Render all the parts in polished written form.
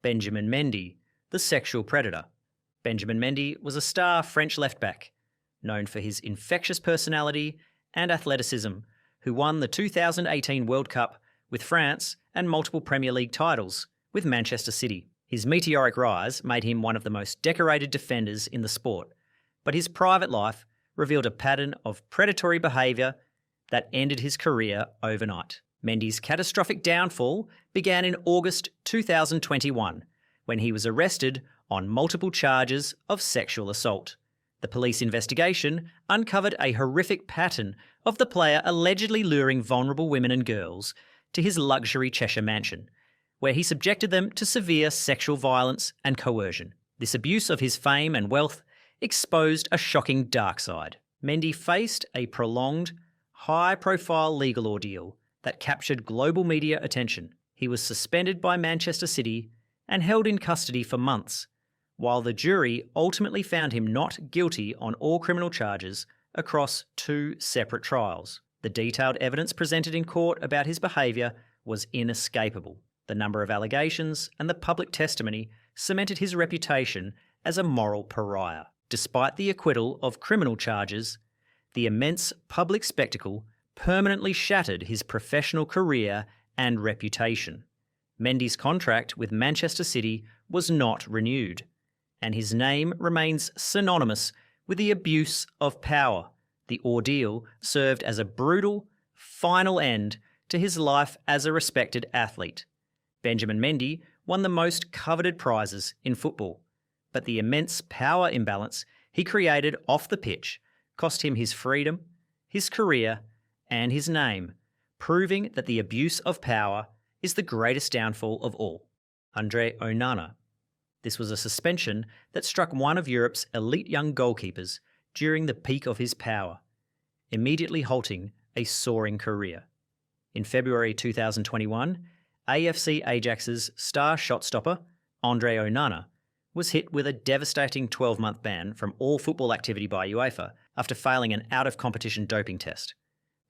Benjamin Mendy, the sexual predator. Benjamin Mendy was a star French left-back, known for his infectious personality and athleticism, who won the 2018 World Cup with France and multiple Premier League titles with Manchester City. His meteoric rise made him one of the most decorated defenders in the sport, but his private life revealed a pattern of predatory behaviour that ended his career overnight. Mendy's catastrophic downfall began in August 2021, when he was arrested on multiple charges of sexual assault. The police investigation uncovered a horrific pattern of the player allegedly luring vulnerable women and girls to his luxury Cheshire mansion, where he subjected them to severe sexual violence and coercion. This abuse of his fame and wealth exposed a shocking dark side. Mendy faced a prolonged, high-profile legal ordeal that captured global media attention. He was suspended by Manchester City and held in custody for months, while the jury ultimately found him not guilty on all criminal charges across 2 separate trials. The detailed evidence presented in court about his behaviour was inescapable. The number of allegations and the public testimony cemented his reputation as a moral pariah. Despite the acquittal of criminal charges, the immense public spectacle permanently shattered his professional career and reputation. Mendy's contract with Manchester City was not renewed, and his name remains synonymous with the abuse of power. The ordeal served as a brutal, final end to his life as a respected athlete. Benjamin Mendy won the most coveted prizes in football, but the immense power imbalance he created off the pitch cost him his freedom, his career, and his name, proving that the abuse of power is the greatest downfall of all. Andre Onana. This was a suspension that struck one of Europe's elite young goalkeepers during the peak of his power, immediately halting a soaring career. In February 2021, AFC Ajax's star shot-stopper, Andre Onana, was hit with a devastating 12-month ban from all football activity by UEFA after failing an out-of-competition doping test.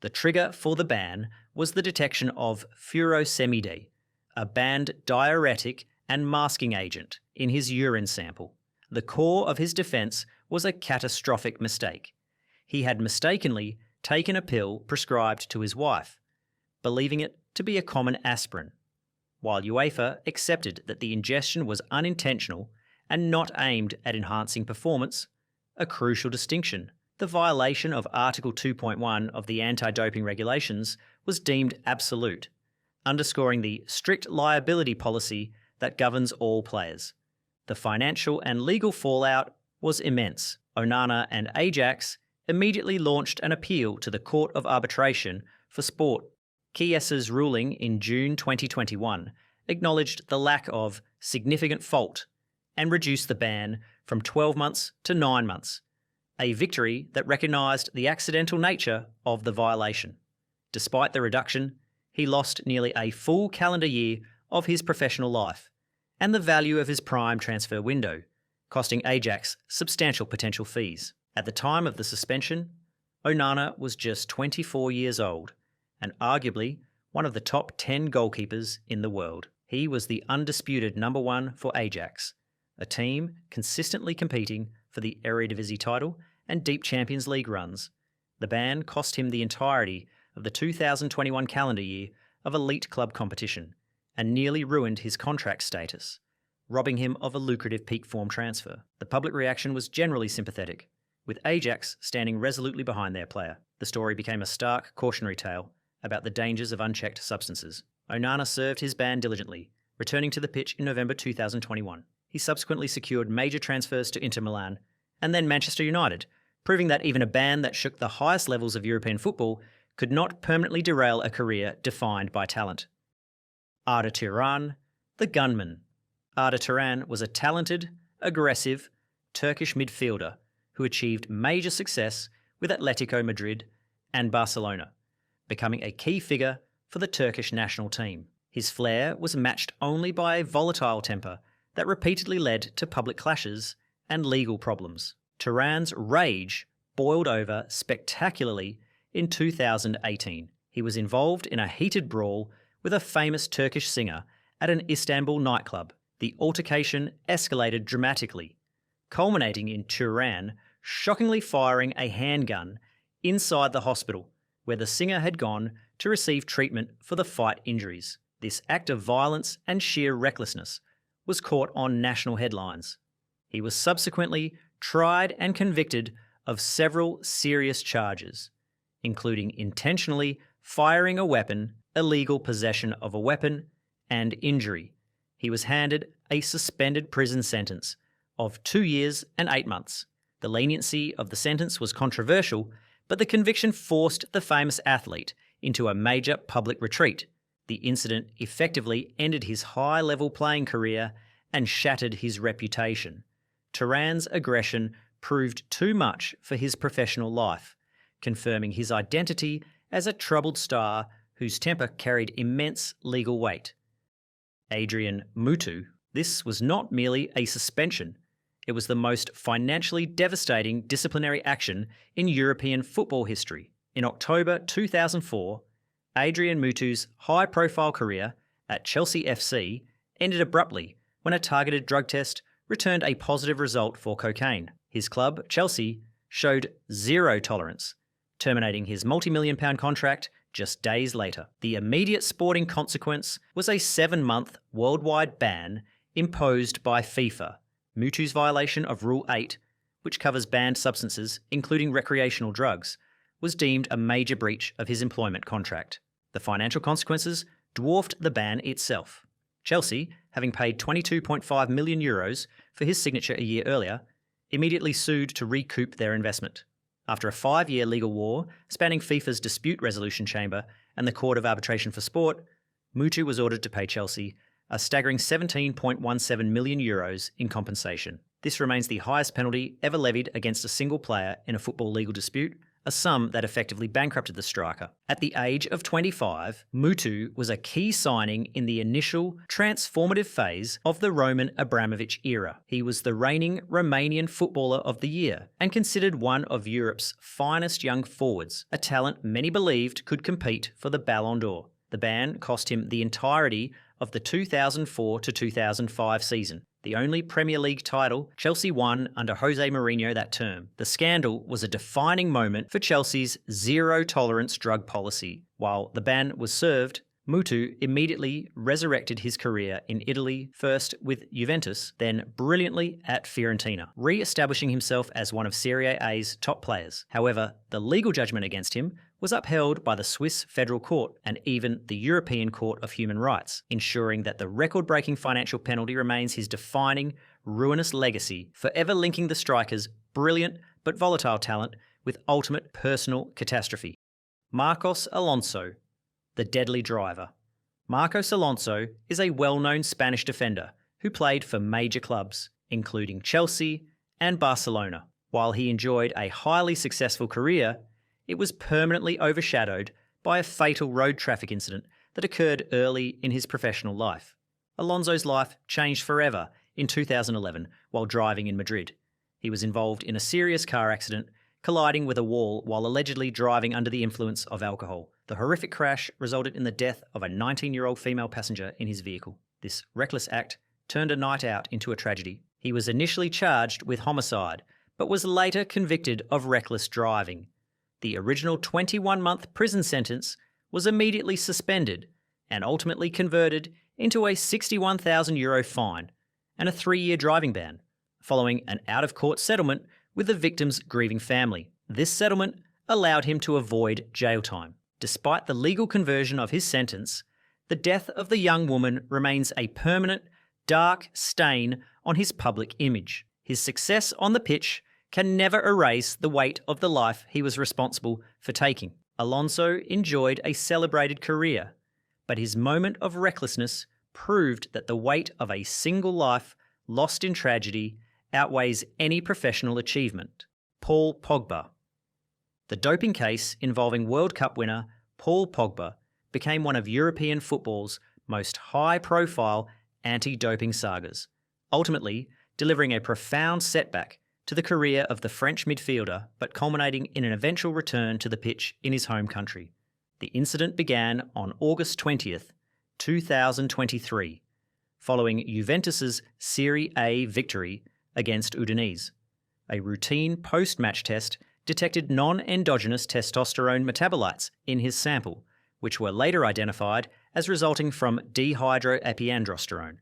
The trigger for the ban was the detection of furosemide, a banned diuretic and masking agent, in his urine sample. The core of his defence was a catastrophic mistake. He had mistakenly taken a pill prescribed to his wife, believing it to be a common aspirin, while UEFA accepted that the ingestion was unintentional and not aimed at enhancing performance, a crucial distinction. The violation of Article 2.1 of the anti-doping regulations was deemed absolute, underscoring the strict liability policy that governs all players. The financial and legal fallout was immense. Onana and Ajax immediately launched an appeal to the Court of Arbitration for Sport. Chies's ruling in June 2021 acknowledged the lack of significant fault and reduced the ban from 12 months to 9 months, a victory that recognised the accidental nature of the violation. Despite the reduction, he lost nearly a full calendar year of his professional life and the value of his prime transfer window, costing Ajax substantial potential fees. At the time of the suspension, Onana was just 24 years old and arguably one of the top 10 goalkeepers in the world. He was the undisputed number 1 for Ajax, a team consistently competing for the Eredivisie title and deep Champions League runs. The ban cost him the entirety of the 2021 calendar year of elite club competition and nearly ruined his contract status, robbing him of a lucrative peak form transfer. The public reaction was generally sympathetic, with Ajax standing resolutely behind their player. The story became a stark cautionary tale about the dangers of unchecked substances. Onana served his ban diligently, returning to the pitch in November 2021. He subsequently secured major transfers to Inter Milan and then Manchester United, proving that even a ban that shook the highest levels of European football could not permanently derail a career defined by talent. Arda Turan, the gunman. Arda Turan was a talented, aggressive, Turkish midfielder who achieved major success with Atletico Madrid and Barcelona, becoming a key figure for the Turkish national team. His flair was matched only by a volatile temper that repeatedly led to public clashes and legal problems. Turan's rage boiled over spectacularly in 2018. He was involved in a heated brawl with a famous Turkish singer at an Istanbul nightclub. the altercation escalated dramatically, culminating in Turan shockingly firing a handgun inside the hospital where the singer had gone to receive treatment for the fight injuries. This act of violence and sheer recklessness was caught on national headlines. He was subsequently tried and convicted of several serious charges, including intentionally firing a weapon, illegal possession of a weapon, and injury. He was handed a suspended prison sentence of 2 years and 8 months. The leniency of the sentence was controversial, but the conviction forced the famous athlete into a major public retreat. The incident effectively ended his high-level playing career and shattered his reputation. Turan's aggression proved too much for his professional life, confirming his identity as a troubled star whose temper carried immense legal weight. Adrien Mutu, this was not merely a suspension. It was the most financially devastating disciplinary action in European football history. In October 2004, Adrien Mutu's high-profile career at Chelsea FC ended abruptly when a targeted drug test returned a positive result for cocaine. His club, Chelsea, showed zero tolerance, terminating his multi-million-pound contract just days later. The immediate sporting consequence was a 7-month worldwide ban imposed by FIFA. Mutu's violation of Rule 8, which covers banned substances, including recreational drugs, was deemed a major breach of his employment contract. The financial consequences dwarfed the ban itself. Chelsea, having paid €22.5 million for his signature a year earlier, immediately sued to recoup their investment. After a 5-year legal war spanning FIFA's dispute resolution chamber and the Court of Arbitration for Sport, Mutu was ordered to pay Chelsea a staggering €17.17 million in compensation. This remains the highest penalty ever levied against a single player in a football legal dispute, a sum that effectively bankrupted the striker. At the age of 25, Mutu was a key signing in the initial transformative phase of the Roman Abramovich era. He was the reigning Romanian Footballer of the Year and considered one of Europe's finest young forwards, a talent many believed could compete for the Ballon d'Or. The ban cost him the entirety of the 2004 to 2005 season, the only Premier League title Chelsea won under Jose Mourinho that term. The scandal was a defining moment for Chelsea's zero-tolerance drug policy. While the ban was served, Mutu immediately resurrected his career in Italy, first with Juventus, then brilliantly at Fiorentina, re-establishing himself as one of Serie A's top players. However, the legal judgment against him was upheld by the Swiss Federal Court and even the European Court of Human Rights, ensuring that the record-breaking financial penalty remains his defining, ruinous legacy, forever linking the striker's brilliant but volatile talent with ultimate personal catastrophe. Marcos Alonso, the deadly driver. Marcos Alonso is a well-known Spanish defender who played for major clubs, including Chelsea and Barcelona. While he enjoyed a highly successful career, it was permanently overshadowed by a fatal road traffic incident that occurred early in his professional life. Alonso's life changed forever in 2011 while driving in Madrid. He was involved in a serious car accident, colliding with a wall while allegedly driving under the influence of alcohol. The horrific crash resulted in the death of a 19-year-old female passenger in his vehicle. This reckless act turned a night out into a tragedy. He was initially charged with homicide, but was later convicted of reckless driving. The original 21-month prison sentence was immediately suspended and ultimately converted into a €61,000 fine and a 3-year driving ban, following an out-of-court settlement with the victim's grieving family. This settlement allowed him to avoid jail time. Despite the legal conversion of his sentence, the death of the young woman remains a permanent, dark stain on his public image. His success on the pitch can never erase the weight of the life he was responsible for taking. Alonso enjoyed a celebrated career, but his moment of recklessness proved that the weight of a single life lost in tragedy outweighs any professional achievement. Paul Pogba. The doping case involving World Cup winner Paul Pogba became one of European football's most high-profile anti-doping sagas, ultimately delivering a profound setback to the career of the French midfielder, but culminating in an eventual return to the pitch in his home country. The incident began on August 20th, 2023, following Juventus's Serie A victory against Udinese. A routine post-match test detected non-endogenous testosterone metabolites in his sample, which were later identified as resulting from dehydroepiandrosterone,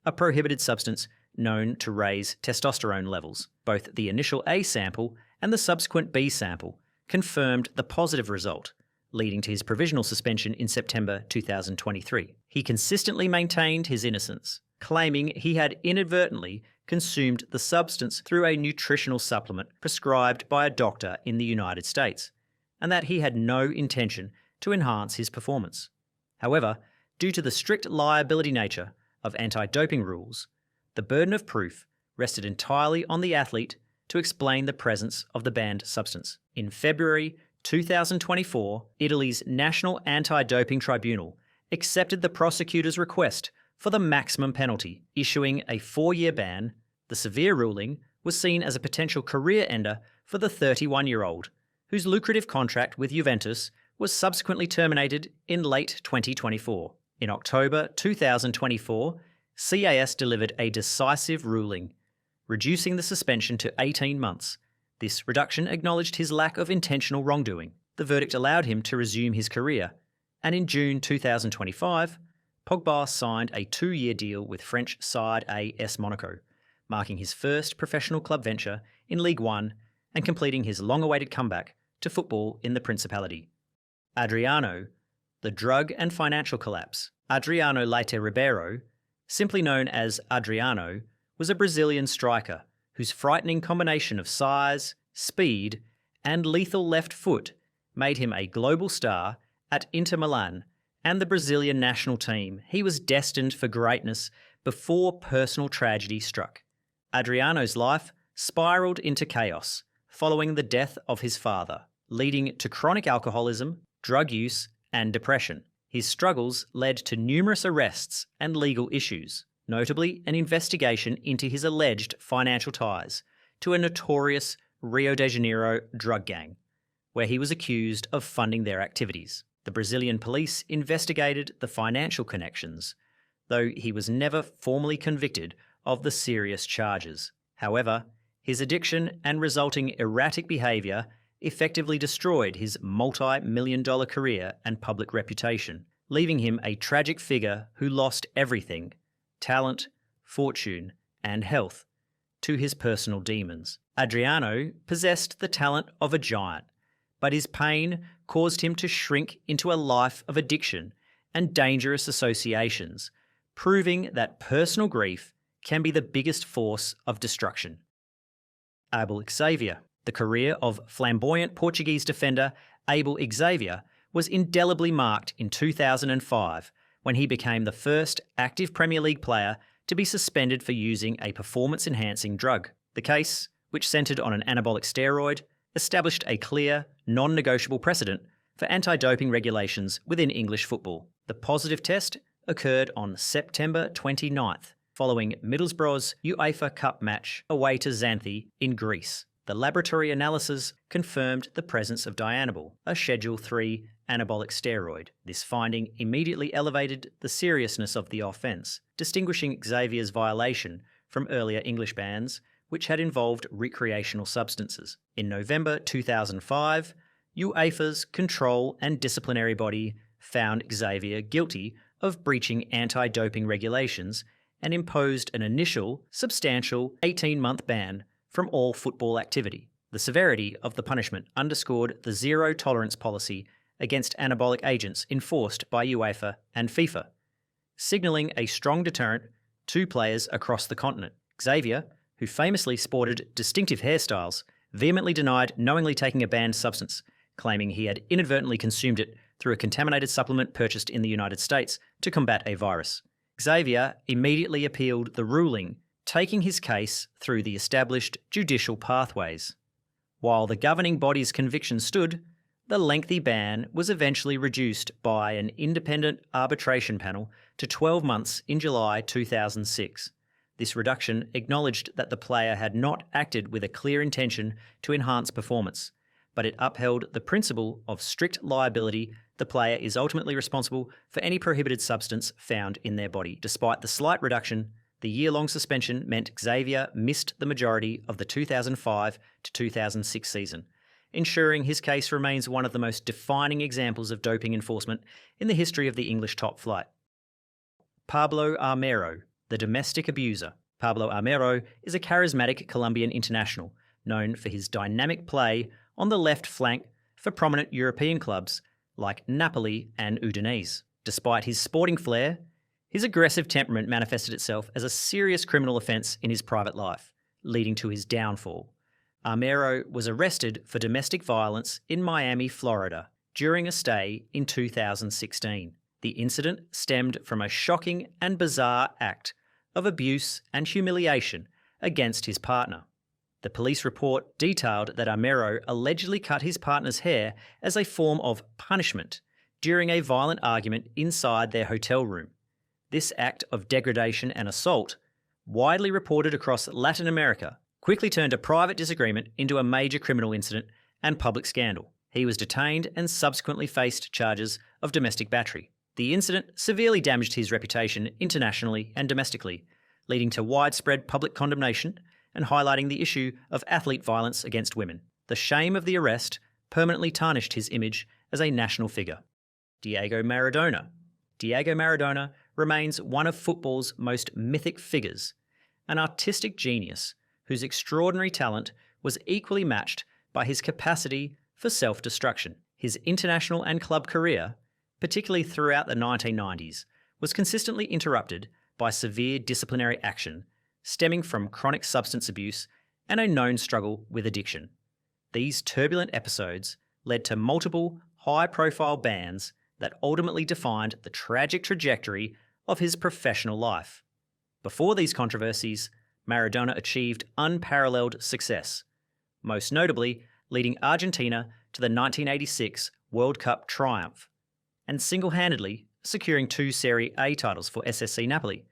a prohibited substance known to raise testosterone levels. Both the initial A sample and the subsequent B sample confirmed the positive result, leading to his provisional suspension in September 2023. He consistently maintained his innocence, claiming he had inadvertently consumed the substance through a nutritional supplement prescribed by a doctor in the United States, and that he had no intention to enhance his performance. However, due to the strict liability nature of anti-doping rules, the burden of proof rested entirely on the athlete to explain the presence of the banned substance. In February 2024, Italy's National Anti-Doping Tribunal accepted the prosecutor's request for the maximum penalty, issuing a 4-year ban. The severe ruling was seen as a potential career ender for the 31-year-old, whose lucrative contract with Juventus was subsequently terminated in late 2024. In October 2024, CAS delivered a decisive ruling, reducing the suspension to 18 months. This reduction acknowledged his lack of intentional wrongdoing. The verdict allowed him to resume his career, and in June 2025, Pogba signed a 2-year deal with French side AS Monaco, marking his first professional club venture in Ligue 1 and completing his long-awaited comeback to football in the Principality. Adriano, the drug and financial collapse. Adriano Leite Ribeiro, simply known as Adriano, was a Brazilian striker whose frightening combination of size, speed, and lethal left foot made him a global star at Inter Milan and the Brazilian national team. He was destined for greatness before personal tragedy struck. Adriano's life spiraled into chaos following the death of his father, leading to chronic alcoholism, drug use, and depression. His struggles led to numerous arrests and legal issues, notably an investigation into his alleged financial ties to a notorious Rio de Janeiro drug gang, where he was accused of funding their activities. The Brazilian police investigated the financial connections, though he was never formally convicted of the serious charges. However, his addiction and resulting erratic behaviour effectively destroyed his multi-million-dollar career and public reputation, leaving him a tragic figure who lost everything: talent, fortune, and health to his personal demons. Adriano possessed the talent of a giant, but his pain caused him to shrink into a life of addiction and dangerous associations, proving that personal grief can be the biggest force of destruction. Abel Xavier. The career of flamboyant Portuguese defender Abel Xavier was indelibly marked in 2005 when he became the first active Premier League player to be suspended for using a performance-enhancing drug. The case, which centred on an anabolic steroid, established a clear, non-negotiable precedent for anti-doping regulations within English football. The positive test occurred on September 29th, following Middlesbrough's UEFA Cup match away to Xanthi in Greece. The laboratory analysis confirmed the presence of Dianabol, a Schedule III anabolic steroid. This finding immediately elevated the seriousness of the offence, distinguishing Xavier's violation from earlier English bans, which had involved recreational substances. In November 2005, UEFA's control and disciplinary body found Xavier guilty of breaching anti-doping regulations and imposed an initial, substantial 18-month ban from all football activity. The severity of the punishment underscored the zero-tolerance policy against anabolic agents enforced by UEFA and FIFA, signalling a strong deterrent to players across the continent. Xavier, who famously sported distinctive hairstyles, vehemently denied knowingly taking a banned substance, claiming he had inadvertently consumed it through a contaminated supplement purchased in the United States to combat a virus. Xavier immediately appealed the ruling, taking his case through the established judicial pathways. While the governing body's conviction stood, the lengthy ban was eventually reduced by an independent arbitration panel to 12 months in July 2006. This reduction acknowledged that the player had not acted with a clear intention to enhance performance, but it upheld the principle of strict liability. The player is ultimately responsible for any prohibited substance found in their body. Despite the slight reduction, the year-long suspension meant Xavier missed the majority of the 2005 to 2006 season, ensuring his case remains one of the most defining examples of doping enforcement in the history of the English top flight. Pablo Armero, the domestic abuser. Pablo Armero is a charismatic Colombian international, known for his dynamic play on the left flank for prominent European clubs like Napoli and Udinese. Despite his sporting flair, his aggressive temperament manifested itself as a serious criminal offence in his private life, leading to his downfall. Armero was arrested for domestic violence in Miami, Florida, during a stay in 2016. The incident stemmed from a shocking and bizarre act of abuse and humiliation against his partner. The police report detailed that Armero allegedly cut his partner's hair as a form of punishment during a violent argument inside their hotel room. This act of degradation and assault, widely reported across Latin America, quickly turned a private disagreement into a major criminal incident and public scandal. He was detained and subsequently faced charges of domestic battery. The incident severely damaged his reputation internationally and domestically, leading to widespread public condemnation and highlighting the issue of athlete violence against women. The shame of the arrest permanently tarnished his image as a national figure. Diego Maradona. Diego Maradona remains one of football's most mythic figures, an artistic genius whose extraordinary talent was equally matched by his capacity for self-destruction. His international and club career, particularly throughout the 1990s, was consistently interrupted by severe disciplinary action stemming from chronic substance abuse and a known struggle with addiction. These turbulent episodes led to multiple high-profile bans that ultimately defined the tragic trajectory of his professional life. Before these controversies, Maradona achieved unparalleled success, most notably leading Argentina to the 1986 World Cup triumph, and single-handedly securing 2 Serie A titles for SSC Napoli,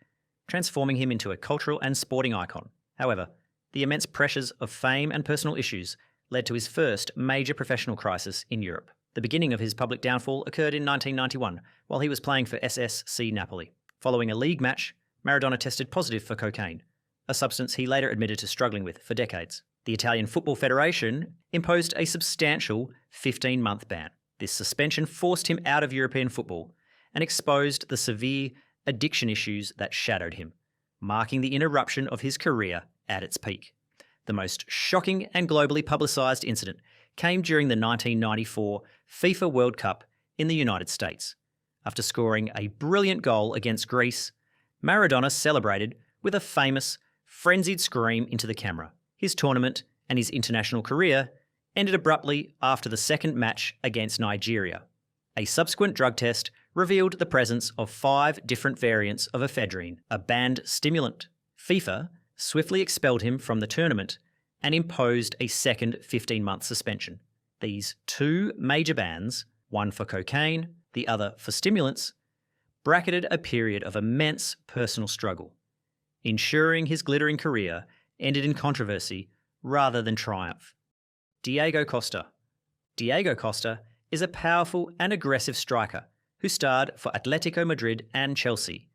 transforming him into a cultural and sporting icon. However, the immense pressures of fame and personal issues led to his first major professional crisis in Europe. The beginning of his public downfall occurred in 1991, while he was playing for SSC Napoli. Following a league match, Maradona tested positive for cocaine, a substance he later admitted to struggling with for decades. The Italian Football Federation imposed a substantial 15-month ban. This suspension forced him out of European football and exposed the severe addiction issues that shadowed him, marking the interruption of his career at its peak. The most shocking and globally publicised incident came during the 1994 FIFA World Cup in the United States. After scoring a brilliant goal against Greece, Maradona celebrated with a famous, frenzied scream into the camera. His tournament and his international career ended abruptly after the second match against Nigeria. A subsequent drug test revealed the presence of 5 different variants of ephedrine, a banned stimulant. FIFA swiftly expelled him from the tournament and imposed a second 15-month suspension. These 2 major bans, one for cocaine, the other for stimulants, bracketed a period of immense personal struggle, ensuring his glittering career ended in controversy rather than triumph. Diego Costa. Diego Costa is a powerful and aggressive striker who starred for Atletico Madrid and Chelsea,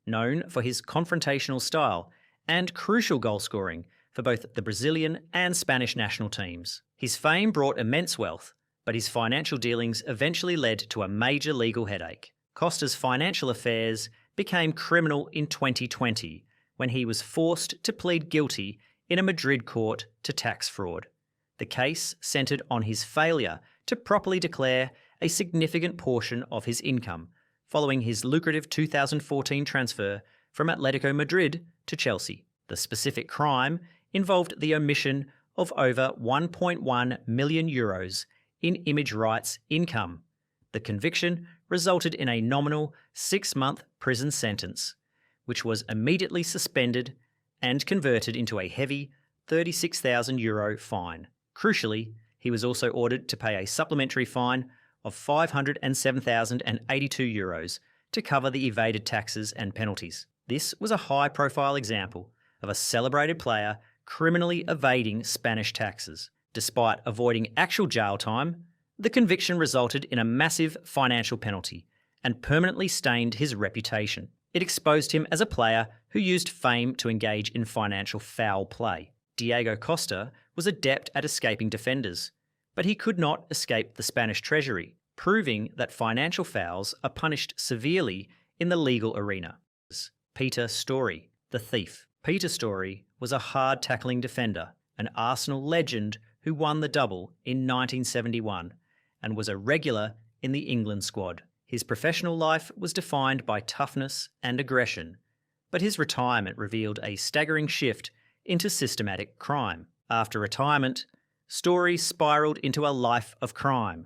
known for his confrontational style and crucial goal scoring for both the Brazilian and Spanish national teams. His fame brought immense wealth, but his financial dealings eventually led to a major legal headache. Costa's financial affairs became criminal in 2020 when he was forced to plead guilty in a Madrid court to tax fraud. The case centred on his failure to properly declare a significant portion of his income following his lucrative 2014 transfer from Atletico Madrid to Chelsea. The specific crime involved the omission of over €1.1 million in image rights income. The conviction resulted in a nominal 6-month prison sentence, which was immediately suspended and converted into a heavy €36,000 fine. Crucially, he was also ordered to pay a supplementary fine of €507,082 to cover the evaded taxes and penalties. This was a high-profile example of a celebrated player criminally evading Spanish taxes. Despite avoiding actual jail time, the conviction resulted in a massive financial penalty and permanently stained his reputation. It exposed him as a player who used fame to engage in financial foul play. Diego Costa was adept at escaping defenders, but he could not escape the Spanish treasury, proving that financial fouls are punished severely in the legal arena. Peter Storey, the thief. Peter Storey was a hard-tackling defender, an Arsenal legend who won the double in 1971 and was a regular in the England squad. His professional life was defined by toughness and aggression, but his retirement revealed a staggering shift into systematic crime. After retirement, Storey spiralled into a life of crime,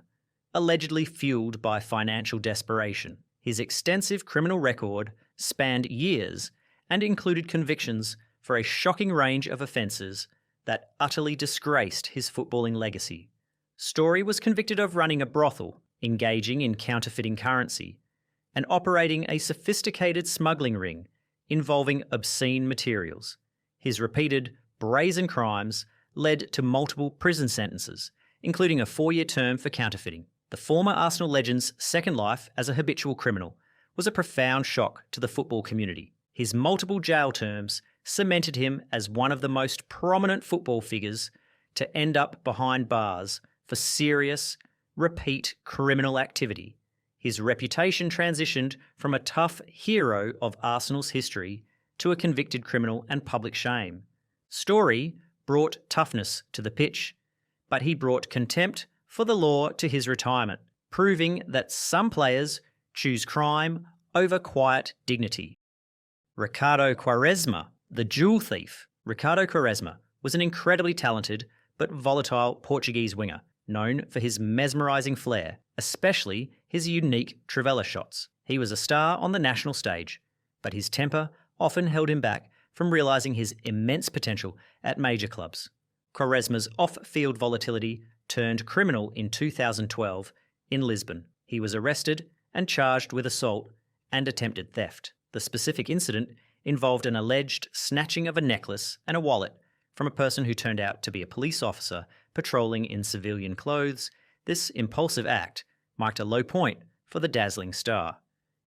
allegedly fueled by financial desperation. His extensive criminal record spanned years and included convictions for a shocking range of offences that utterly disgraced his footballing legacy. Storey was convicted of running a brothel, engaging in counterfeiting currency, and operating a sophisticated smuggling ring involving obscene materials. His repeated, brazen crimes led to multiple prison sentences, including a 4-year term for counterfeiting. The former Arsenal legend's second life as a habitual criminal was a profound shock to the football community. His multiple jail terms cemented him as one of the most prominent football figures to end up behind bars for serious, repeat criminal activity. His reputation transitioned from a tough hero of Arsenal's history to a convicted criminal and public shame. Storey brought toughness to the pitch, but he brought contempt for the law to his retirement, proving that some players choose crime over quiet dignity. Ricardo Quaresma, the jewel thief. Ricardo Quaresma was an incredibly talented but volatile Portuguese winger, known for his mesmerising flair, especially his unique trivela shots. He was a star on the national stage, but his temper often held him back from realising his immense potential at major clubs. Quaresma's off-field volatility turned criminal in 2012 in Lisbon. He was arrested and charged with assault and attempted theft. The specific incident involved an alleged snatching of a necklace and a wallet from a person who turned out to be a police officer patrolling in civilian clothes. This impulsive act marked a low point for the dazzling star.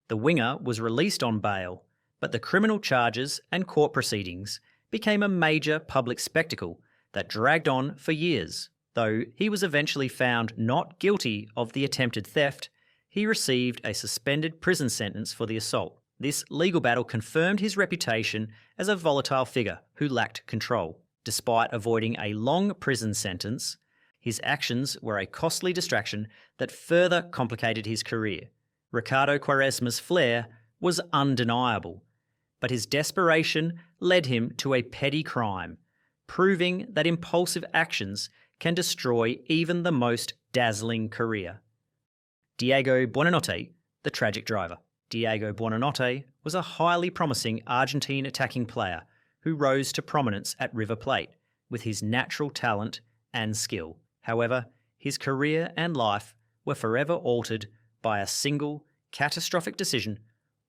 The winger was released on bail, but the criminal charges and court proceedings became a major public spectacle that dragged on for years. Though he was eventually found not guilty of the attempted theft, he received a suspended prison sentence for the assault. This legal battle confirmed his reputation as a volatile figure who lacked control. Despite avoiding a long prison sentence, his actions were a costly distraction that further complicated his career. Ricardo Quaresma's flair was undeniable, but his desperation led him to a petty crime, proving that impulsive actions can destroy even the most dazzling career. Diego Buonanotte, the tragic driver. Diego Buonanotte was a highly promising Argentine attacking player who rose to prominence at River Plate with his natural talent and skill. However, his career and life were forever altered by a single, catastrophic decision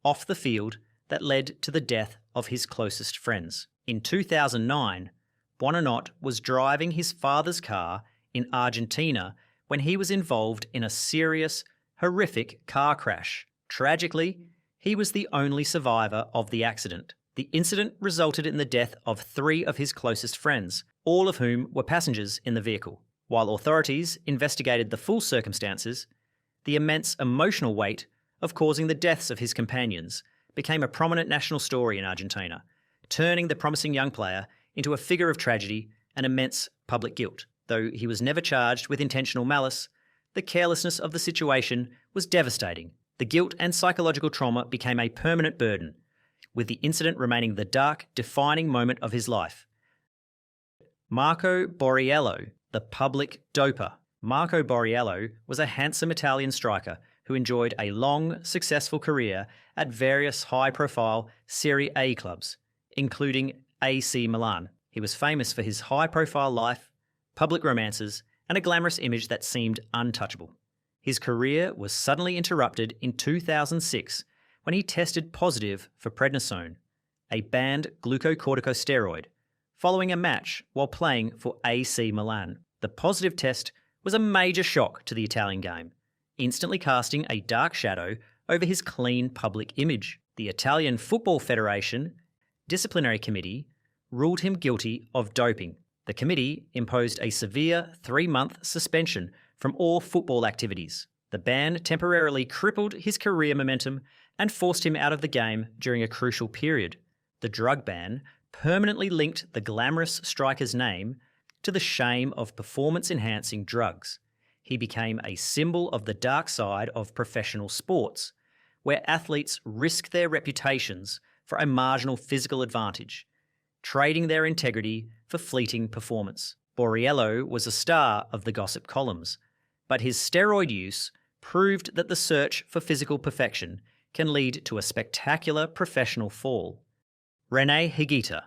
off the field that led to the death of his closest friends. In 2009, Buonanotte was driving his father's car in Argentina when he was involved in a serious, horrific car crash. Tragically, he was the only survivor of the accident. The incident resulted in the death of 3 of his closest friends, all of whom were passengers in the vehicle. While authorities investigated the full circumstances, the immense emotional weight of causing the deaths of his companions became a prominent national story in Argentina, turning the promising young player into a figure of tragedy and immense public guilt. Though he was never charged with intentional malice, the carelessness of the situation was devastating. The guilt and psychological trauma became a permanent burden, with the incident remaining the dark, defining moment of his life. Marco Borriello, the public doper. Marco Borriello was a handsome Italian striker who enjoyed a long, successful career at various high-profile Serie A clubs, including AC Milan. He was famous for his high-profile life, public romances, and a glamorous image that seemed untouchable. His career was suddenly interrupted in 2006 when he tested positive for prednisone, a banned glucocorticosteroid, following a match while playing for AC Milan. The positive test was a major shock to the Italian game, instantly casting a dark shadow over his clean public image. The Italian Football Federation Disciplinary Committee ruled him guilty of doping. The committee imposed a severe 3-month suspension from all football activities. The ban temporarily crippled his career momentum and forced him out of the game during a crucial period. The drug ban permanently linked the glamorous striker's name to the shame of performance-enhancing drugs. He became a symbol of the dark side of professional sports, where athletes risk their reputations for a marginal physical advantage, trading their integrity for fleeting performance. Borriello was a star of the gossip columns, but his steroid use proved that the search for physical perfection can lead to a spectacular professional fall. Renee Higuita,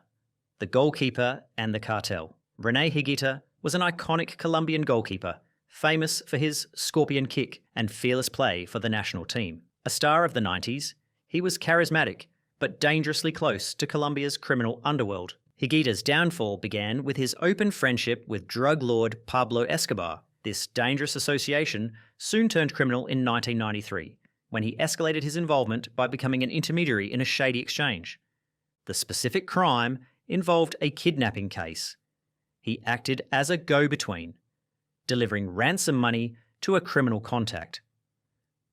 the goalkeeper and the cartel. Renee Higuita was an iconic Colombian goalkeeper, famous for his scorpion kick and fearless play for the national team. A star of the 90s, he was charismatic but dangerously close to Colombia's criminal underworld. Higuita's downfall began with his open friendship with drug lord Pablo Escobar. This dangerous association soon turned criminal in 1993, when he escalated his involvement by becoming an intermediary in a shady exchange. The specific crime involved a kidnapping case. He acted as a go-between, delivering ransom money to a criminal contact.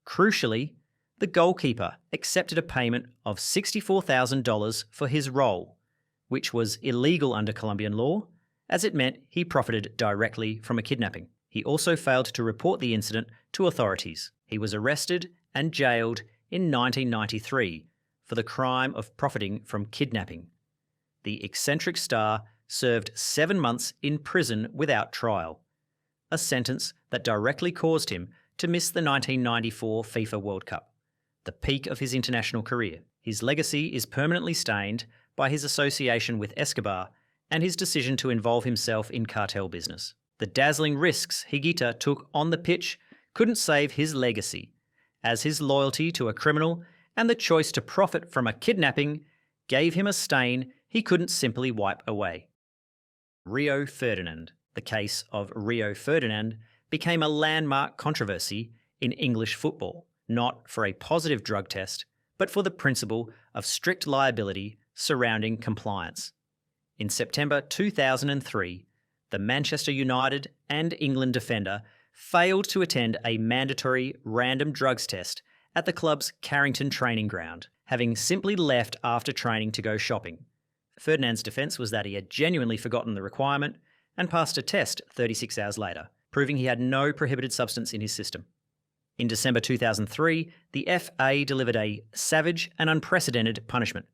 Crucially, the goalkeeper accepted a payment of $64,000 for his role, which was illegal under Colombian law, as it meant he profited directly from a kidnapping. He also failed to report the incident to authorities. He was arrested and jailed in 1993 for the crime of profiting from kidnapping. The eccentric star served 7 months in prison without trial, a sentence that directly caused him to miss the 1994 FIFA World Cup, the peak of his international career. His legacy is permanently stained by his association with Escobar and his decision to involve himself in cartel business. The dazzling risks Higuita took on the pitch couldn't save his legacy, as his loyalty to a criminal and the choice to profit from a kidnapping gave him a stain he couldn't simply wipe away. Rio Ferdinand. The case of Rio Ferdinand became a landmark controversy in English football, not for a positive drug test, but for the principle of strict liability surrounding compliance. In September 2003, the Manchester United and England defender failed to attend a mandatory random drugs test at the club's Carrington training ground, having simply left after training to go shopping. Ferdinand's defence was that he had genuinely forgotten the requirement and passed a test 36 hours later, proving he had no prohibited substance in his system. In December 2003, the FA delivered a savage and unprecedented punishment,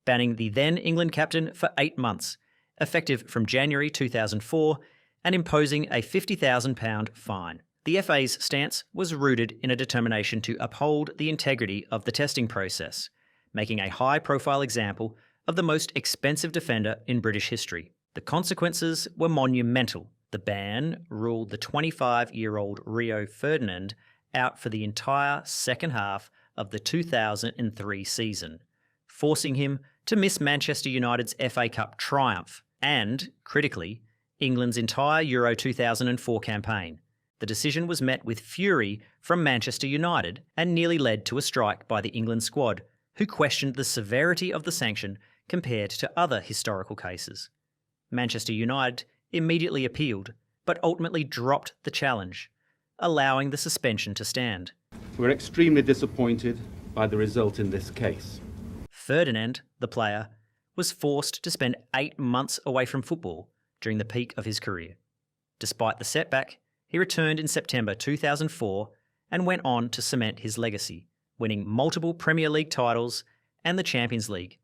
banning the then England captain for 8 months, effective from January 2004, and imposing a £50,000 fine. The FA's stance was rooted in a determination to uphold the integrity of the testing process, making a high-profile example of the most expensive defender in British history. The consequences were monumental. The ban ruled the 25-year-old Rio Ferdinand out for the entire second half of the 2003 season, forcing him to miss Manchester United's FA Cup triumph and, critically, England's entire Euro 2004 campaign. The decision was met with fury from Manchester United and nearly led to a strike by the England squad, who questioned the severity of the sanction compared to other historical cases. Manchester United immediately appealed, but ultimately dropped the challenge, allowing the suspension to stand. We're extremely disappointed by the result in this case. Ferdinand, the player, was forced to spend 8 months away from football during the peak of his career. Despite the setback, he returned in September 2004 and went on to cement his legacy, winning multiple Premier League titles and the Champions League,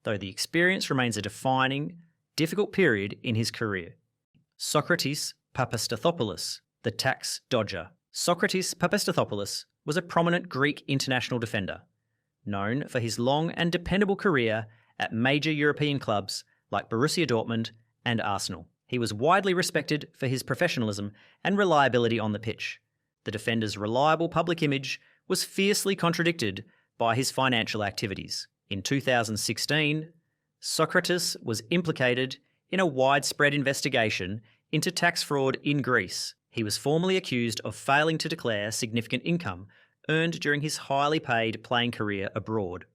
though the experience remains a defining, difficult period in his career. Socrates Papastathopoulos, the tax dodger. Socrates Papastathopoulos was a prominent Greek international defender, known for his long and dependable career at major European clubs like Borussia Dortmund and Arsenal. He was widely respected for his professionalism and reliability on the pitch. The defender's reliable public image was fiercely contradicted by his financial activities. In 2016, Socrates was implicated in a widespread investigation into tax fraud in Greece. He was formally accused of failing to declare significant income earned during his highly paid playing career abroad.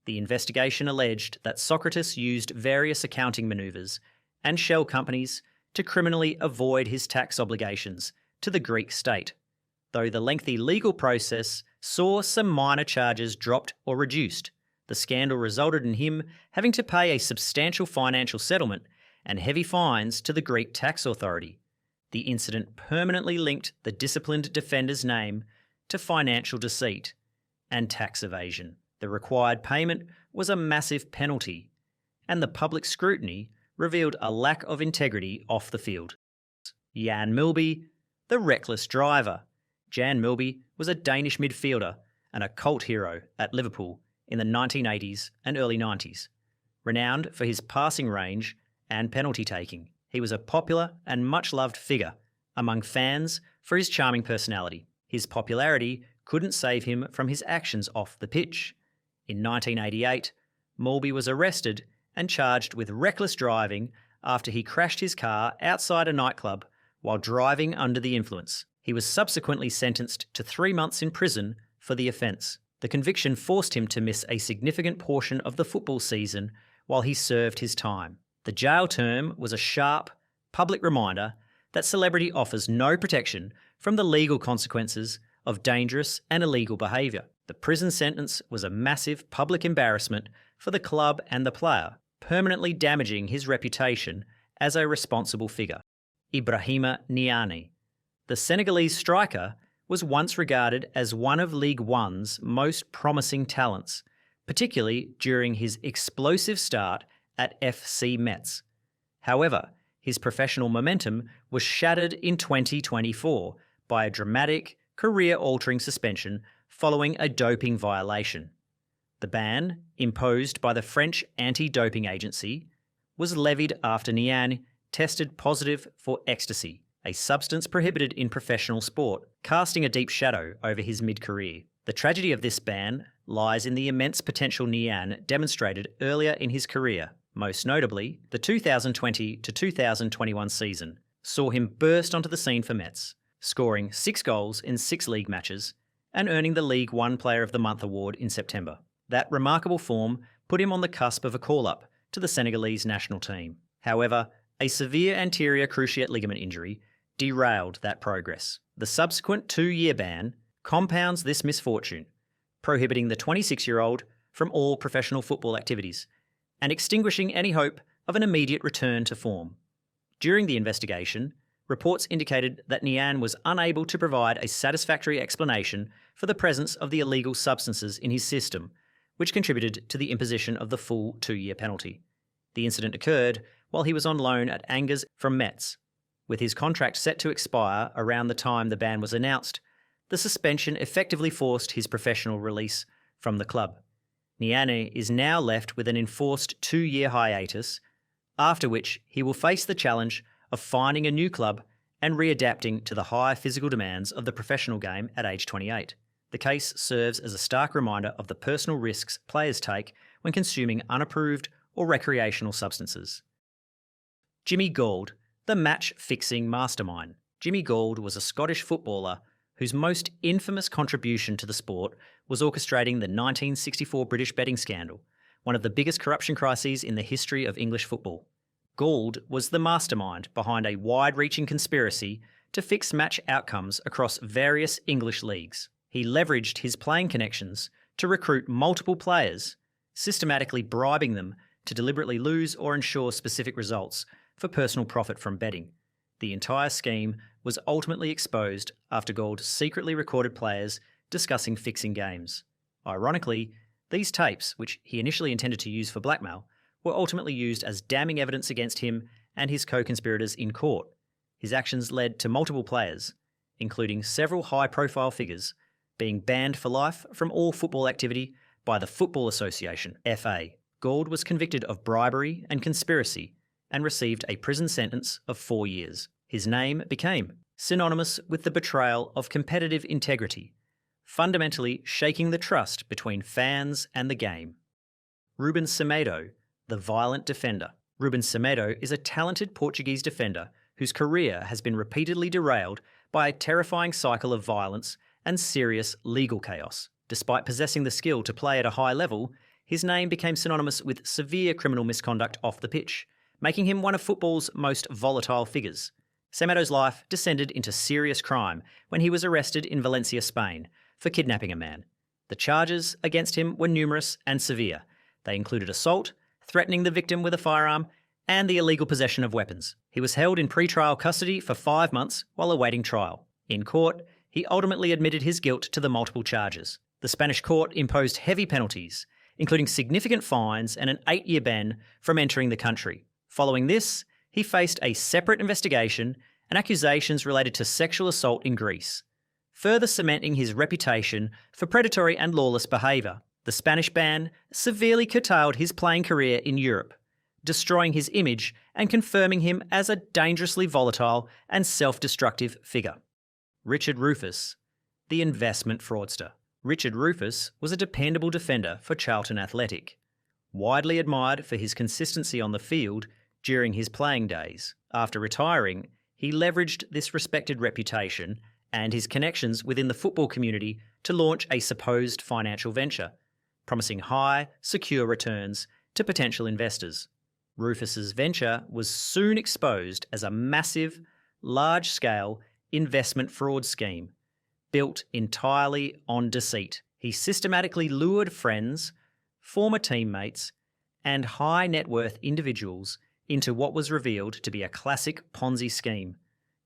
The investigation alleged that Socrates used various accounting manoeuvres and shell companies to criminally avoid his tax obligations to the Greek state, though the lengthy legal process saw some minor charges dropped or reduced. The scandal resulted in him having to pay a substantial financial settlement and heavy fines to the Greek tax authority. The incident permanently linked the disciplined defender's name to financial deceit and tax evasion. The required payment was a massive penalty, and the public scrutiny revealed a lack of integrity off the field. Jan Milby, the reckless driver. Jan Milby was a Danish midfielder and a cult hero at Liverpool in the 1980s and early 90s. Renowned for his passing range and penalty taking, he was a popular and much-loved figure among fans for his charming personality. His popularity couldn't save him from his actions off the pitch. In 1988, Mulby was arrested and charged with reckless driving after he crashed his car outside a nightclub while driving under the influence. He was subsequently sentenced to 3 months in prison for the offence. The conviction forced him to miss a significant portion of the football season while he served his time. The jail term was a sharp, public reminder that celebrity offers no protection from the legal consequences of dangerous and illegal behaviour. The prison sentence was a massive public embarrassment for the club and the player, permanently damaging his reputation as a responsible figure. Ibrahima Niane. The Senegalese striker was once regarded as one of League One's most promising talents, particularly during his explosive start at FC Metz. However, his professional momentum was shattered in 2024 by a dramatic, career-altering suspension following a doping violation. The ban, imposed by the French anti-doping agency, was levied after Niane tested positive for ecstasy, a substance prohibited in professional sport, casting a deep shadow over his mid-career. The tragedy of this ban lies in the immense potential Niane demonstrated earlier in his career. Most notably, the 2020 to 2021 season saw him burst onto the scene for Metz, scoring 6 goals in 6 league matches and earning the League One Player of the Month award in September. That remarkable form put him on the cusp of a call-up to the Senegalese national team. However, a severe anterior cruciate ligament injury derailed that progress. The subsequent 2-year ban compounds this misfortune, prohibiting the 26-year-old from all professional football activities and extinguishing any hope of an immediate return to form. During the investigation, reports indicated that Niane was unable to provide a satisfactory explanation for the presence of the illegal substances in his system, which contributed to the imposition of the full 2-year penalty. The incident occurred while he was on loan at Angers from Metz. With his contract set to expire around the time the ban was announced, the suspension effectively forced his professional release from the club. Niane is now left with an enforced 2-year hiatus, after which he will face the challenge of finding a new club and readapting to the high physical demands of the professional game at age 28. The case serves as a stark reminder of the personal risks players take when consuming unapproved or recreational substances. Jimmy Gould, the match-fixing mastermind. Jimmy Gould was a Scottish footballer whose most infamous contribution to the sport was orchestrating the 1964 British betting scandal, one of the biggest corruption crises in the history of English football. Gould was the mastermind behind a wide-reaching conspiracy to fix match outcomes across various English leagues. He leveraged his playing connections to recruit multiple players, systematically bribing them to deliberately lose or ensure specific results for personal profit from betting. The entire scheme was ultimately exposed after Gould secretly recorded players discussing fixing games. Ironically, these tapes, which he initially intended to use for blackmail, were ultimately used as damning evidence against him and his co-conspirators in court. His actions led to multiple players, including several high-profile figures, being banned for life from all football activity by the Football Association, FA. Gould was convicted of bribery and conspiracy and received a prison sentence of 4 years. His name became synonymous with the betrayal of competitive integrity, fundamentally shaking the trust between fans and the game. Ruben Semedo, the violent defender. Ruben Semedo is a talented Portuguese defender whose career has been repeatedly derailed by a terrifying cycle of violence and serious legal chaos. Despite possessing the skill to play at a high level, his name became synonymous with severe criminal misconduct off the pitch, making him one of football's most volatile figures. Semedo's life descended into serious crime when he was arrested in Valencia, Spain, for kidnapping a man. The charges against him were numerous and severe. They included assault, threatening the victim with a firearm, and the illegal possession of weapons. He was held in pre-trial custody for 5 months while awaiting trial. In court, he ultimately admitted his guilt to the multiple charges. The Spanish court imposed heavy penalties, including significant fines and an 8-year ban from entering the country. Following this, he faced a separate investigation and accusations related to sexual assault in Greece, further cementing his reputation for predatory and lawless behaviour. The Spanish ban severely curtailed his playing career in Europe, destroying his image and confirming him as a dangerously volatile and self-destructive figure. Richard Rufus, the investment fraudster. Richard Rufus was a dependable defender for Charlton Athletic, widely admired for his consistency on the field during his playing days. After retiring, he leveraged this respected reputation and his connections within the football community to launch a supposed financial venture, promising high, secure returns to potential investors. Rufus's venture was soon exposed as a massive, large-scale investment fraud scheme, built entirely on deceit. He systematically lured friends, former teammates, and high-net-worth individuals into what was revealed to be a classic Ponzi scheme,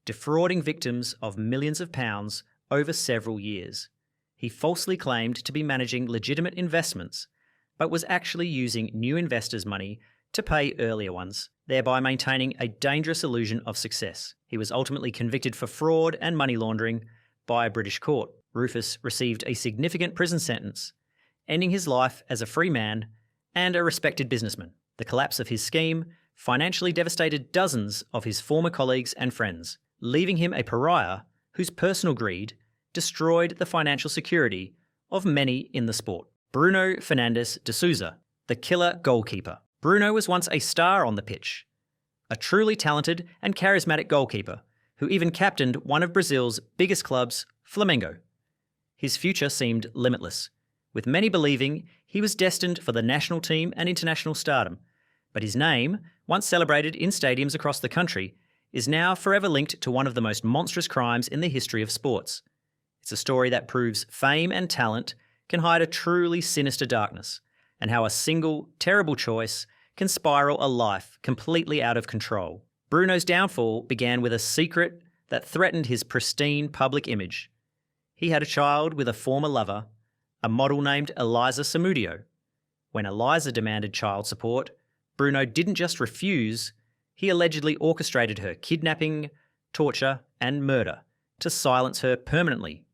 defrauding victims of millions of pounds over several years. He falsely claimed to be managing legitimate investments, but was actually using new investors' money to pay earlier ones, thereby maintaining a dangerous illusion of success. He was ultimately convicted for fraud and money laundering by a British court. Rufus received a significant prison sentence, ending his life as a free man and a respected businessman. The collapse of his scheme financially devastated dozens of his former colleagues and friends, leaving him a pariah whose personal greed destroyed the financial security of many in the sport. Bruno de Souza, the killer goalkeeper. Bruno was once a star on the pitch, a truly talented and charismatic goalkeeper who even captained one of Brazil's biggest clubs, Flamengo. His future seemed limitless, with many believing he was destined for the national team and international stardom. But his name, once celebrated in stadiums across the country, is now forever linked to one of the most monstrous crimes in the history of sports. It's a story that proves fame and talent can hide a truly sinister darkness, and how a single, terrible choice can spiral a life completely out of control. Bruno's downfall began with a secret that threatened his pristine public image. He had a child with a former lover, a model named Elisa Samudio. When Elisa demanded child support, Bruno didn't just refuse, he allegedly orchestrated her kidnapping, torture, and murder to silence her permanently.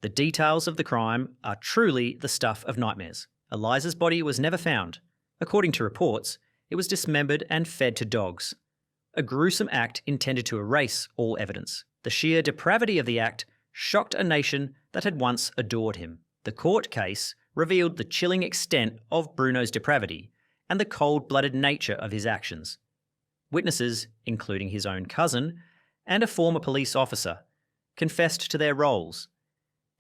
The details of the crime are truly the stuff of nightmares. Elisa's body was never found. According to reports, it was dismembered and fed to dogs. A gruesome act intended to erase all evidence. The sheer depravity of the act shocked a nation that had once adored him. The court case revealed the chilling extent of Bruno's depravity and the cold-blooded nature of his actions. Witnesses, including his own cousin and a former police officer, confessed to their roles,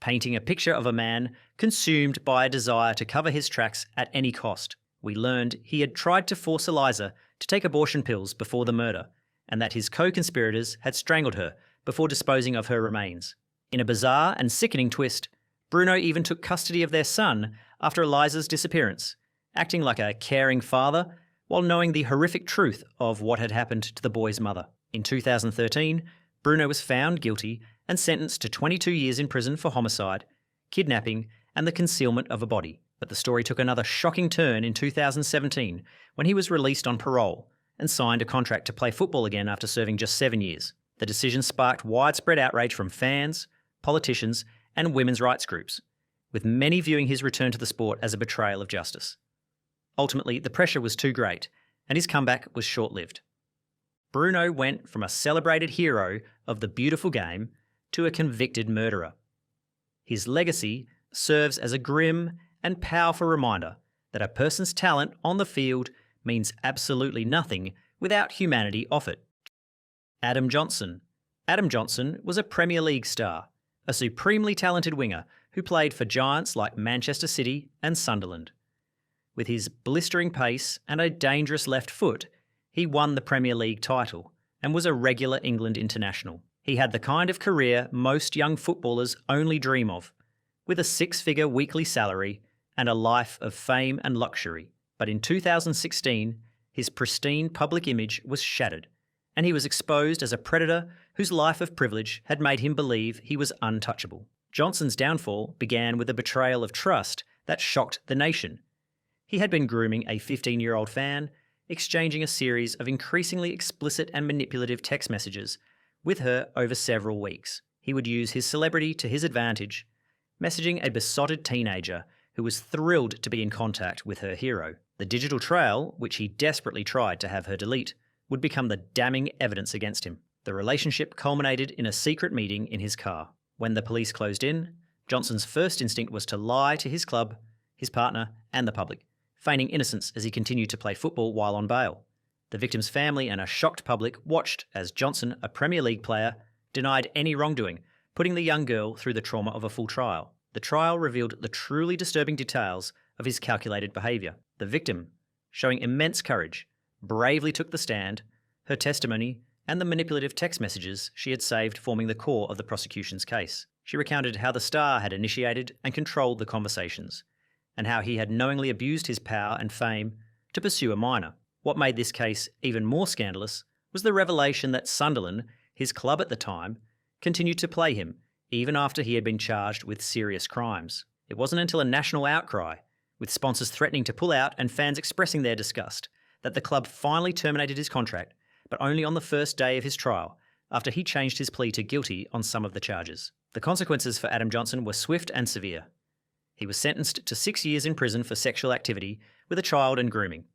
painting a picture of a man consumed by a desire to cover his tracks at any cost. We learned he had tried to force Elisa to take abortion pills before the murder, and that his co-conspirators had strangled her before disposing of her remains. In a bizarre and sickening twist, Bruno even took custody of their son after Elisa's disappearance, acting like a caring father while knowing the horrific truth of what had happened to the boy's mother. In 2013, Bruno was found guilty and sentenced to 22 years in prison for homicide, kidnapping, and the concealment of a body. But the story took another shocking turn in 2017 when he was released on parole and signed a contract to play football again after serving just 7 years. The decision sparked widespread outrage from fans, politicians, and women's rights groups, with many viewing his return to the sport as a betrayal of justice. Ultimately, the pressure was too great, and his comeback was short-lived. Bruno went from a celebrated hero of the beautiful game to a convicted murderer. His legacy serves as a grim and powerful reminder that a person's talent on the field means absolutely nothing without humanity off it. Adam Johnson. Adam Johnson was a Premier League star, a supremely talented winger who played for giants like Manchester City and Sunderland. With his blistering pace and a dangerous left foot, he won the Premier League title and was a regular England international. He had the kind of career most young footballers only dream of, with a six-figure weekly salary and a life of fame and luxury. But in 2016, his pristine public image was shattered, and he was exposed as a predator whose life of privilege had made him believe he was untouchable. Johnson's downfall began with a betrayal of trust that shocked the nation. He had been grooming a 15-year-old fan, exchanging a series of increasingly explicit and manipulative text messages with her over several weeks. He would use his celebrity to his advantage, messaging a besotted teenager who was thrilled to be in contact with her hero. The digital trail, which he desperately tried to have her delete, would become the damning evidence against him. The relationship culminated in a secret meeting in his car. When the police closed in, Johnson's first instinct was to lie to his club, his partner, and the public, feigning innocence as he continued to play football while on bail. The victim's family and a shocked public watched as Johnson, a Premier League player, denied any wrongdoing, putting the young girl through the trauma of a full trial. The trial revealed the truly disturbing details of his calculated behaviour. The victim, showing immense courage, bravely took the stand, her testimony and the manipulative text messages she had saved forming the core of the prosecution's case. She recounted how the star had initiated and controlled the conversations, and how he had knowingly abused his power and fame to pursue a minor. What made this case even more scandalous was the revelation that Sunderland, his club at the time, continued to play him even after he had been charged with serious crimes. It wasn't until a national outcry, with sponsors threatening to pull out and fans expressing their disgust, that the club finally terminated his contract, but only on the first day of his trial, after he changed his plea to guilty on some of the charges. The consequences for Adam Johnson were swift and severe. He was sentenced to 6 years in prison for sexual activity with a child and grooming.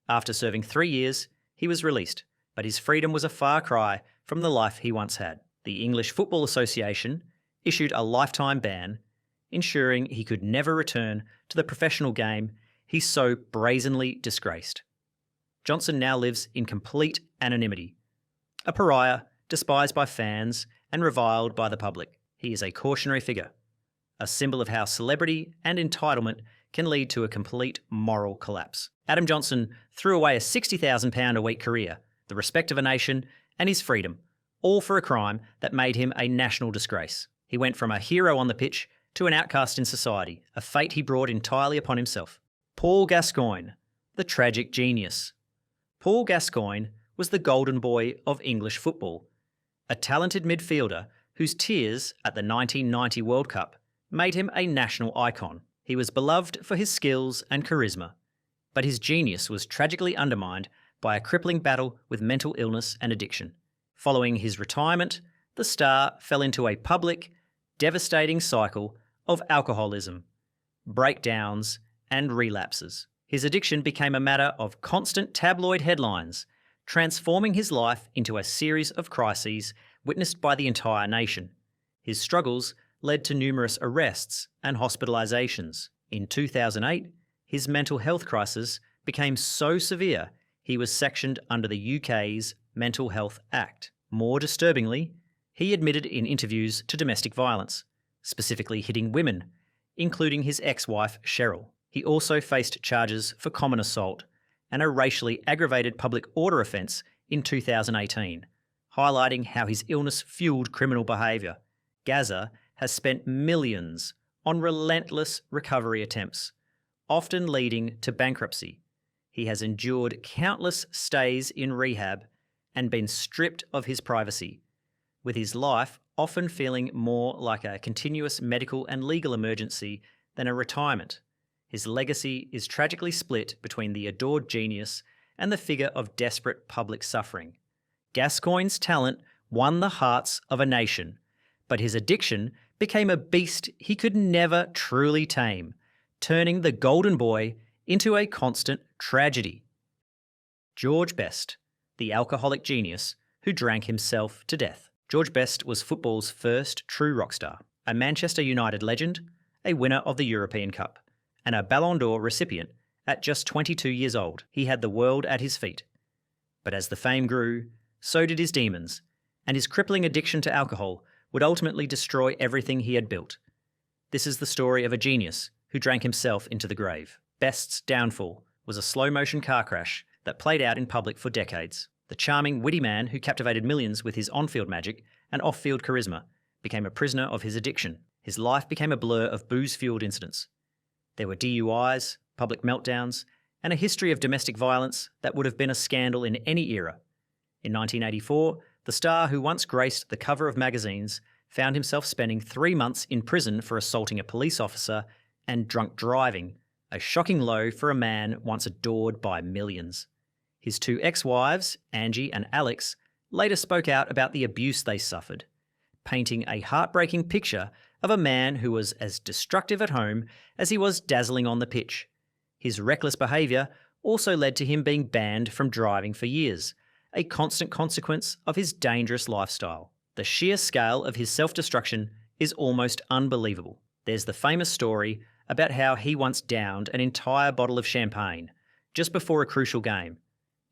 After serving 3 years, he was released, but his freedom was a far cry from the life he once had. The English Football Association issued a lifetime ban, ensuring he could never return to the professional game he so brazenly disgraced. Johnson now lives in complete anonymity, a pariah despised by fans and reviled by the public. He is a cautionary figure, a symbol of how celebrity and entitlement can lead to a complete moral collapse. Adam Johnson threw away a £60,000 a week career, the respect of a nation, and his freedom, all for a crime that made him a national disgrace. He went from a hero on the pitch to an outcast in society, a fate he brought entirely upon himself. Paul Gascoigne, the tragic genius. Paul Gascoigne was the golden boy of English football, a talented midfielder whose tears at the 1990 World Cup made him a national icon. He was beloved for his skills and charisma, but his genius was tragically undermined by a crippling battle with mental illness and addiction. Following his retirement, the star fell into a public, devastating cycle of alcoholism, breakdowns, and relapses. His addiction became a matter of constant tabloid headlines, transforming his life into a series of crises witnessed by the entire nation. His struggles led to numerous arrests and hospitalizations. In 2008, his mental health crisis became so severe he was sectioned under the UK's Mental Health Act. More disturbingly, he admitted in interviews to domestic violence, specifically hitting women, including his ex-wife Cheryl. He also faced charges for common assault and a racially aggravated public order offence in 2018, highlighting how his illness fueled criminal behaviour. Gaza has spent millions on relentless recovery attempts, often leading to bankruptcy. He has endured countless stays in rehab and been stripped of his privacy, with his life often feeling more like a continuous medical and legal emergency than a retirement. His legacy is tragically split between the adored genius and the figure of desperate public suffering. Gascoigne's talent won the hearts of a nation, but his addiction became a beast he could never truly tame, turning the golden boy into a constant tragedy. George Best, the alcoholic genius who drank himself to death. George Best was football's first true rock star, a Manchester United legend, a winner of the European Cup, and a Ballon d'Or recipient at just 22 years old. He had the world at his feet. But as the fame grew, so did his demons, and his crippling addiction to alcohol would ultimately destroy everything he had built. This is the story of a genius who drank himself into the grave. Best's downfall was a slow-motion car crash that played out in public for decades. The charming, witty man who captivated millions with his on-field magic and off-field charisma became a prisoner of his addiction. His life became a blur of booze-fueled incidents. There were DUIs, public meltdowns, and a history of domestic violence that would have been a scandal in any era. In 1984, the star who once graced the cover of magazines found himself spending 3 months in prison for assaulting a police officer and drunk driving, a shocking low for a man once adored by millions. His 2 ex-wives, Angie and Alex, later spoke out about the abuse they suffered, painting a heartbreaking picture of a man who was as destructive at home as he was dazzling on the pitch. His reckless behaviour also led to him being banned from driving for years, a constant consequence of his dangerous lifestyle. The sheer scale of his self-destruction is almost unbelievable. There's the famous story about how he once downed an entire bottle of champagne just before a crucial game,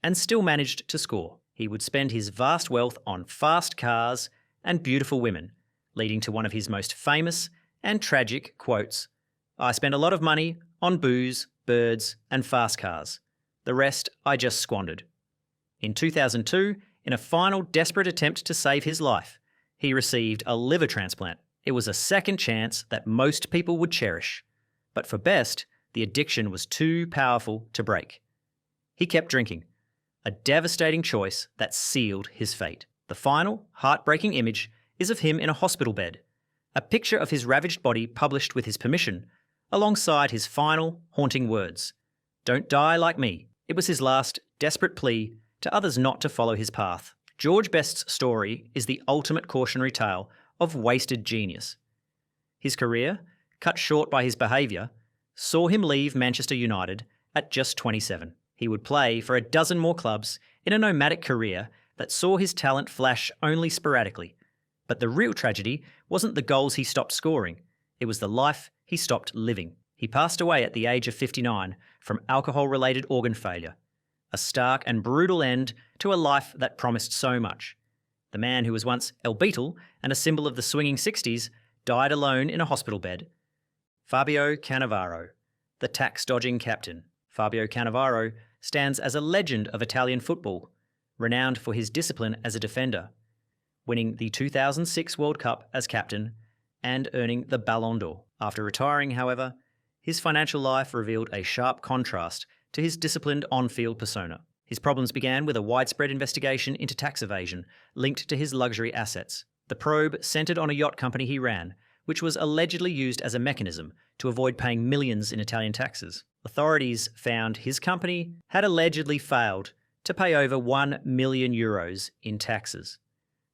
and still managed to score. He would spend his vast wealth on fast cars and beautiful women, leading to one of his most famous and tragic quotes: "I spent a lot of money on booze, birds, and fast cars. The rest I just squandered." In 2002, in a final desperate attempt to save his life, he received a liver transplant. It was a second chance that most people would cherish. But for Best, the addiction was too powerful to break. He kept drinking, a devastating choice that sealed his fate. The final, heartbreaking image is of him in a hospital bed, a picture of his ravaged body published with his permission, alongside his final, haunting words: "Don't die like me." It was his last, desperate plea to others not to follow his path. George Best's story is the ultimate cautionary tale of wasted genius. His career, cut short by his behaviour, saw him leave Manchester United at just 27. He would play for a dozen more clubs in a nomadic career that saw his talent flash only sporadically. But the real tragedy wasn't the goals he stopped scoring, it was the life he stopped living. He passed away at the age of 59 from alcohol-related organ failure, a stark and brutal end to a life that promised so much. The man who was once El Beatle and a symbol of the swinging 60s died alone in a hospital bed. Fabio Cannavaro, the tax-dodging captain. Fabio Cannavaro stands as a legend of Italian football, renowned for his discipline as a defender, winning the 2006 World Cup as captain and earning the Ballon d'Or. After retiring, however, his financial life revealed a sharp contrast to his disciplined on-field persona. His problems began with a widespread investigation into tax evasion linked to his luxury assets. The probe centred on a yacht company he ran, which was allegedly used as a mechanism to avoid paying millions in Italian taxes. Authorities found his company had allegedly failed to pay over €1 million in taxes.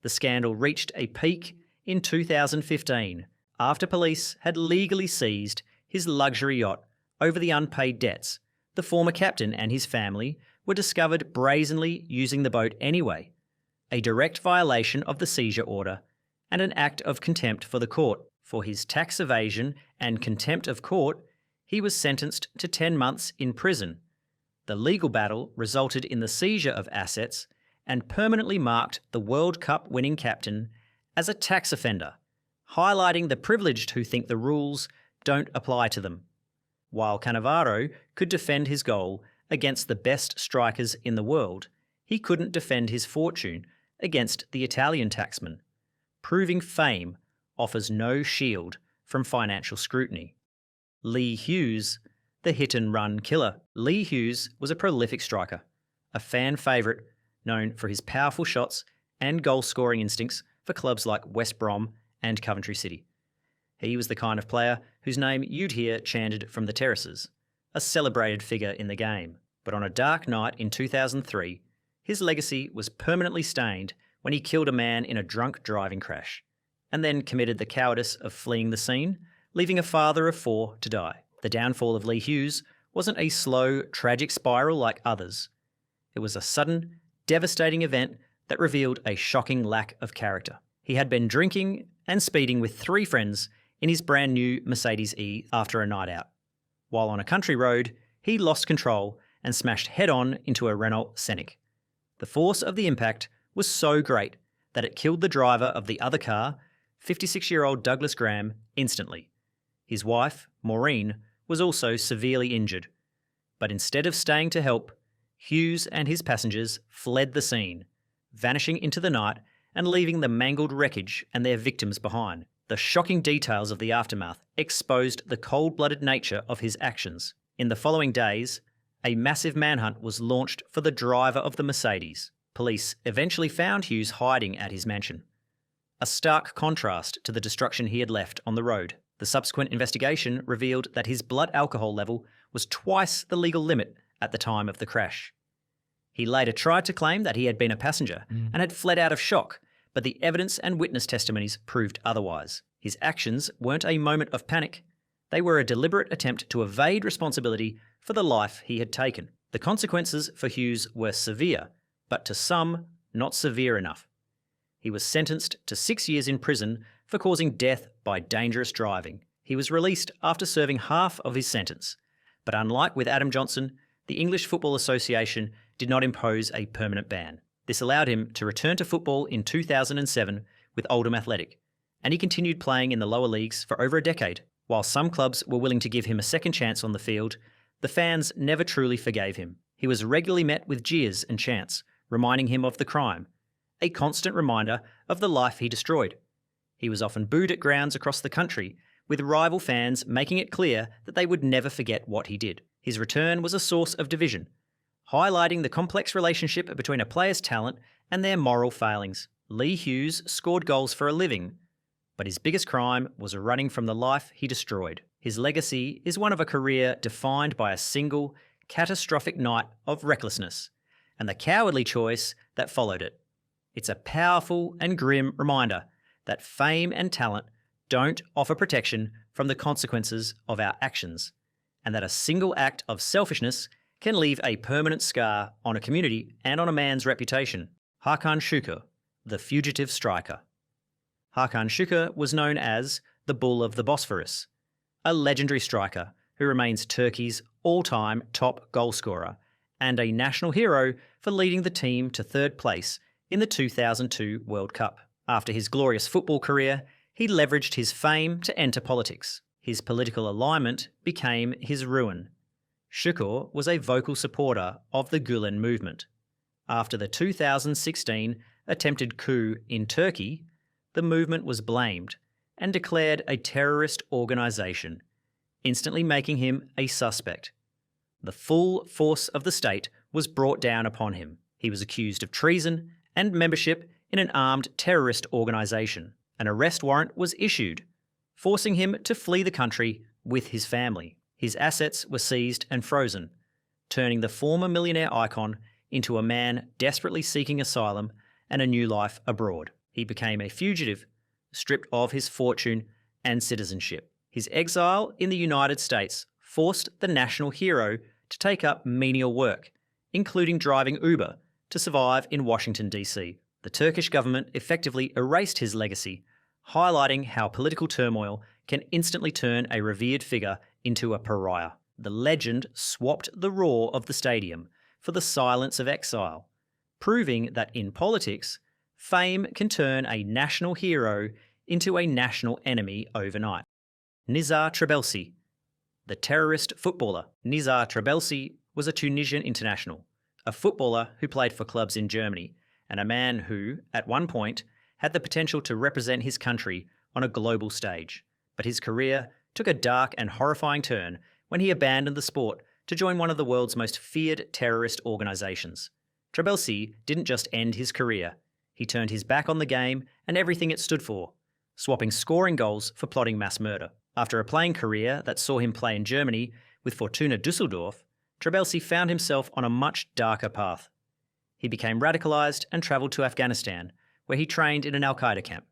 The scandal reached a peak in 2015 after police had legally seized his luxury yacht over the unpaid debts. The former captain and his family were discovered brazenly using the boat anyway, a direct violation of the seizure order and an act of contempt for the court. For his tax evasion and contempt of court, he was sentenced to 10 months in prison. The legal battle resulted in the seizure of assets and permanently marked the World Cup winning captain as a tax offender, highlighting the privileged who think the rules don't apply to them. While Cannavaro could defend his goal against the best strikers in the world, he couldn't defend his fortune against the Italian taxman, proving fame offers no shield from financial scrutiny. Lee Hughes, the hit-and-run killer. Lee Hughes was a prolific striker, a fan favourite known for his powerful shots and goal-scoring instincts for clubs like West Brom and Coventry City. He was the kind of player whose name you'd hear chanted from the terraces, a celebrated figure in the game. But on a dark night in 2003, his legacy was permanently stained when he killed a man in a drunk driving crash, and then committed the cowardice of fleeing the scene, leaving a father of 4 to die. The downfall of Lee Hughes wasn't a slow, tragic spiral like others. It was a sudden, devastating event that revealed a shocking lack of character. He had been drinking and speeding with 3 friends in his brand new Mercedes E after a night out. While on a country road, he lost control and smashed head-on into a Renault Scenic. The force of the impact was so great that it killed the driver of the other car, 56-year-old Douglas Graham, instantly. His wife, Maureen, was also severely injured. But instead of staying to help, Hughes and his passengers fled the scene, vanishing into the night and leaving the mangled wreckage and their victims behind. The shocking details of the aftermath exposed the cold-blooded nature of his actions. In the following days, a massive manhunt was launched for the driver of the Mercedes. Police eventually found Hughes hiding at his mansion, a stark contrast to the destruction he had left on the road. The subsequent investigation revealed that his blood alcohol level was twice the legal limit at the time of the crash. He later tried to claim that he had been a passenger and had fled out of shock, but the evidence and witness testimonies proved otherwise. His actions weren't a moment of panic. They were a deliberate attempt to evade responsibility for the life he had taken. The consequences for Hughes were severe, but to some, not severe enough. He was sentenced to 6 years in prison for causing death by dangerous driving. He was released after serving half of his sentence. But unlike with Adam Johnson, the English Football Association did not impose a permanent ban. This allowed him to return to football in 2007 with Oldham Athletic, and he continued playing in the lower leagues for over a decade. While some clubs were willing to give him a second chance on the field, the fans never truly forgave him. He was regularly met with jeers and chants, reminding him of the crime, a constant reminder of the life he destroyed. He was often booed at grounds across the country, with rival fans making it clear that they would never forget what he did. His return was a source of division, highlighting the complex relationship between a player's talent and their moral failings. Lee Hughes scored goals for a living, but his biggest crime was running from the life he destroyed. His legacy is one of a career defined by a single, catastrophic night of recklessness, and the cowardly choice that followed it. It's a powerful and grim reminder that fame and talent don't offer protection from the consequences of our actions, and that a single act of selfishness can leave a permanent scar on a community and on a man's reputation. Hakan Sukur, the fugitive striker. Hakan Sukur was known as the Bull of the Bosphorus, a legendary striker who remains Turkey's all-time top goalscorer and a national hero for leading the team to third place in the 2002 World Cup. After his glorious football career, he leveraged his fame to enter politics. His political alignment became his ruin. Sukur was a vocal supporter of the Gulen movement. After the 2016 attempted coup in Turkey, the movement was blamed and declared a terrorist organisation, instantly making him a suspect. The full force of the state was brought down upon him. He was accused of treason and membership in an armed terrorist organisation. An arrest warrant was issued, forcing him to flee the country with his family. His assets were seized and frozen, turning the former millionaire icon into a man desperately seeking asylum and a new life abroad. He became a fugitive, stripped of his fortune and citizenship. His exile in the United States forced the national hero to take up menial work, including driving Uber, to survive in Washington, D.C. The Turkish government effectively erased his legacy, highlighting how political turmoil can instantly turn a revered figure into a pariah. The legend swapped the roar of the stadium for the silence of exile, proving that in politics, fame can turn a national hero into a national enemy overnight. Nizar Trabelsi, the terrorist footballer. Nizar Trabelsi was a Tunisian international, a footballer who played for clubs in Germany, and a man who, at one point, had the potential to represent his country on a global stage. But his career took a dark and horrifying turn when he abandoned the sport to join one of the world's most feared terrorist organisations. Trabelsi didn't just end his career, he turned his back on the game and everything it stood for, swapping scoring goals for plotting mass murder. After a playing career that saw him play in Germany with Fortuna Düsseldorf, Trabelsi found himself on a much darker path. He became radicalised and travelled to Afghanistan, where he trained in an Al-Qaeda camp.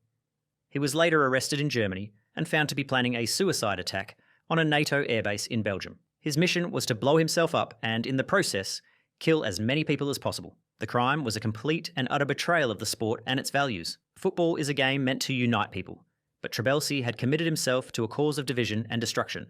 He was later arrested in Germany and found to be planning a suicide attack on a NATO airbase in Belgium. His mission was to blow himself up and, in the process, kill as many people as possible. The crime was a complete and utter betrayal of the sport and its values. Football is a game meant to unite people, but Trabelsi had committed himself to a cause of division and destruction.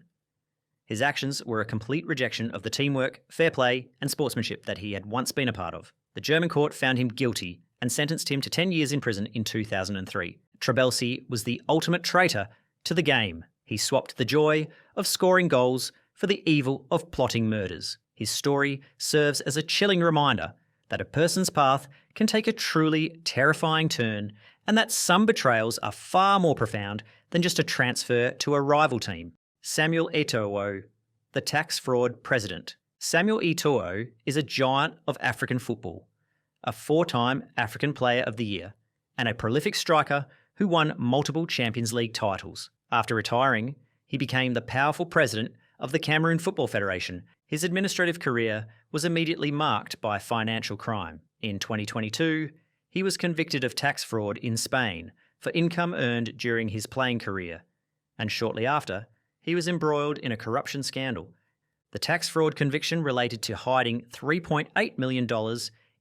His actions were a complete rejection of the teamwork, fair play, and sportsmanship that he had once been a part of. The German court found him guilty and sentenced him to 10 years in prison in 2003. Trabelsi was the ultimate traitor to the game. He swapped the joy of scoring goals for the evil of plotting murders. His story serves as a chilling reminder that a person's path can take a truly terrifying turn, and that some betrayals are far more profound than just a transfer to a rival team. Samuel Eto'o, the tax fraud president. Samuel Eto'o is a giant of African football, a 4-time African Player of the Year, and a prolific striker who won multiple Champions League titles. After retiring, he became the powerful president of the Cameroon Football Federation. His administrative career was immediately marked by financial crime. In 2022, he was convicted of tax fraud in Spain for income earned during his playing career, and shortly after, he was embroiled in a corruption scandal. The tax fraud conviction related to hiding $3.8 million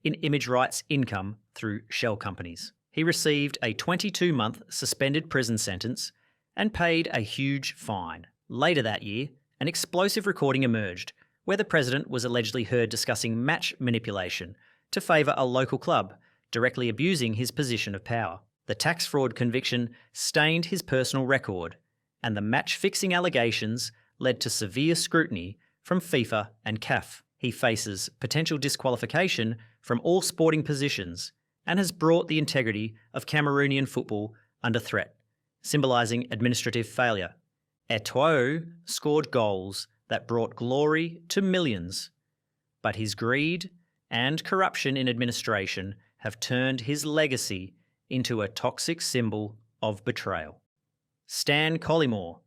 in image rights income through shell companies. He received a 22-month suspended prison sentence and paid a huge fine. Later that year, an explosive recording emerged where the president was allegedly heard discussing match manipulation to favour a local club, directly abusing his position of power. The tax fraud conviction stained his personal record, and the match-fixing allegations led to severe scrutiny from FIFA and CAF. He faces potential disqualification from all sporting positions and has brought the integrity of Cameroonian football under threat, symbolising administrative failure. Eto'o scored goals that brought glory to millions, but his greed and corruption in administration have turned his legacy into a toxic symbol of betrayal. Stan Collymore,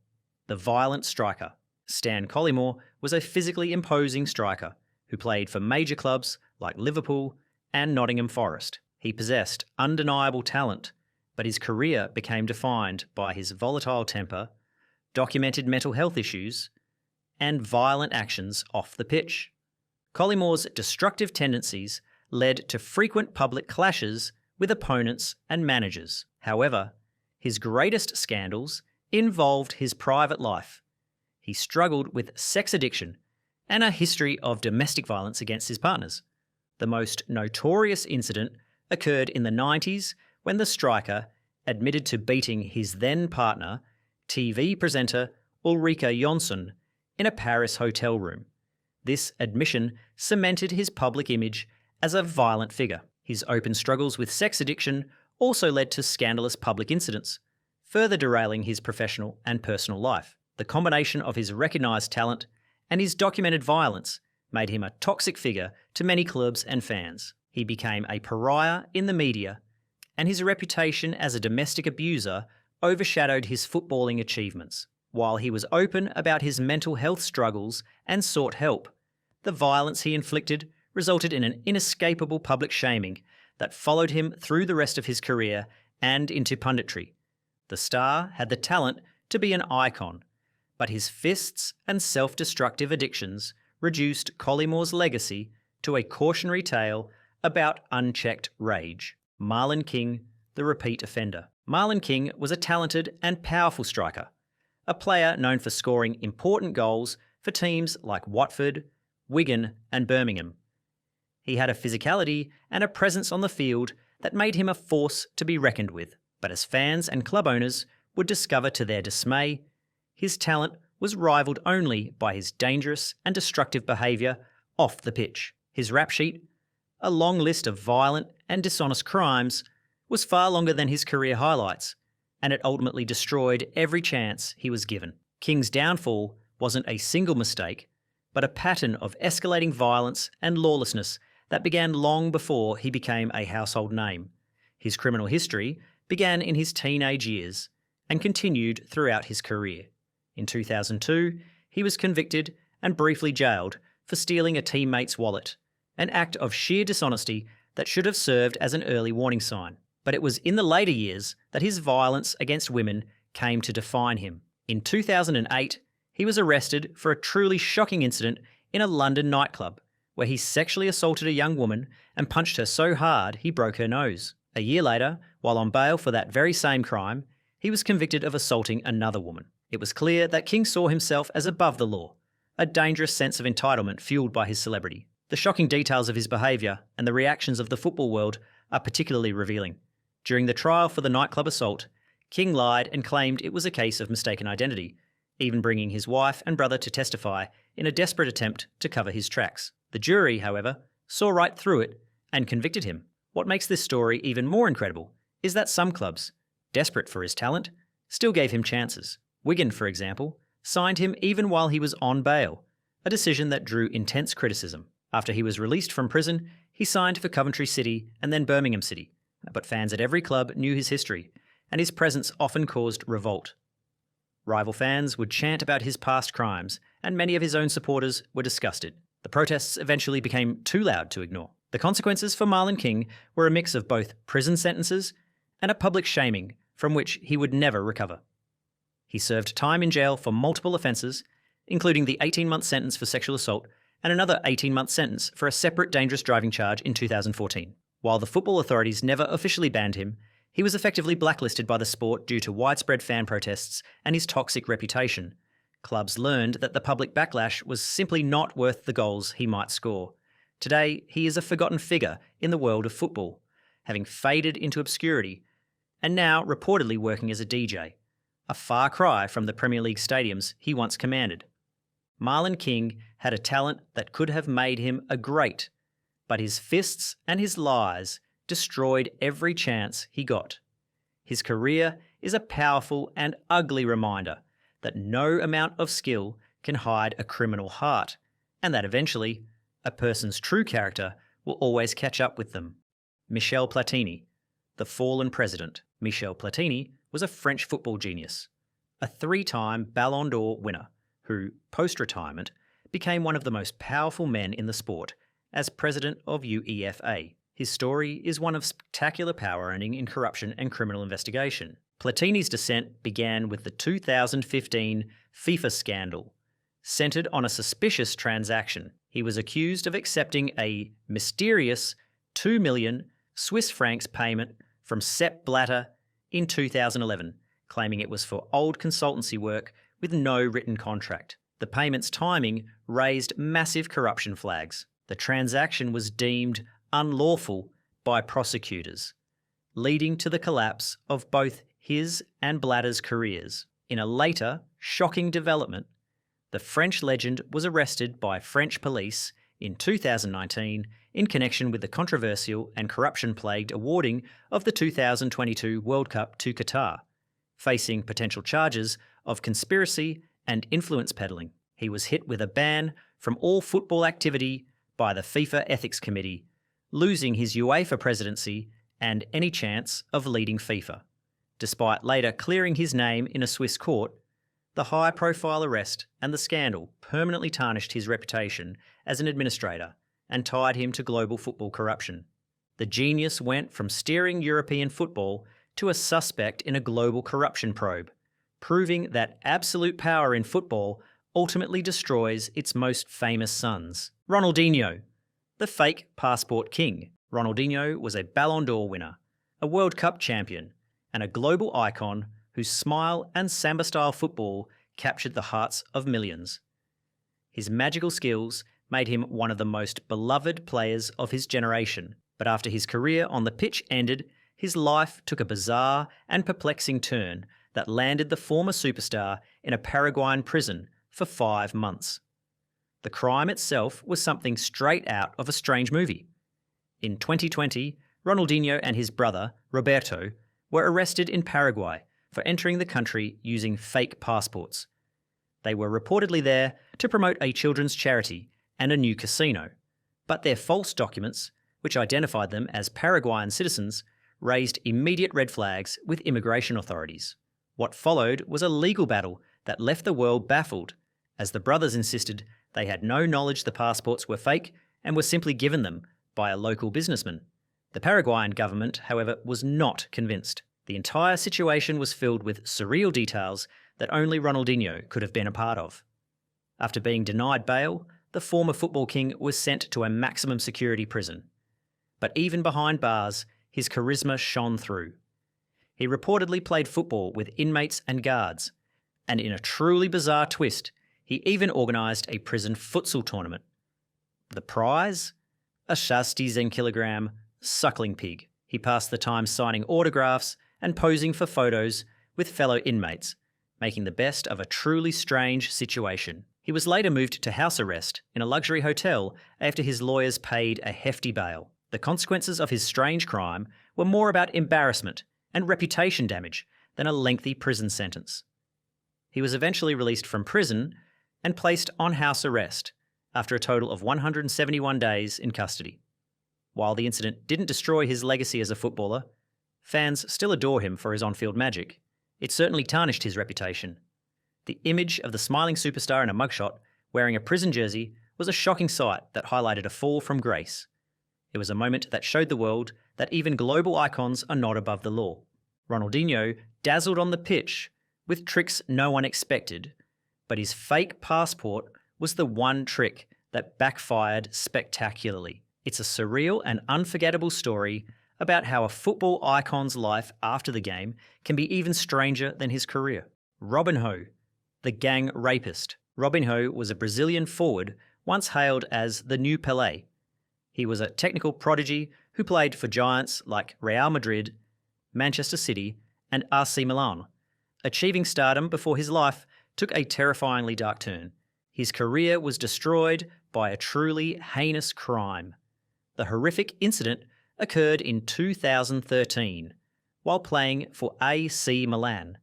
the violent striker. Stan Collymore was a physically imposing striker who played for major clubs like Liverpool and Nottingham Forest. He possessed undeniable talent, but his career became defined by his volatile temper, documented mental health issues, and violent actions off the pitch. Collymore's destructive tendencies led to frequent public clashes with opponents and managers. However, his greatest scandals involved his private life. He struggled with sex addiction and a history of domestic violence against his partners. The most notorious incident occurred in the 90s when the striker admitted to beating his then partner, TV presenter Ulrika Jonsson, in a Paris hotel room. This admission cemented his public image as a violent figure. His open struggles with sex addiction also led to scandalous public incidents, further derailing his professional and personal life. The combination of his recognised talent and his documented violence made him a toxic figure to many clubs and fans. He became a pariah in the media, and his reputation as a domestic abuser overshadowed his footballing achievements. While he was open about his mental health struggles and sought help, the violence he inflicted resulted in an inescapable public shaming that followed him through the rest of his career and into punditry. The star had the talent to be an icon, but his fists and self-destructive addictions reduced Collymore's legacy to a cautionary tale about unchecked rage. Marlon King, the repeat offender. Marlon King was a talented and powerful striker, a player known for scoring important goals for teams like Watford, Wigan and Birmingham. He had a physicality and a presence on the field that made him a force to be reckoned with. But as fans and club owners would discover to their dismay, his talent was rivaled only by his dangerous and destructive behaviour off the pitch. His rap sheet, a long list of violent and dishonest crimes, was far longer than his career highlights, and it ultimately destroyed every chance he was given. King's downfall wasn't a single mistake, but a pattern of escalating violence and lawlessness that began long before he became a household name. His criminal history began in his teenage years and continued throughout his career. In 2002, he was convicted and briefly jailed for stealing a teammate's wallet, an act of sheer dishonesty that should have served as an early warning sign. But it was in the later years that his violence against women came to define him. In 2008, he was arrested for a truly shocking incident in a London nightclub, where he sexually assaulted a young woman and punched her so hard he broke her nose. A year later, while on bail for that very same crime, he was convicted of assaulting another woman. It was clear that King saw himself as above the law, a dangerous sense of entitlement fueled by his celebrity. The shocking details of his behaviour and the reactions of the football world are particularly revealing. During the trial for the nightclub assault, King lied and claimed it was a case of mistaken identity, even bringing his wife and brother to testify in a desperate attempt to cover his tracks. The jury, however, saw right through it and convicted him. What makes this story even more incredible is that some clubs, desperate for his talent, still gave him chances. Wigan, for example, signed him even while he was on bail, a decision that drew intense criticism. After he was released from prison, he signed for Coventry City and then Birmingham City, but fans at every club knew his history, and his presence often caused revolt. Rival fans would chant about his past crimes, and many of his own supporters were disgusted. The protests eventually became too loud to ignore. The consequences for Marlon King were a mix of both prison sentences and a public shaming from which he would never recover. He served time in jail for multiple offences, including the 18-month sentence for sexual assault and another 18-month sentence for a separate dangerous driving charge in 2014. While the football authorities never officially banned him, he was effectively blacklisted by the sport due to widespread fan protests and his toxic reputation. Clubs learned that the public backlash was simply not worth the goals he might score. Today, he is a forgotten figure in the world of football, having faded into obscurity and now reportedly working as a DJ, a far cry from the Premier League stadiums he once commanded. Marlon King had a talent that could have made him a great, but his fists and his lies destroyed every chance he got. His career is a powerful and ugly reminder that no amount of skill can hide a criminal heart, and that eventually, a person's true character will always catch up with them. Michel Platini, the fallen president. Michel Platini was a French football genius, a 3-time Ballon d'Or winner who, post-retirement, became one of the most powerful men in the sport as president of UEFA. His story is one of spectacular power earning in corruption and criminal investigation. Platini's descent began with the 2015 FIFA scandal, centred on a suspicious transaction. He was accused of accepting a mysterious 2 million Swiss francs payment from Sepp Blatter in 2011, claiming it was for old consultancy work with no written contract. The payment's timing raised massive corruption flags. The transaction was deemed unlawful by prosecutors, leading to the collapse of both his and Blatter's careers. In a later, shocking development, the French legend was arrested by French police in 2019 in connection with the controversial and corruption-plagued awarding of the 2022 World Cup to Qatar, facing potential charges of conspiracy and influence peddling. He was hit with a ban from all football activity by the FIFA Ethics Committee, losing his UEFA presidency and any chance of leading FIFA. Despite later clearing his name in a Swiss court, the high-profile arrest and the scandal permanently tarnished his reputation as an administrator and tied him to global football corruption. The genius went from steering European football to a suspect in a global corruption probe, proving that absolute power in football ultimately destroys its most famous sons. Ronaldinho, the fake passport king. Ronaldinho was a Ballon d'Or winner, a World Cup champion, and a global icon whose smile and Samba-style football captured the hearts of millions. His magical skills made him one of the most beloved players of his generation, but after his career on the pitch ended, his life took a bizarre and perplexing turn that landed the former superstar in a Paraguayan prison for 5 months. The crime itself was something straight out of a strange movie. In 2020, Ronaldinho and his brother, Roberto, were arrested in Paraguay for entering the country using fake passports. They were reportedly there to promote a children's charity and a new casino, but their false documents, which identified them as Paraguayan citizens, raised immediate red flags with immigration authorities. What followed was a legal battle that left the world baffled, as the brothers insisted they had no knowledge the passports were fake and were simply given them by a local businessman. The Paraguayan government, however, was not convinced. The entire situation was filled with surreal details that only Ronaldinho could have been a part of. After being denied bail, the former football king was sent to a maximum security prison. But even behind bars, his charisma shone through. He reportedly played football with inmates and guards, and in a truly bizarre twist, he even organised a prison futsal tournament. The prize? A 16 kilogram suckling pig. He passed the time signing autographs and posing for photos with fellow inmates, making the best of a truly strange situation. He was later moved to house arrest in a luxury hotel after his lawyers paid a hefty bail. The consequences of his strange crime were more about embarrassment and reputation damage than a lengthy prison sentence. He was eventually released from prison and placed on house arrest after a total of 171 days in custody. While the incident didn't destroy his legacy as a footballer, fans still adore him for his on-field magic. It certainly tarnished his reputation. The image of the smiling superstar in a mugshot wearing a prison jersey was a shocking sight that highlighted a fall from grace. It was a moment that showed the world that even global icons are not above the law. Ronaldinho dazzled on the pitch with tricks no one expected, but his fake passport was the one trick that backfired spectacularly. It's a surreal and unforgettable story about how a football icon's life after the game can be even stranger than his career. Robinho, the gang rapist. Robinho was a Brazilian forward once hailed as the new Pelé. He was a technical prodigy who played for giants like Real Madrid, Manchester City, and AC Milan, achieving stardom before his life took a terrifyingly dark turn. His career was destroyed by a truly heinous crime. The horrific incident occurred in 2013 while playing for AC Milan,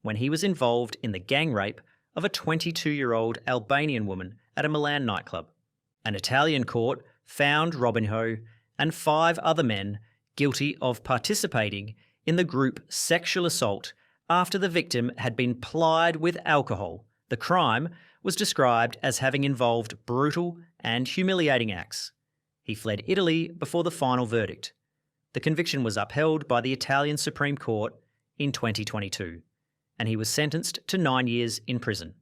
when he was involved in the gang rape of a 22-year-old Albanian woman at a Milan nightclub. An Italian court found Robinho and 5 other men guilty of participating in the group sexual assault after the victim had been plied with alcohol. The crime was described as having involved brutal and humiliating acts. He fled Italy before the final verdict. The conviction was upheld by the Italian Supreme Court in 2022, and he was sentenced to 9 years in prison.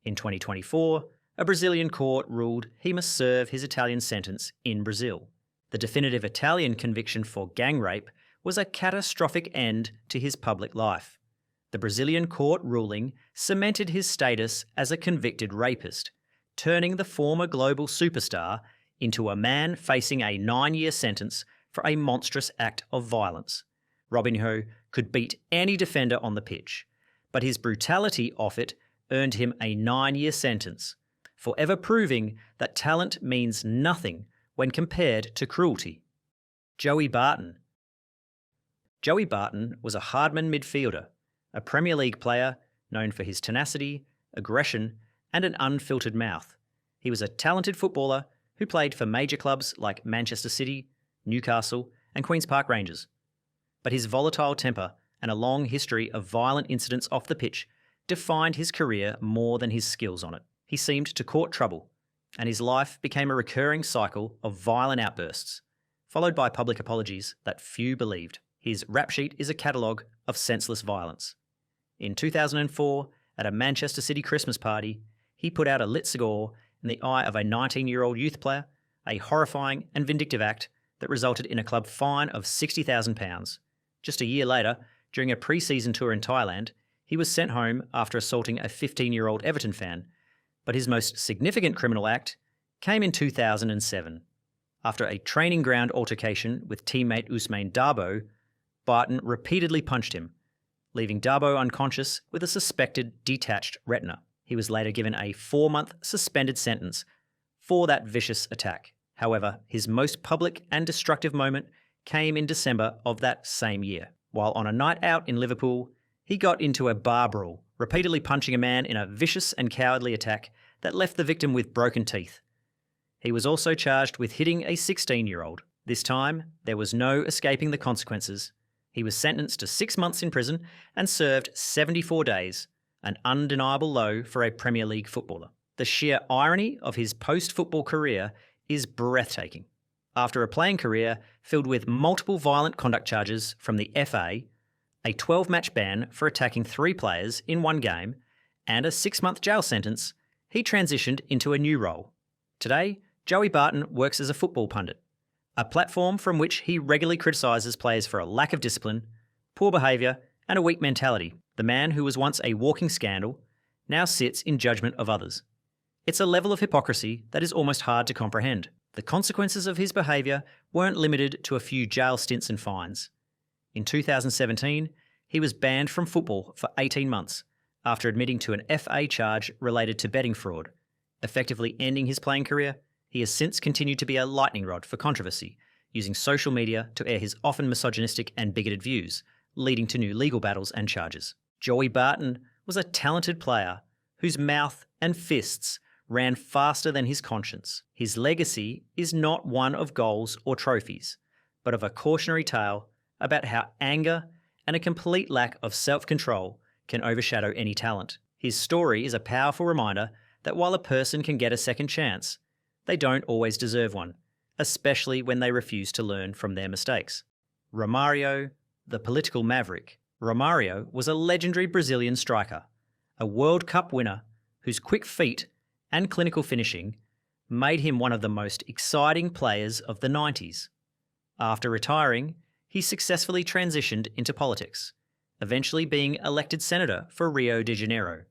In 2024, a Brazilian court ruled he must serve his Italian sentence in Brazil. The definitive Italian conviction for gang rape was a catastrophic end to his public life. The Brazilian court ruling cemented his status as a convicted rapist, turning the former global superstar into a man facing a 9-year sentence for a monstrous act of violence. Robinho could beat any defender on the pitch, but his brutality off it earned him a 9-year sentence, forever proving that talent means nothing when compared to cruelty. Joey Barton. Joey Barton was a hardman midfielder, a Premier League player known for his tenacity, aggression, and an unfiltered mouth. He was a talented footballer who played for major clubs like Manchester City, Newcastle, and Queen's Park Rangers. But his volatile temper and a long history of violent incidents off the pitch defined his career more than his skills on it. He seemed to court trouble, and his life became a recurring cycle of violent outbursts, followed by public apologies that few believed. His rap sheet is a catalogue of senseless violence. In 2004, at a Manchester City Christmas party, he put out a lit cigar in the eye of a 19-year-old youth player, a horrifying and vindictive act that resulted in a club fine of £60,000. Just a year later, during a pre-season tour in Thailand, he was sent home after assaulting a 15-year-old Everton fan, but his most significant criminal act came in 2007. After a training ground altercation with teammate Ousmane Darboe, Barton repeatedly punched him, leaving Darboe unconscious with a suspected detached retina. He was later given a 4-month suspended sentence for that vicious attack. However, his most public and destructive moment came in December of that same year. While on a night out in Liverpool, he got into a bar brawl, repeatedly punching a man in a vicious and cowardly attack that left the victim with broken teeth. He was also charged with hitting a 16-year-old. This time, there was no escaping the consequences. He was sentenced to 6 months in prison and served 74 days, an undeniable low for a Premier League footballer. The sheer irony of his post-football career is breathtaking. After a playing career filled with multiple violent conduct charges from the FA, a 12-match ban for attacking 3 players in one game, and a 6-month jail sentence, he transitioned into a new role. Today, Joey Barton works as a football pundit, a platform from which he regularly criticises players for a lack of discipline, poor behaviour, and a weak mentality. The man who was once a walking scandal now sits in judgment of others. It's a level of hypocrisy that is almost hard to comprehend. The consequences of his behaviour weren't limited to a few jail stints and fines. In 2017, he was banned from football for 18 months after admitting to an FA charge related to betting fraud, effectively ending his playing career. He has since continued to be a lightning rod for controversy, using social media to air his often misogynistic and bigoted views, leading to new legal battles and charges. Joey Barton was a talented player whose mouth and fists ran faster than his conscience. His legacy is not one of goals or trophies, but of a cautionary tale about how anger and a complete lack of self-control can overshadow any talent. His story is a powerful reminder that while a person can get a second chance, they don't always deserve one, especially when they refuse to learn from their mistakes. Romario, the political maverick. Romario was a legendary Brazilian striker, a World Cup winner whose quick feet and clinical finishing made him one of the most exciting players of the 90s. After retiring, he successfully transitioned into politics, eventually being elected senator for Rio de Janeiro.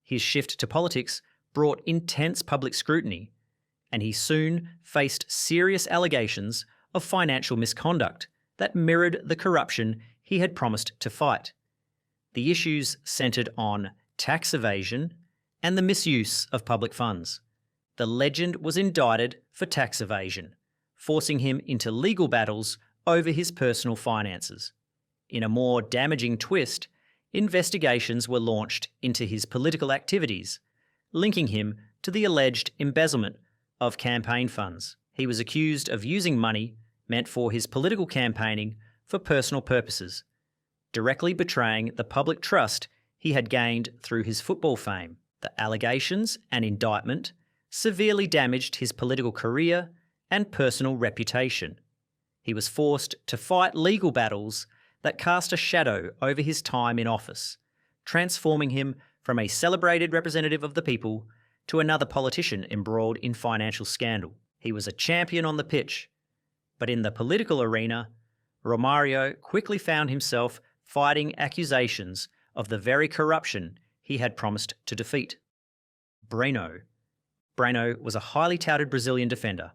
His shift to politics brought intense public scrutiny, and he soon faced serious allegations of financial misconduct that mirrored the corruption he had promised to fight. The issues centred on tax evasion and the misuse of public funds. The legend was indicted for tax evasion, forcing him into legal battles over his personal finances. In a more damaging twist, investigations were launched into his political activities, linking him to the alleged embezzlement of campaign funds. He was accused of using money meant for his political campaigning for personal purposes, directly betraying the public trust he had gained through his football fame. The allegations and indictment severely damaged his political career and personal reputation. He was forced to fight legal battles that cast a shadow over his time in office, transforming him from a celebrated representative of the people to another politician embroiled in financial scandal. He was a champion on the pitch, but in the political arena, Romario quickly found himself fighting accusations of the very corruption he had promised to defeat. Breno. Breno was a highly touted Brazilian defender,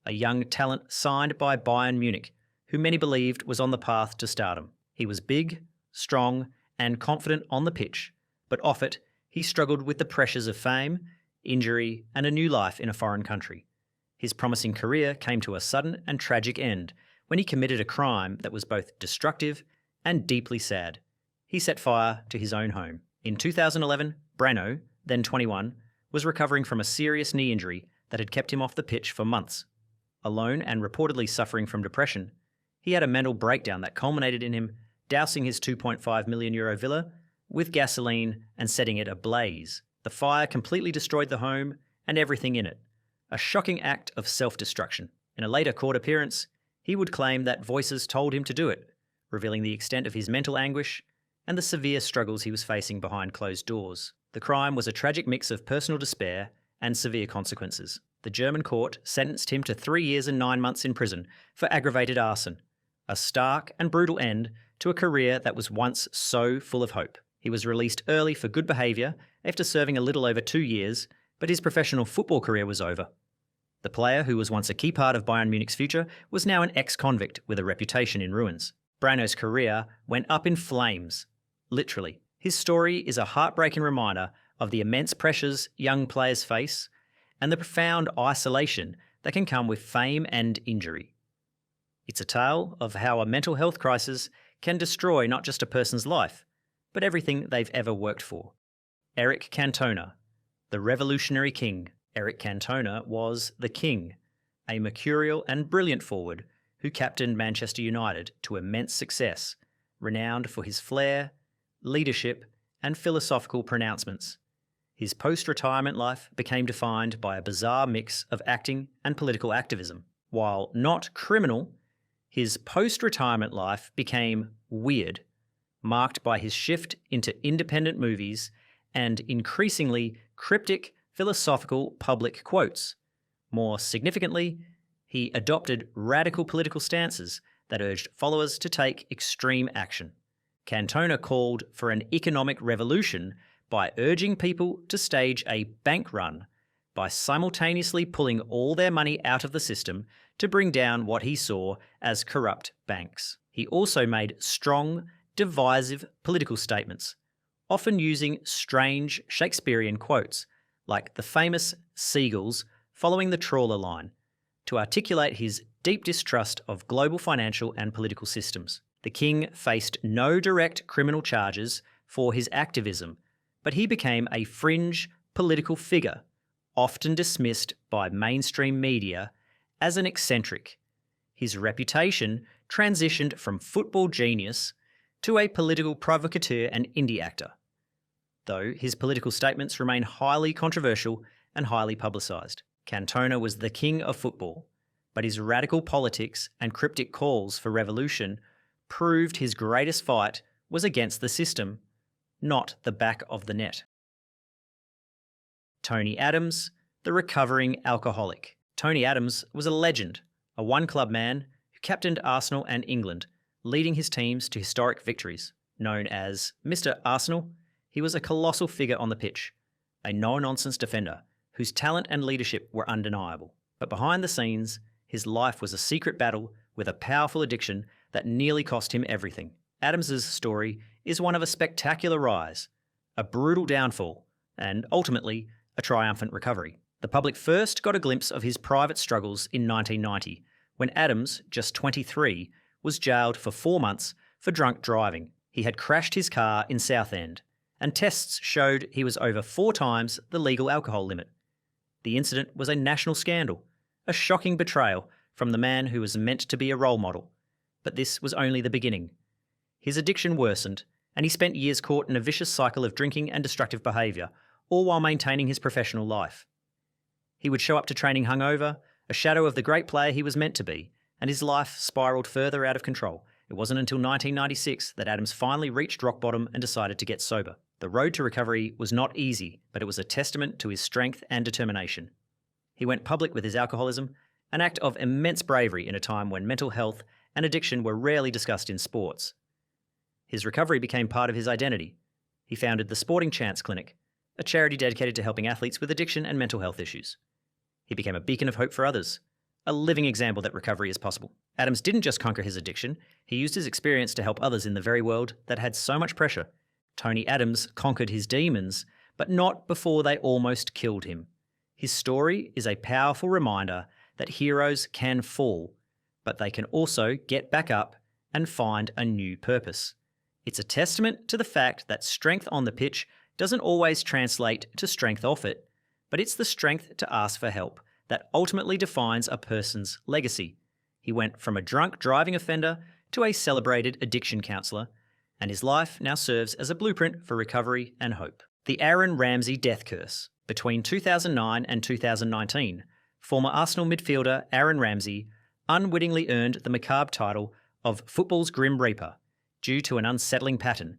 a young talent signed by Bayern Munich, who many believed was on the path to stardom. He was big, strong, and confident on the pitch, but off it, he struggled with the pressures of fame, injury, and a new life in a foreign country. His promising career came to a sudden and tragic end when he committed a crime that was both destructive and deeply sad. He set fire to his own home. In 2011, Breno, then 21, was recovering from a serious knee injury that had kept him off the pitch for months. Alone and reportedly suffering from depression, he had a mental breakdown that culminated in him dousing his €2.5 million villa with gasoline and setting it ablaze. The fire completely destroyed the home and everything in it, a shocking act of self-destruction. In a later court appearance, he would claim that voices told him to do it, revealing the extent of his mental anguish and the severe struggles he was facing behind closed doors. The crime was a tragic mix of personal despair and severe consequences. The German court sentenced him to 3 years and 9 months in prison for aggravated arson, a stark and brutal end to a career that was once so full of hope. He was released early for good behaviour after serving a little over 2 years, but his professional football career was over. The player, who was once a key part of Bayern Munich's future, was now an ex-convict with a reputation in ruins. Breno's career went up in flames, literally. His story is a heartbreaking reminder of the immense pressures young players face and the profound isolation that can come with fame and injury. It's a tale of how a mental health crisis can destroy not just a person's life, but everything they've ever worked for. Eric Cantona, the revolutionary king. Eric Cantona was the king, a mercurial and brilliant forward who captained Manchester United to immense success, renowned for his flair, leadership, and philosophical pronouncements. His post-retirement life became defined by a bizarre mix of acting and political activism. While not criminal, his post-retirement life became weird, marked by his shift into independent movies and increasingly cryptic philosophical public quotes. More significantly, he adopted radical political stances that urged followers to take extreme action. Cantona called for an economic revolution by urging people to stage a bank run by simultaneously pulling all their money out of the system to bring down what he saw as corrupt banks. He also made strong, divisive political statements, often using strange Shakespearean quotes, like the famous seagulls following the trawler line, to articulate his deep distrust of global financial and political systems. The king faced no direct criminal charges for his activism, but he became a fringe political figure, often dismissed by mainstream media as an eccentric. His reputation transitioned from football genius to a political provocateur and indie actor, though his political statements remain highly controversial and highly publicised. Cantona was the king of football, but his radical politics and cryptic calls for revolution proved his greatest fight was against the system, not the back of the net. Tony Adams, the recovering alcoholic. Tony Adams was a legend, a one-club man who captained Arsenal and England, leading his teams to historic victories. Known as Mr. Arsenal, he was a colossal figure on the pitch, a no-nonsense defender whose talent and leadership were undeniable. But behind the scenes, his life was a secret battle with a powerful addiction that nearly cost him everything. Adams's story is one of a spectacular rise, a brutal downfall, and ultimately a triumphant recovery. The public first got a glimpse of his private struggles in 1990, when Adams, just 23, was jailed for 4 months for drunk driving. He had crashed his car in Southend, and tests showed he was over 4 times the legal alcohol limit. The incident was a national scandal, a shocking betrayal from the man who was meant to be a role model. But this was only the beginning. His addiction worsened, and he spent years caught in a vicious cycle of drinking and destructive behaviour, all while maintaining his professional life. He would show up to training hungover, a shadow of the great player he was meant to be, and his life spiralled further out of control. It wasn't until 1996 that Adams finally reached rock bottom and decided to get sober. The road to recovery was not easy, but it was a testament to his strength and determination. He went public with his alcoholism, an act of immense bravery in a time when mental health and addiction were rarely discussed in sports. His recovery became part of his identity. He founded the Sporting Chance Clinic, a charity dedicated to helping athletes with addiction and mental health issues. He became a beacon of hope for others, a living example that recovery is possible. Adams didn't just conquer his addiction, he used his experience to help others in the very world that had so much pressure. Tony Adams conquered his demons, but not before they almost killed him. His story is a powerful reminder that heroes can fall, but they can also get back up and find a new purpose. It's a testament to the fact that strength on the pitch doesn't always translate to strength off it, but it's the strength to ask for help that ultimately defines a person's legacy. He went from a drunk driving offender to a celebrated addiction counsellor, and his life now serves as a blueprint for recovery and hope. The Aaron Ramsey death curse. Between 2009 and 2019, former Arsenal midfielder Aaron Ramsey unwittingly earned the macabre title of football's Grim Reaper due to an unsettling pattern.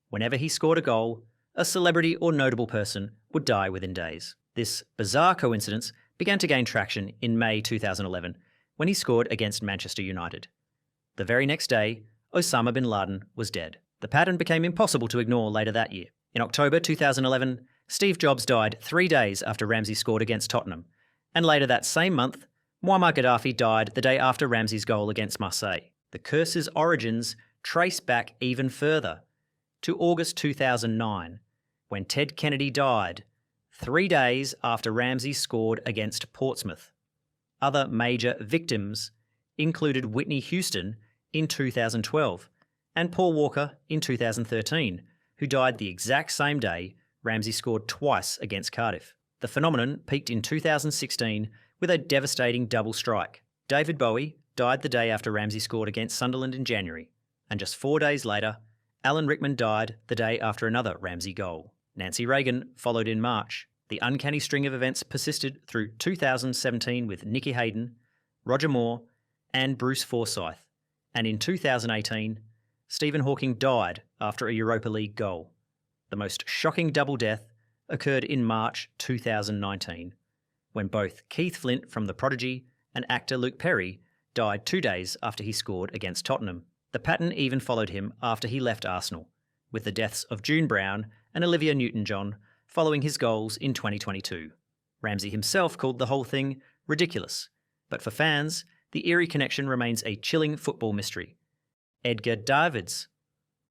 Whenever he scored a goal, a celebrity or notable person would die within days. This bizarre coincidence began to gain traction in May 2011 when he scored against Manchester United. The very next day, Osama bin Laden was dead. The pattern became impossible to ignore later that year. In October 2011, Steve Jobs died 3 days after Ramsey scored against Tottenham, and later that same month, Muammar Gaddafi died the day after Ramsey's goal against Marseille. The curse's origins trace back even further, to August 2009, when Ted Kennedy died, 3 days after Ramsey scored against Portsmouth. Other major victims included Whitney Houston in 2012 and Paul Walker in 2013, who died the exact same day Ramsey scored twice against Cardiff. The phenomenon peaked in 2016 with a devastating double strike. David Bowie died the day after Ramsey scored against Sunderland in January, and just 4 days later, Alan Rickman died the day after another Ramsey goal. Nancy Reagan followed in March. The uncanny string of events persisted through 2017 with Nicky Hayden, Roger Moore, and Bruce Forsyth, and in 2018, Stephen Hawking died after a Europa League goal. The most shocking double death occurred in March 2019, when both Keith Flint from The Prodigy and actor Luke Perry died 2 days after he scored against Tottenham. The pattern even followed him after he left Arsenal, with the deaths of June Brown and Olivia Newton-John following his goals in 2022. Ramsey himself called the whole thing ridiculous, but for fans, the eerie connection remains a chilling football mystery. Edgar Davids.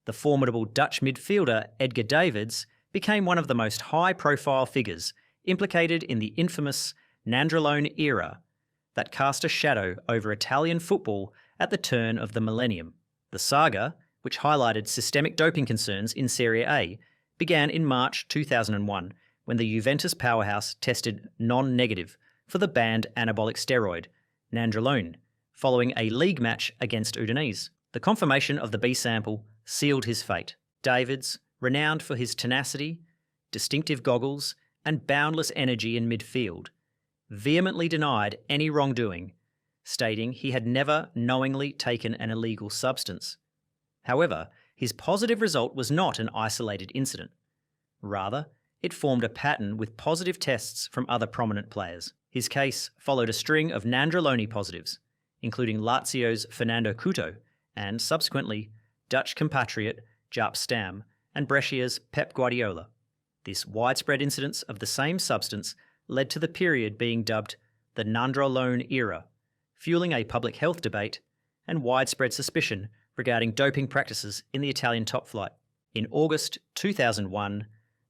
The formidable Dutch midfielder Edgar Davids became one of the most high-profile figures implicated in the infamous Nandrolone era that cast a shadow over Italian football at the turn of the millennium. The saga, which highlighted systemic doping concerns in Serie A, began in March 2001 when the Juventus powerhouse tested non-negative for the banned anabolic steroid, Nandrolone, following a league match against Udinese. The confirmation of the B sample sealed his fate. Davids, renowned for his tenacity, distinctive goggles, and boundless energy in midfield, vehemently denied any wrongdoing, stating he had never knowingly taken an illegal substance. However, his positive result was not an isolated incident. Rather, it formed a pattern with positive tests from other prominent players. His case followed a string of Nandrolone positives, including Lazio's Fernando Couto and, subsequently, Dutch compatriot Jaap Stam and Brescia's Pep Guardiola. This widespread incidence of the same substance led to the period being dubbed the Nandrolone era, fueling a public health debate and widespread suspicion regarding doping practices in the Italian top flight. In August 2001,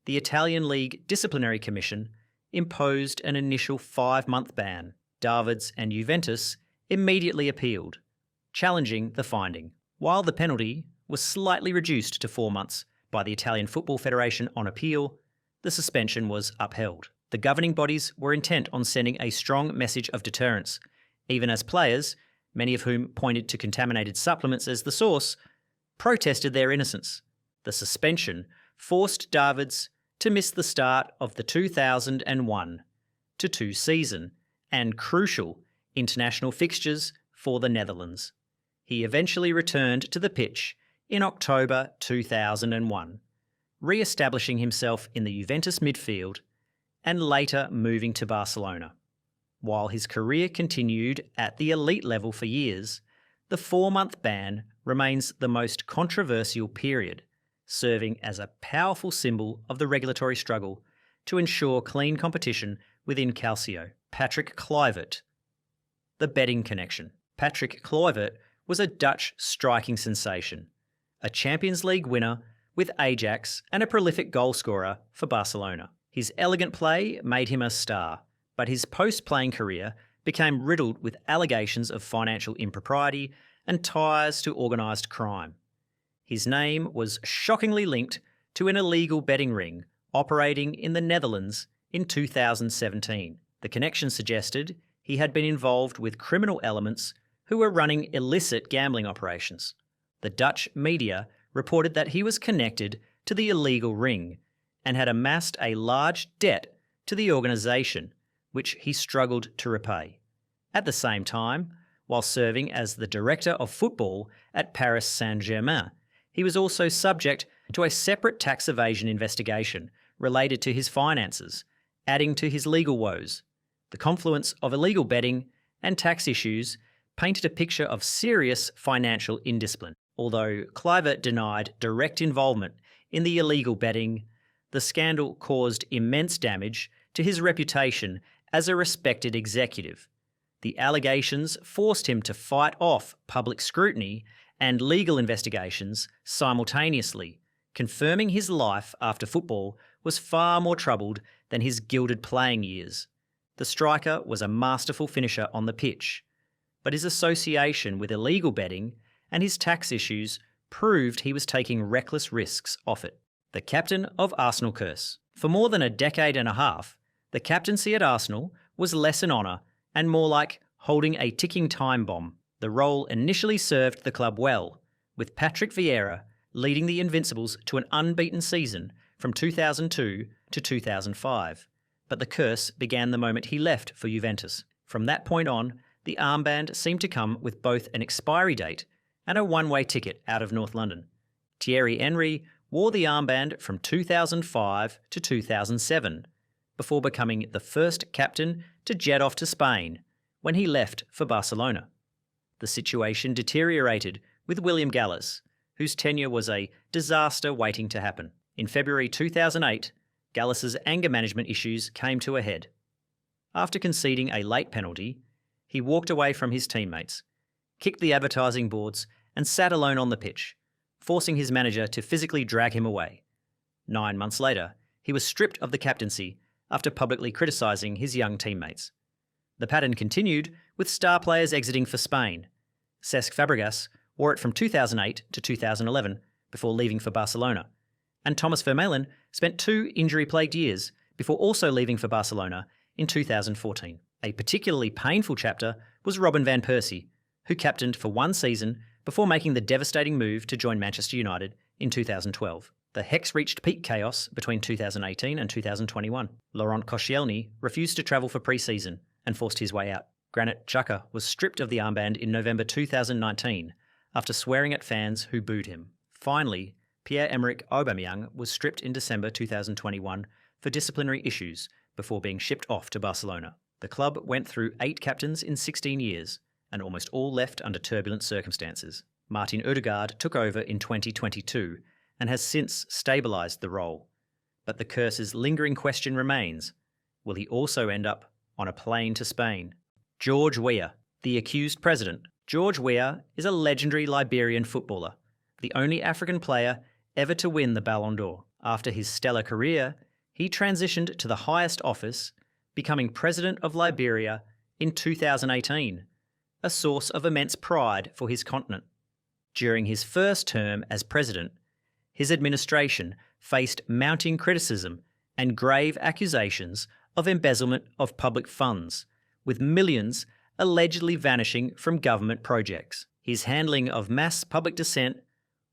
the Italian League Disciplinary Commission imposed an initial 5-month ban. Davids and Juventus immediately appealed, challenging the finding. While the penalty was slightly reduced to 4 months by the Italian Football Federation on appeal, the suspension was upheld. The governing bodies were intent on sending a strong message of deterrence, even as players, many of whom pointed to contaminated supplements as the source, protested their innocence. The suspension forced Davids to miss the start of the 2001-2 season and crucial international fixtures for the Netherlands. He eventually returned to the pitch in October 2001, re-establishing himself in the Juventus midfield and later moving to Barcelona. While his career continued at the elite level for years, the 4-month ban remains the most controversial period, serving as a powerful symbol of the regulatory struggle to ensure clean competition within Calcio. Patrick Kluivert. The betting connection. Patrick Kluivert was a Dutch striking sensation, a Champions League winner with Ajax and a prolific goalscorer for Barcelona. His elegant play made him a star, but his post-playing career became riddled with allegations of financial impropriety and ties to organised crime. His name was shockingly linked to an illegal betting ring operating in the Netherlands in 2017. The connection suggested he had been involved with criminal elements who were running illicit gambling operations. The Dutch media reported that he was connected to the illegal ring and had amassed a large debt to the organisation, which he struggled to repay. At the same time, while serving as the director of football at Paris Saint-Germain, he was also subject to a separate tax evasion investigation related to his finances, adding to his legal woes. The confluence of illegal betting and tax issues painted a picture of serious financial indiscipline. Although Kluivert denied direct involvement in the illegal betting, the scandal caused immense damage to his reputation as a respected executive. The allegations forced him to fight off public scrutiny and legal investigations simultaneously, confirming his life after football was far more troubled than his gilded playing years. The striker was a masterful finisher on the pitch, but his association with illegal betting and his tax issues proved he was taking reckless risks off it. The captain of Arsenal curse. For more than a decade and a half, the captaincy at Arsenal was less an honour and more like holding a ticking time bomb. The role initially served the club well, with Patrick Vieira leading the Invincibles to an unbeaten season from 2002 to 2005. But the curse began the moment he left for Juventus. From that point on, the armband seemed to come with both an expiry date and a one-way ticket out of North London. Thierry Henry wore the armband from 2005 to 2007, before becoming the first captain to jet off to Spain when he left for Barcelona. The situation deteriorated with William Gallas, whose tenure was a disaster waiting to happen. In February 2008, Gallas's anger management issues came to a head. After conceding a late penalty, he walked away from his teammates, kicked the advertising boards and sat alone on the pitch, forcing his manager to physically drag him away. 9 months later, he was stripped of the captaincy after publicly criticising his young teammates. The pattern continued with star players exiting for Spain. Cesc Fabregas wore it from 2008 to 2011 before leaving for Barcelona, and Thomas Vermaelen spent 2 injury-plagued years before also leaving for Barcelona in 2014. A particularly painful chapter was Robin van Persie, who captained for 1 season before making the devastating move to join Manchester United in 2012. The Hex reached peak chaos between 2018 and 2021. Laurent Koscielny refused to travel for pre-season and forced his way out. Granit Xhaka was stripped of the armband in November 2019 after swearing at fans who booed him. Finally, Pierre-Emerick Aubameyang was stripped in December 2021 for disciplinary issues before being shipped off to Barcelona. The club went through 8 captains in 16 years, and almost all left under turbulent circumstances. Martin Ødegaard took over in 2022 and has since stabilised the role. But the curse's lingering question remains: will he also end up on a plane to Spain? George Weah, the accused president. George Weah is a legendary Liberian footballer, the only African player ever to win the Ballon d'Or. After his stellar career, he transitioned to the highest office, becoming president of Liberia in 2018, a source of immense pride for his continent. During his first term as president, his administration faced mounting criticism and grave accusations of embezzlement of public funds, with millions allegedly vanishing from government projects. His handling of mass public dissent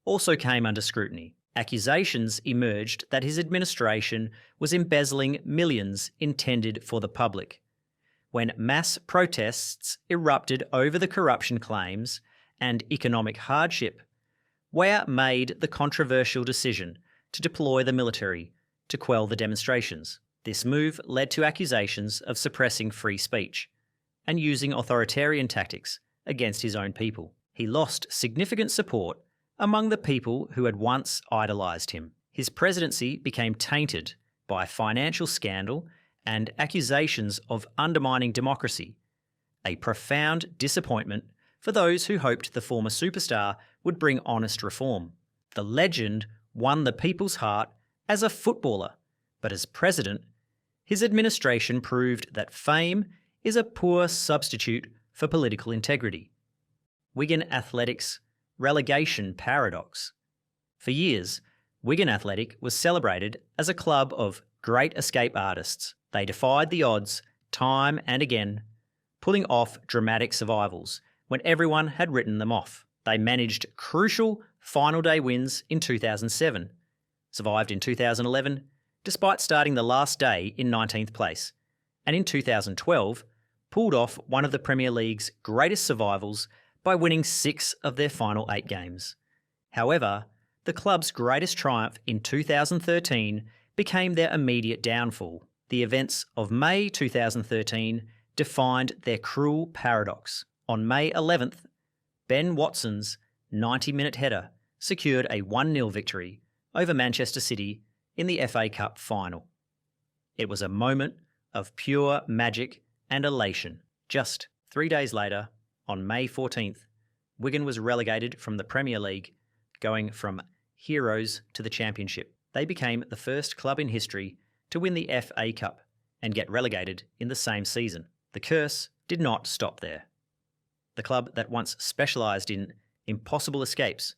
also came under scrutiny. Accusations emerged that his administration was embezzling millions intended for the public. When mass protests erupted over the corruption claims and economic hardship, Weah made the controversial decision to deploy the military to quell the demonstrations. This move led to accusations of suppressing free speech and using authoritarian tactics against his own people. He lost significant support among the people who had once idolised him. His presidency became tainted by financial scandal and accusations of undermining democracy, a profound disappointment for those who hoped the former superstar would bring honest reform. The legend won the people's heart as a footballer, but as president, his administration proved that fame is a poor substitute for political integrity. Wigan Athletic's relegation paradox. For years, Wigan Athletic was celebrated as a club of great escape artists. They defied the odds time and again, pulling off dramatic survivals when everyone had written them off. They managed crucial final day wins in 2007, survived in 2011 despite starting the last day in 19th place, and in 2012 pulled off one of the Premier League's greatest survivals by winning 6 of their final 8 games. However, the club's greatest triumph in 2013 became their immediate downfall. The events of May 2013 defined their cruel paradox. On May 11th, Ben Watson's 90-minute header secured a 1-0 victory over Manchester City in the FA Cup final. It was a moment of pure magic and elation. Just 3 days later, on May 14th, Wigan was relegated from the Premier League, going from heroes to the Championship. They became the first club in history to win the FA Cup and get relegated in the same season. The curse did not stop there. The club that once specialised in impossible escapes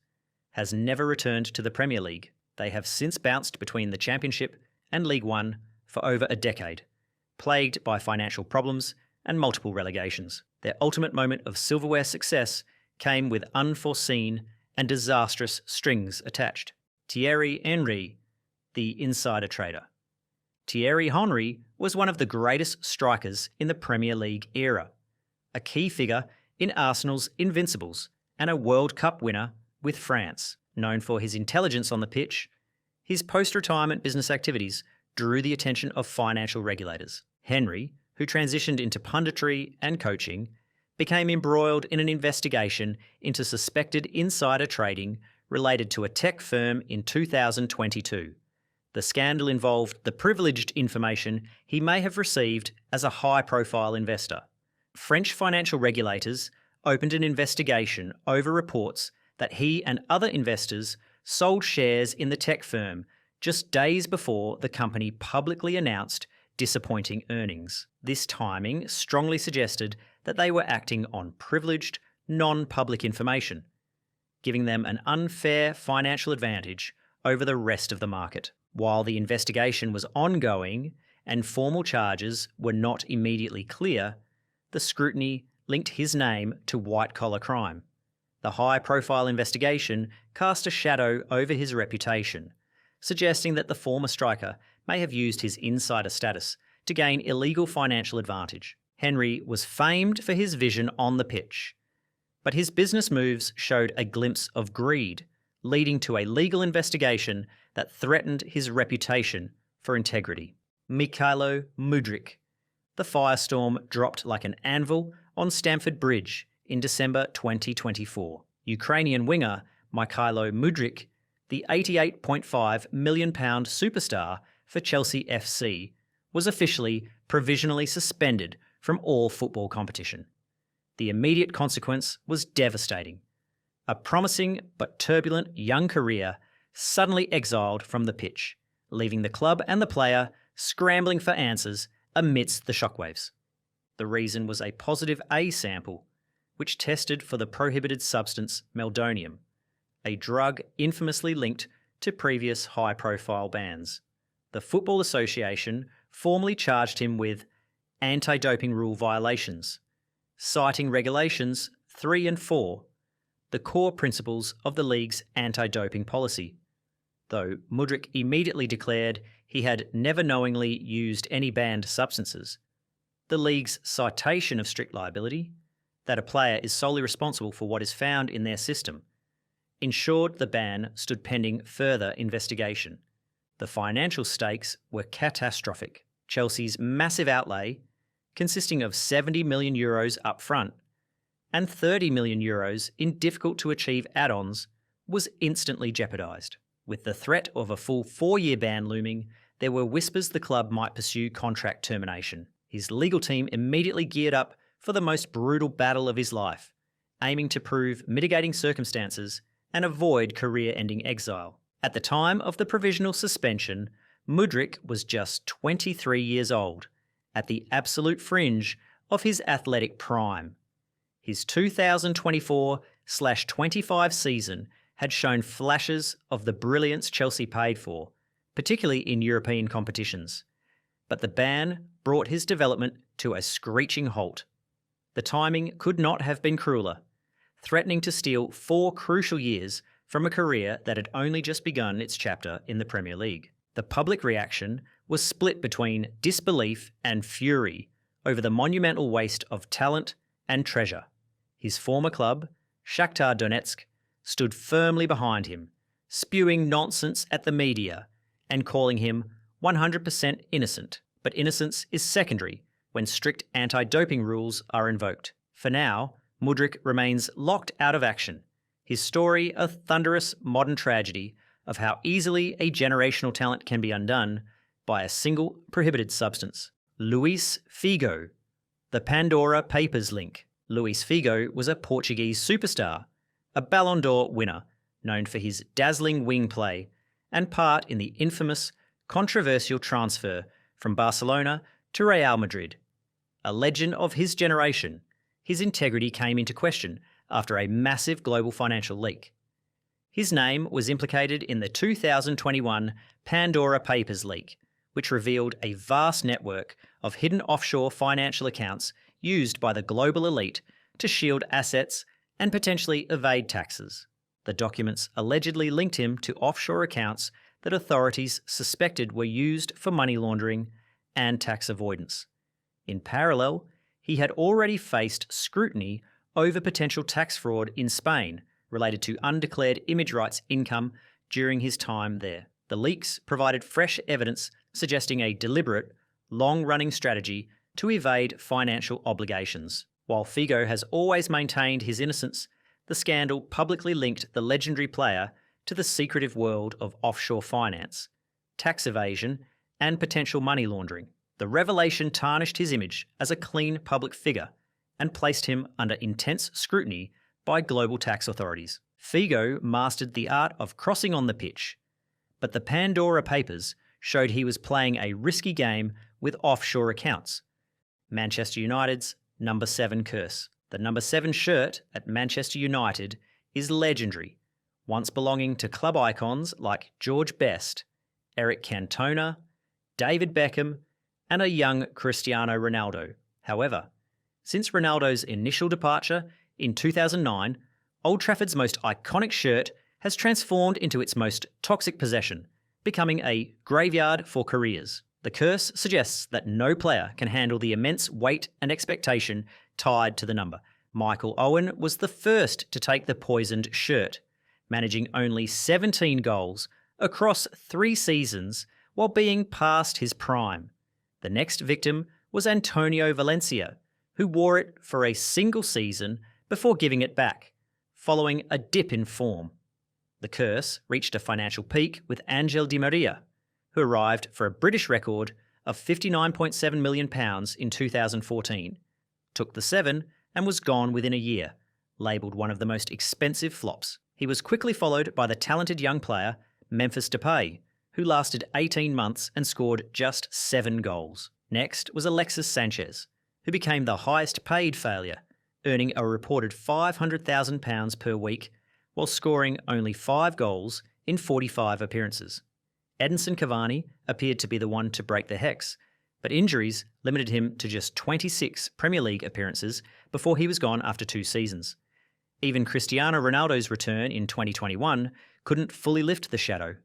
has never returned to the Premier League. They have since bounced between the Championship and League One for over a decade, plagued by financial problems and multiple relegations. Their ultimate moment of silverware success came with unforeseen and disastrous strings attached. Thierry Henry, the insider trader. Thierry Henry was one of the greatest strikers in the Premier League era, a key figure in Arsenal's Invincibles and a World Cup winner with France. Known for his intelligence on the pitch, his post-retirement business activities drew the attention of financial regulators. Henry, who transitioned into punditry and coaching, became embroiled in an investigation into suspected insider trading related to a tech firm in 2022. The scandal involved the privileged information he may have received as a high-profile investor. French financial regulators opened an investigation over reports that he and other investors sold shares in the tech firm just days before the company publicly announced disappointing earnings. This timing strongly suggested that they were acting on privileged, non-public information, giving them an unfair financial advantage over the rest of the market. While the investigation was ongoing and formal charges were not immediately clear, the scrutiny linked his name to white-collar crime. The high-profile investigation cast a shadow over his reputation, suggesting that the former striker may have used his insider status to gain illegal financial advantage. Henry was famed for his vision on the pitch, but his business moves showed a glimpse of greed, leading to a legal investigation that threatened his reputation for integrity. Mykhailo Mudryk. The firestorm dropped like an anvil on Stamford Bridge in December 2024. Ukrainian winger Mykhailo Mudryk, the £88.5 million superstar for Chelsea FC, was officially provisionally suspended from all football competition. The immediate consequence was devastating. A promising but turbulent young career suddenly exiled from the pitch, leaving the club and the player scrambling for answers amidst the shockwaves. The reason was a positive A sample, which tested for the prohibited substance meldonium, a drug infamously linked to previous high-profile bans. The Football Association formally charged him with anti-doping rule violations, citing regulations 3 and 4, the core principles of the league's anti-doping policy. Though Mudryk immediately declared he had never knowingly used any banned substances, the league's citation of strict liability, that a player is solely responsible for what is found in their system, ensured the ban stood pending further investigation. The financial stakes were catastrophic. Chelsea's massive outlay, consisting of €70 million up front and €30 million in difficult-to-achieve add-ons, was instantly jeopardised. With the threat of a full 4-year ban looming, there were whispers the club might pursue contract termination. His legal team immediately geared up for the most brutal battle of his life, aiming to prove mitigating circumstances and avoid career-ending exile. At the time of the provisional suspension, Mudryk was just 23 years old, at the absolute fringe of his athletic prime. His 2024/25 season had shown flashes of the brilliance Chelsea paid for, particularly in European competitions. But the ban brought his development to a screeching halt. The timing could not have been crueler, threatening to steal 4 crucial years from a career that had only just begun its chapter in the Premier League. The public reaction was split between disbelief and fury over the monumental waste of talent and treasure. His former club, Shakhtar Donetsk, stood firmly behind him, spewing nonsense at the media and calling him 100% innocent. But innocence is secondary when strict anti-doping rules are invoked. For now, Mudryk remains locked out of action, his story a thunderous modern tragedy of how easily a generational talent can be undone by a single prohibited substance. Luís Figo. The Pandora Papers link. Luís Figo was a Portuguese superstar, a Ballon d'Or winner, known for his dazzling wing play and part in the infamous, controversial transfer from Barcelona to Real Madrid. A legend of his generation, his integrity came into question after a massive global financial leak. His name was implicated in the 2021 Pandora Papers leak, which revealed a vast network of hidden offshore financial accounts used by the global elite to shield assets and potentially evade taxes. The documents allegedly linked him to offshore accounts that authorities suspected were used for money laundering and tax avoidance. In parallel, he had already faced scrutiny over potential tax fraud in Spain related to undeclared image rights income during his time there. The leaks provided fresh evidence suggesting a deliberate, long-running strategy to evade financial obligations. While Figo has always maintained his innocence, the scandal publicly linked the legendary player to the secretive world of offshore finance, tax evasion, and potential money laundering. The revelation tarnished his image as a clean public figure and placed him under intense scrutiny by global tax authorities. Figo mastered the art of crossing on the pitch, but the Pandora Papers showed he was playing a risky game with offshore accounts. Manchester United's number 7 curse. The number 7 shirt at Manchester United is legendary, once belonging to club icons like George Best, Eric Cantona, David Beckham, and a young Cristiano Ronaldo. However, since Ronaldo's initial departure in 2009, Old Trafford's most iconic shirt has transformed into its most toxic possession, becoming a graveyard for careers. The curse suggests that no player can handle the immense weight and expectation tied to the number. Michael Owen was the first to take the poisoned shirt, managing only 17 goals across 3 seasons while being past his prime. The next victim was Antonio Valencia, who wore it for a single season before giving it back, following a dip in form. The curse reached a financial peak with Angel Di Maria, who arrived for a British record of £59.7 million in 2014, took the 7 and was gone within a year, labelled one of the most expensive flops. He was quickly followed by the talented young player Memphis Depay, who lasted 18 months and scored just 7 goals. Next was Alexis Sanchez, who became the highest paid failure, earning a reported £500,000 per week while scoring only 5 goals in 45 appearances. Edinson Cavani appeared to be the one to break the hex, but injuries limited him to just 26 Premier League appearances before he was gone after 2 seasons. Even Cristiano Ronaldo's return in 2021 couldn't fully lift the shadow.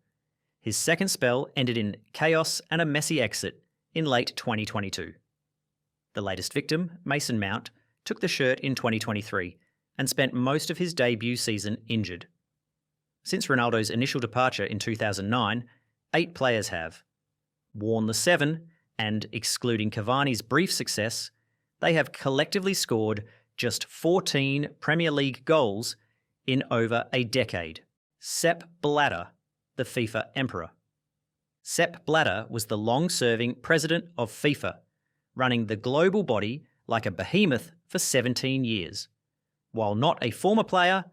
His second spell ended in chaos and a messy exit in late 2022. The latest victim, Mason Mount, took the shirt in 2023 and spent most of his debut season injured. Since Ronaldo's initial departure in 2009, 8 players have worn the 7, and excluding Cavani's brief success, they have collectively scored just 14 Premier League goals in over a decade. Sepp Blatter, the FIFA emperor. Sepp Blatter was the long-serving president of FIFA, running the global body like a behemoth for 17 years. While not a former player,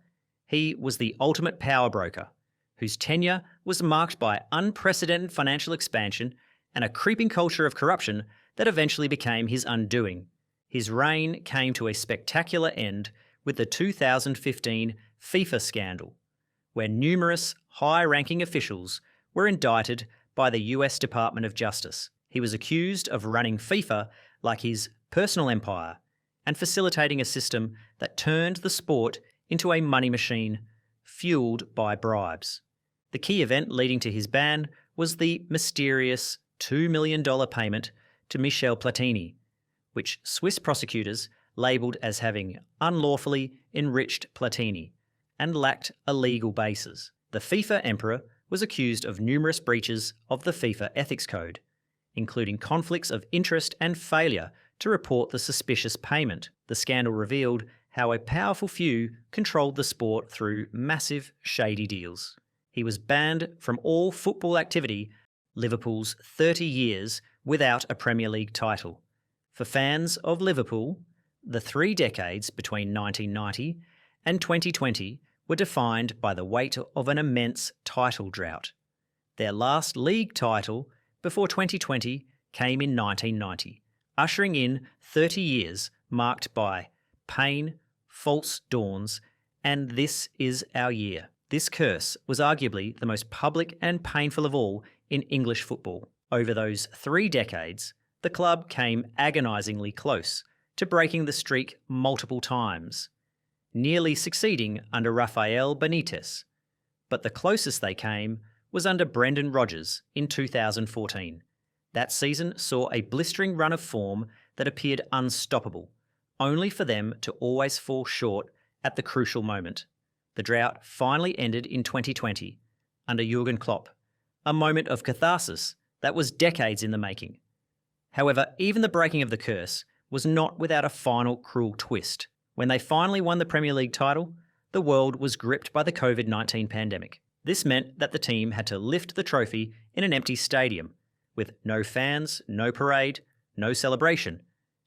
he was the ultimate power broker, whose tenure was marked by unprecedented financial expansion and a creeping culture of corruption that eventually became his undoing. His reign came to a spectacular end with the 2015 FIFA scandal, where numerous high-ranking officials were indicted by the US Department of Justice. He was accused of running FIFA like his personal empire and facilitating a system that turned the sport into a money machine fueled by bribes. The key event leading to his ban was the mysterious $2 million payment to Michel Platini, which Swiss prosecutors labelled as having unlawfully enriched Platini and lacked a legal basis. The FIFA emperor was accused of numerous breaches of the FIFA ethics code, including conflicts of interest and failure to report the suspicious payment. The scandal revealed how a powerful few controlled the sport through massive, shady deals. He was banned from all football activity, Liverpool's 30 years without a Premier League title. For fans of Liverpool, the 3 decades between 1990 and 2020 were defined by the weight of an immense title drought. Their last league title before 2020 came in 1990, ushering in 30 years marked by pain, false dawns, and this is our year. This curse was arguably the most public and painful of all in English football. Over those 3 decades, the club came agonisingly close to breaking the streak multiple times, nearly succeeding under Rafael Benitez, but the closest they came was under Brendan Rodgers in 2014. That season saw a blistering run of form that appeared unstoppable, only for them to always fall short at the crucial moment. The drought finally ended in 2020 under Jurgen Klopp, a moment of catharsis that was decades in the making. However, even the breaking of the curse was not without a final cruel twist. When they finally won the Premier League title, the world was gripped by the COVID-19 pandemic. This meant that the team had to lift the trophy in an empty stadium, with no fans, no parade, no celebration,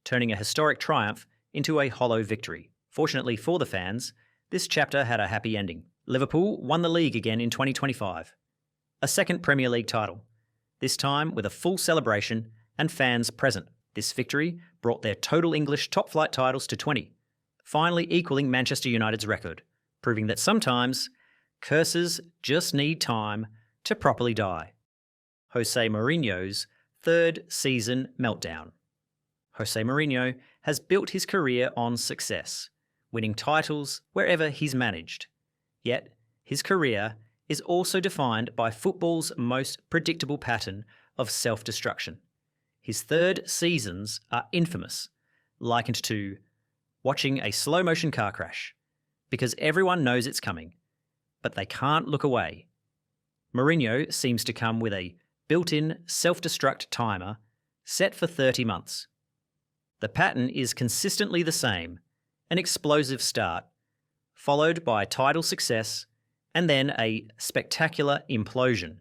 turning a historic triumph into a hollow victory. Fortunately for the fans, this chapter had a happy ending. Liverpool won the league again in 2025. A second Premier League title, this time with a full celebration and fans present. This victory brought their total English top-flight titles to 20, finally equaling Manchester United's record, proving that sometimes curses just need time to properly die. Jose Mourinho's third season meltdown. Jose Mourinho has built his career on success, winning titles wherever he's managed. Yet, his career is also defined by football's most predictable pattern of self-destruction. His third seasons are infamous, likened to watching a slow-motion car crash, because everyone knows it's coming, but they can't look away. Mourinho seems to come with a built-in self-destruct timer set for 30 months. The pattern is consistently the same: an explosive start, followed by title success, and then a spectacular implosion.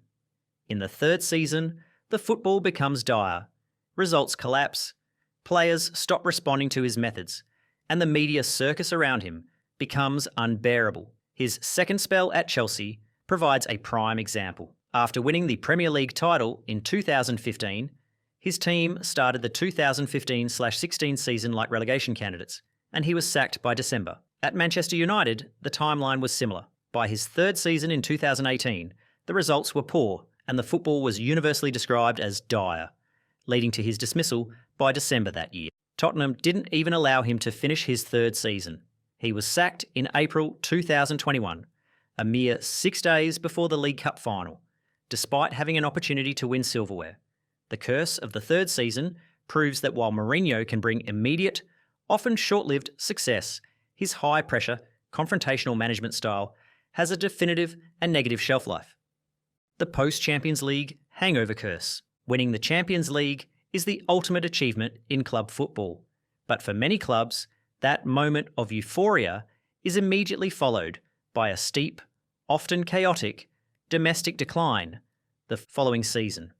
In the third season, the football becomes dire, results collapse, players stop responding to his methods, and the media circus around him becomes unbearable. His second spell at Chelsea provides a prime example. After winning the Premier League title in 2015, his team started the 2015-16 season like relegation candidates, and he was sacked by December. At Manchester United, the timeline was similar. By his third season in 2018, the results were poor, and the football was universally described as dire, leading to his dismissal by December that year. Tottenham didn't even allow him to finish his third season. He was sacked in April 2021, a mere 6 days before the League Cup final, despite having an opportunity to win silverware. The curse of the third season proves that while Mourinho can bring immediate, often short-lived success, his high-pressure, confrontational management style has a definitive and negative shelf life. The post-Champions League hangover curse. Winning the Champions League is the ultimate achievement in club football, but for many clubs, that moment of euphoria is immediately followed by a steep, often chaotic, domestic decline the following season.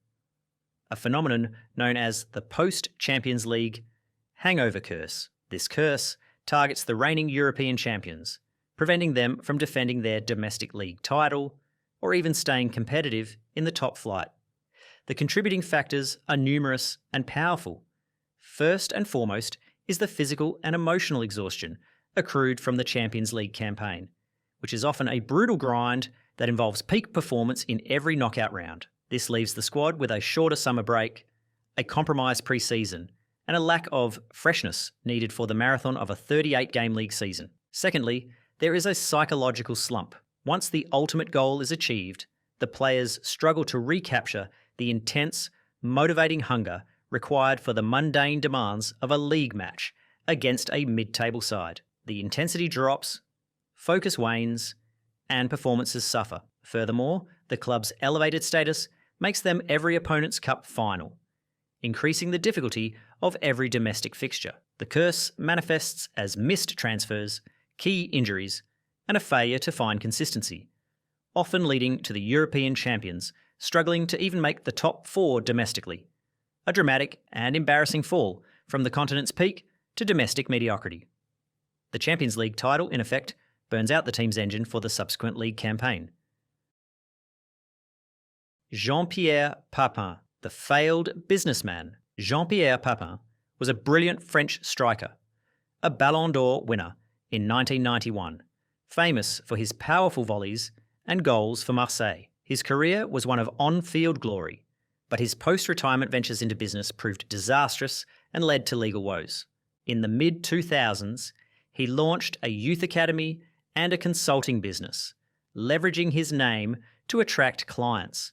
A phenomenon known as the post-Champions League hangover curse. This curse targets the reigning European champions, preventing them from defending their domestic league title or even staying competitive in the top flight. The contributing factors are numerous and powerful. First and foremost is the physical and emotional exhaustion accrued from the Champions League campaign, which is often a brutal grind that involves peak performance in every knockout round. This leaves the squad with a shorter summer break, a compromised pre-season, and a lack of freshness needed for the marathon of a 38-game league season. Secondly, there is a psychological slump. Once the ultimate goal is achieved, the players struggle to recapture the intense, motivating hunger required for the mundane demands of a league match against a mid-table side. The intensity drops, focus wanes, and performances suffer. Furthermore, the club's elevated status makes them every opponent's cup final, increasing the difficulty of every domestic fixture. The curse manifests as missed transfers, key injuries, and a failure to find consistency, often leading to the European champions struggling to even make the top four domestically. A dramatic and embarrassing fall from the continent's peak to domestic mediocrity. The Champions League title, in effect, burns out the team's engine for the subsequent league campaign. Jean-Pierre Papin, the failed businessman. Jean-Pierre Papin was a brilliant French striker, a Ballon d'Or winner in 1991, famous for his powerful volleys and goals for Marseille. His career was one of on-field glory, but his post-retirement ventures into business proved disastrous and led to legal woes. In the mid-2000s, he launched a youth academy and a consulting business, leveraging his name to attract clients.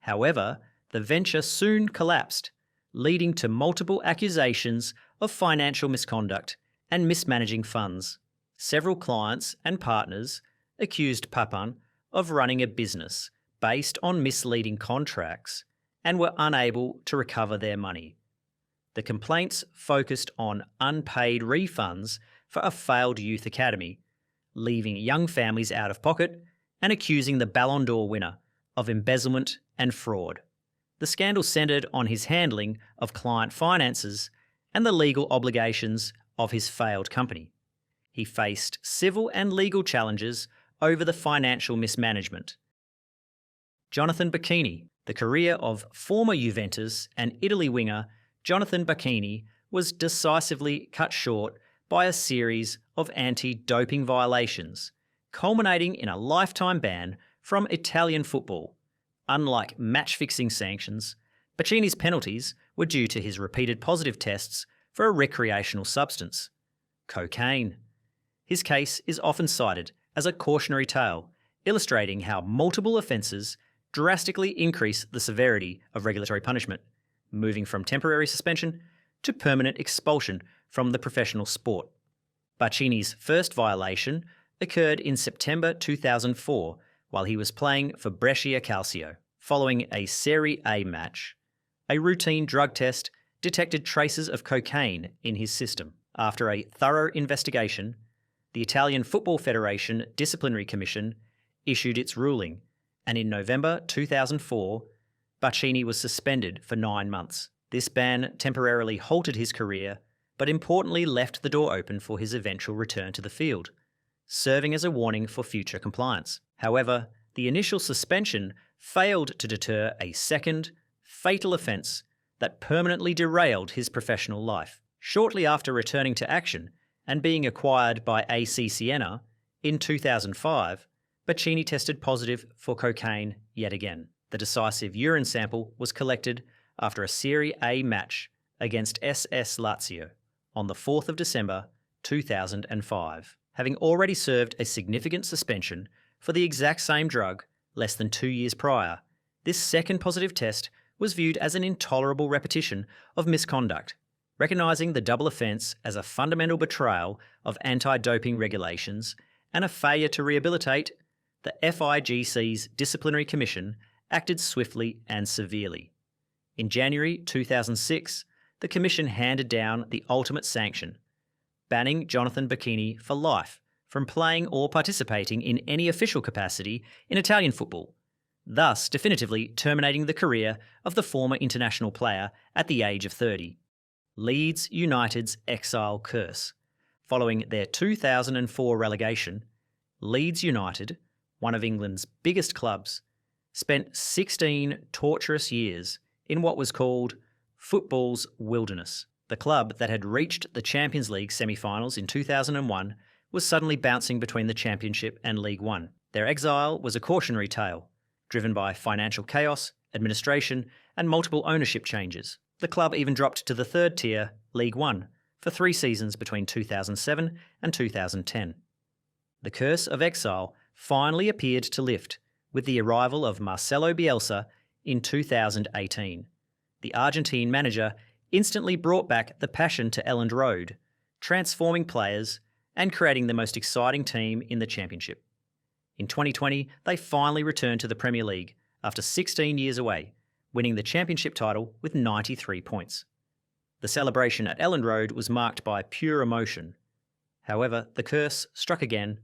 However, the venture soon collapsed, leading to multiple accusations of financial misconduct and mismanaging funds. Several clients and partners accused Papin of running a business based on misleading contracts and were unable to recover their money. The complaints focused on unpaid refunds for a failed youth academy, leaving young families out of pocket and accusing the Ballon d'Or winner of embezzlement and fraud. The scandal centred on his handling of client finances and the legal obligations of his failed company. He faced civil and legal challenges over the financial mismanagement. Jonathan Bacchini, the career of former Juventus and Italy winger Jonathan Bacchini, was decisively cut short by a series of anti-doping violations, culminating in a lifetime ban from Italian football. Unlike match-fixing sanctions, Bacchini's penalties were due to his repeated positive tests for a recreational substance, cocaine. His case is often cited as a cautionary tale, illustrating how multiple offences drastically increase the severity of regulatory punishment, moving from temporary suspension to permanent expulsion from the professional sport. Bacchini's first violation occurred in September 2004 while he was playing for Brescia Calcio. Following a Serie A match, a routine drug test detected traces of cocaine in his system. After a thorough investigation, the Italian Football Federation Disciplinary Commission issued its ruling, and in November 2004, Bacchini was suspended for 9 months. This ban temporarily halted his career, but importantly left the door open for his eventual return to the field, serving as a warning for future compliance. However, the initial suspension failed to deter a second, fatal offence that permanently derailed his professional life. Shortly after returning to action and being acquired by AC Siena in 2005, Bacchini tested positive for cocaine yet again. The decisive urine sample was collected after a Serie A match against SS Lazio on the 4th of December 2005. Having already served a significant suspension for the exact same drug less than 2 years prior, this second positive test was viewed as an intolerable repetition of misconduct, recognising the double offence as a fundamental betrayal of anti-doping regulations and a failure to rehabilitate. The FIGC's disciplinary commission acted swiftly and severely. In January 2006, the commission handed down the ultimate sanction, banning Jonathan Bacchini for life from playing or participating in any official capacity in Italian football, thus definitively terminating the career of the former international player at the age of 30. Leeds United's exile curse. Following their 2004 relegation, Leeds United, one of England's biggest clubs, spent 16 torturous years in what was called football's wilderness. The club that had reached the Champions League semi-finals in 2001 was suddenly bouncing between the Championship and League One. Their exile was a cautionary tale, driven by financial chaos, administration, and multiple ownership changes. The club even dropped to the third tier, League One, for 3 seasons between 2007 and 2010. The curse of exile finally appeared to lift with the arrival of Marcelo Bielsa in 2018. The Argentine manager instantly brought back the passion to Elland Road, transforming players and creating the most exciting team in the Championship. In 2020, they finally returned to the Premier League after 16 years away, winning the Championship title with 93 points. The celebration at Elland Road was marked by pure emotion. However, the curse struck again.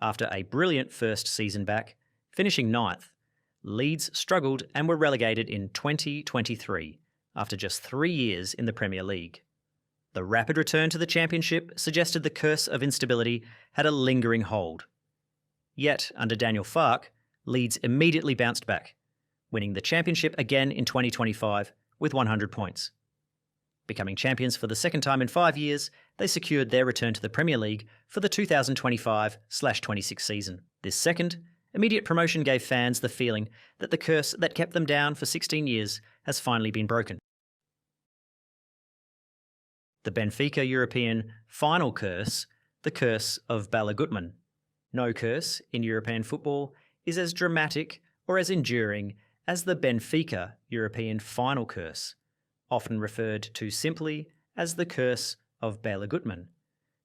After a brilliant first season back, finishing 9th, Leeds struggled and were relegated in 2023 after just 3 years in the Premier League. The rapid return to the Championship suggested the curse of instability had a lingering hold. Yet, under Daniel Farke, Leeds immediately bounced back, winning the Championship again in 2025 with 100 points. Becoming champions for the second time in 5 years, they secured their return to the Premier League for the 2025/26 season. This second, immediate promotion gave fans the feeling that the curse that kept them down for 16 years has finally been broken. The Benfica European final curse, the curse of Bala Gutmann. No curse in European football is as dramatic or as enduring as the Benfica European final curse, often referred to simply as the curse of Bala Gutmann.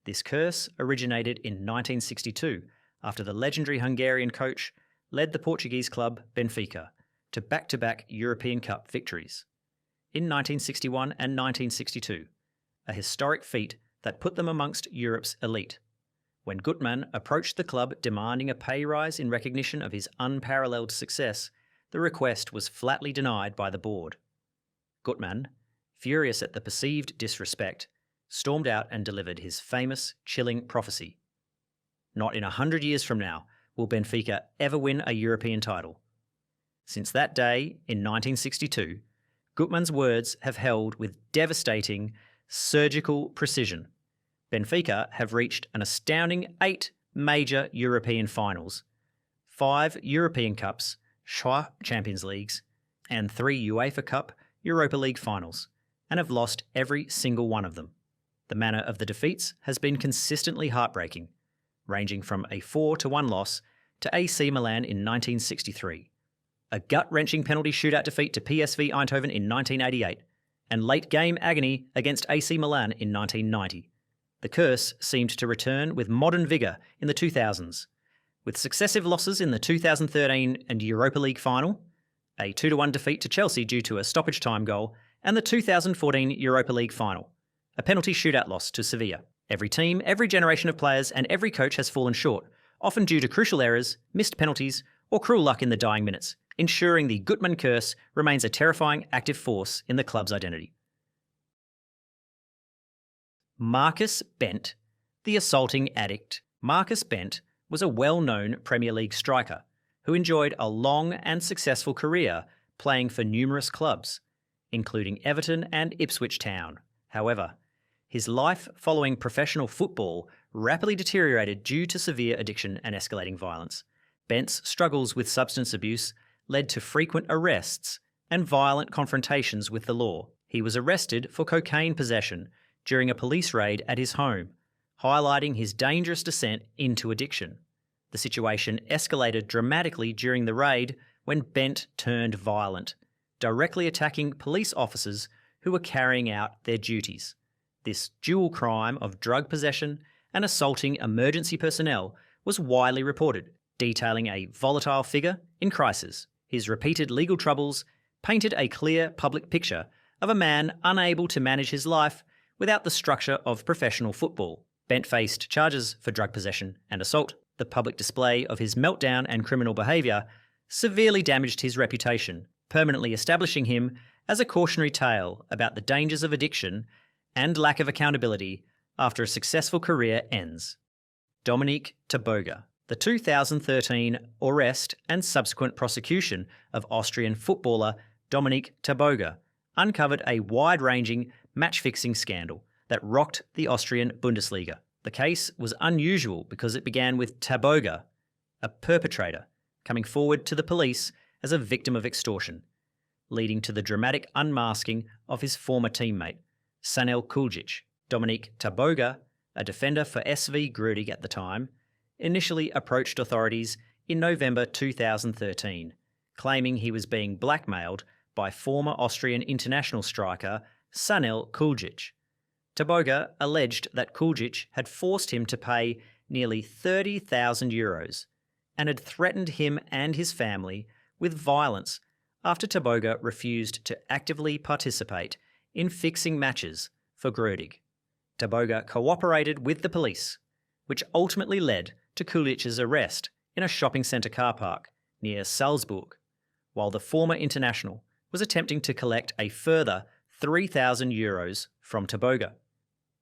This curse originated in 1962 after the legendary Hungarian coach led the Portuguese club Benfica to back-to-back European Cup victories. In 1961 and 1962, a historic feat that put them amongst Europe's elite. When Gutmann approached the club demanding a pay rise in recognition of his unparalleled success, the request was flatly denied by the board. Gutmann, furious at the perceived disrespect, stormed out and delivered his famous, chilling prophecy. Not in 100 years from now will Benfica ever win a European title. Since that day, in 1962, Gutmann's words have held with devastating, surgical precision. Benfica have reached an astounding 8 major European finals, 5 European Cups, 6 Champions Leagues, and 3 UEFA Cup, Europa League finals, and have lost every single one of them. The manner of the defeats has been consistently heartbreaking, ranging from a 4-1 loss to AC Milan in 1963, a gut-wrenching penalty shootout defeat to PSV Eindhoven in 1988, and late-game agony against AC Milan in 1990. The curse seemed to return with modern vigour in the 2000s, with successive losses in the 2013 and Europa League final, a 2-1 defeat to Chelsea due to a stoppage time goal, and the 2014 Europa League final, a penalty shootout loss to Sevilla. Every team, every generation of players, and every coach has fallen short, often due to crucial errors, missed penalties, or cruel luck in the dying minutes, ensuring the Gutmann curse remains a terrifying active force in the club's identity. Marcus Bent, the assaulting addict. Marcus Bent was a well-known Premier League striker who enjoyed a long and successful career playing for numerous clubs, including Everton and Ipswich Town. However, his life following professional football rapidly deteriorated due to severe addiction and escalating violence. Bent's struggles with substance abuse led to frequent arrests and violent confrontations with the law. He was arrested for cocaine possession during a police raid at his home, highlighting his dangerous descent into addiction. The situation escalated dramatically during the raid when Bent turned violent, directly attacking police officers who were carrying out their duties. This dual crime of drug possession and assaulting emergency personnel was widely reported, detailing a volatile figure in crisis. His repeated legal troubles painted a clear public picture of a man unable to manage his life without the structure of professional football. Bent faced charges for drug possession and assault. The public display of his meltdown and criminal behaviour severely damaged his reputation, permanently establishing him as a cautionary tale about the dangers of addiction and lack of accountability after a successful career ends. Dominique Taboga. The 2013 arrest and subsequent prosecution of Austrian footballer Dominique Taboga uncovered a wide-ranging match-fixing scandal that rocked the Austrian Bundesliga. The case was unusual because it began with Taboga, a perpetrator, coming forward to the police as a victim of extortion, leading to the dramatic unmasking of his former teammate, Sanel Kuljic. Dominique Taboga, a defender for SV Grudig at the time, initially approached authorities in November 2013, claiming he was being blackmailed by former Austrian international striker Sanel Kuljic. Taboga alleged that Kuljic had forced him to pay nearly €30,000 and had threatened him and his family with violence after Taboga refused to actively participate in fixing matches for Grudig. Taboga cooperated with the police, which ultimately led to Kulic's arrest in a shopping centre car park near Salzburg, while the former international was attempting to collect a further €3,000 from Taboga.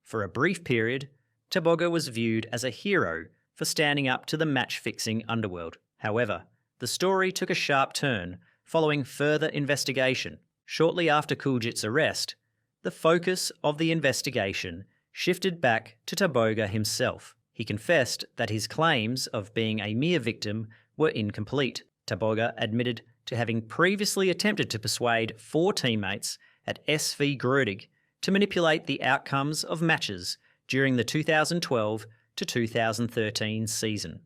For a brief period, Taboga was viewed as a hero for standing up to the match-fixing underworld. However, the story took a sharp turn following further investigation. Shortly after Kulic's arrest, the focus of the investigation shifted back to Taboga himself. He confessed that his claims of being a mere victim were incomplete. Taboga admitted to having previously attempted to persuade 4 teammates at SV Grudig to manipulate the outcomes of matches during the 2012 to 2013 season.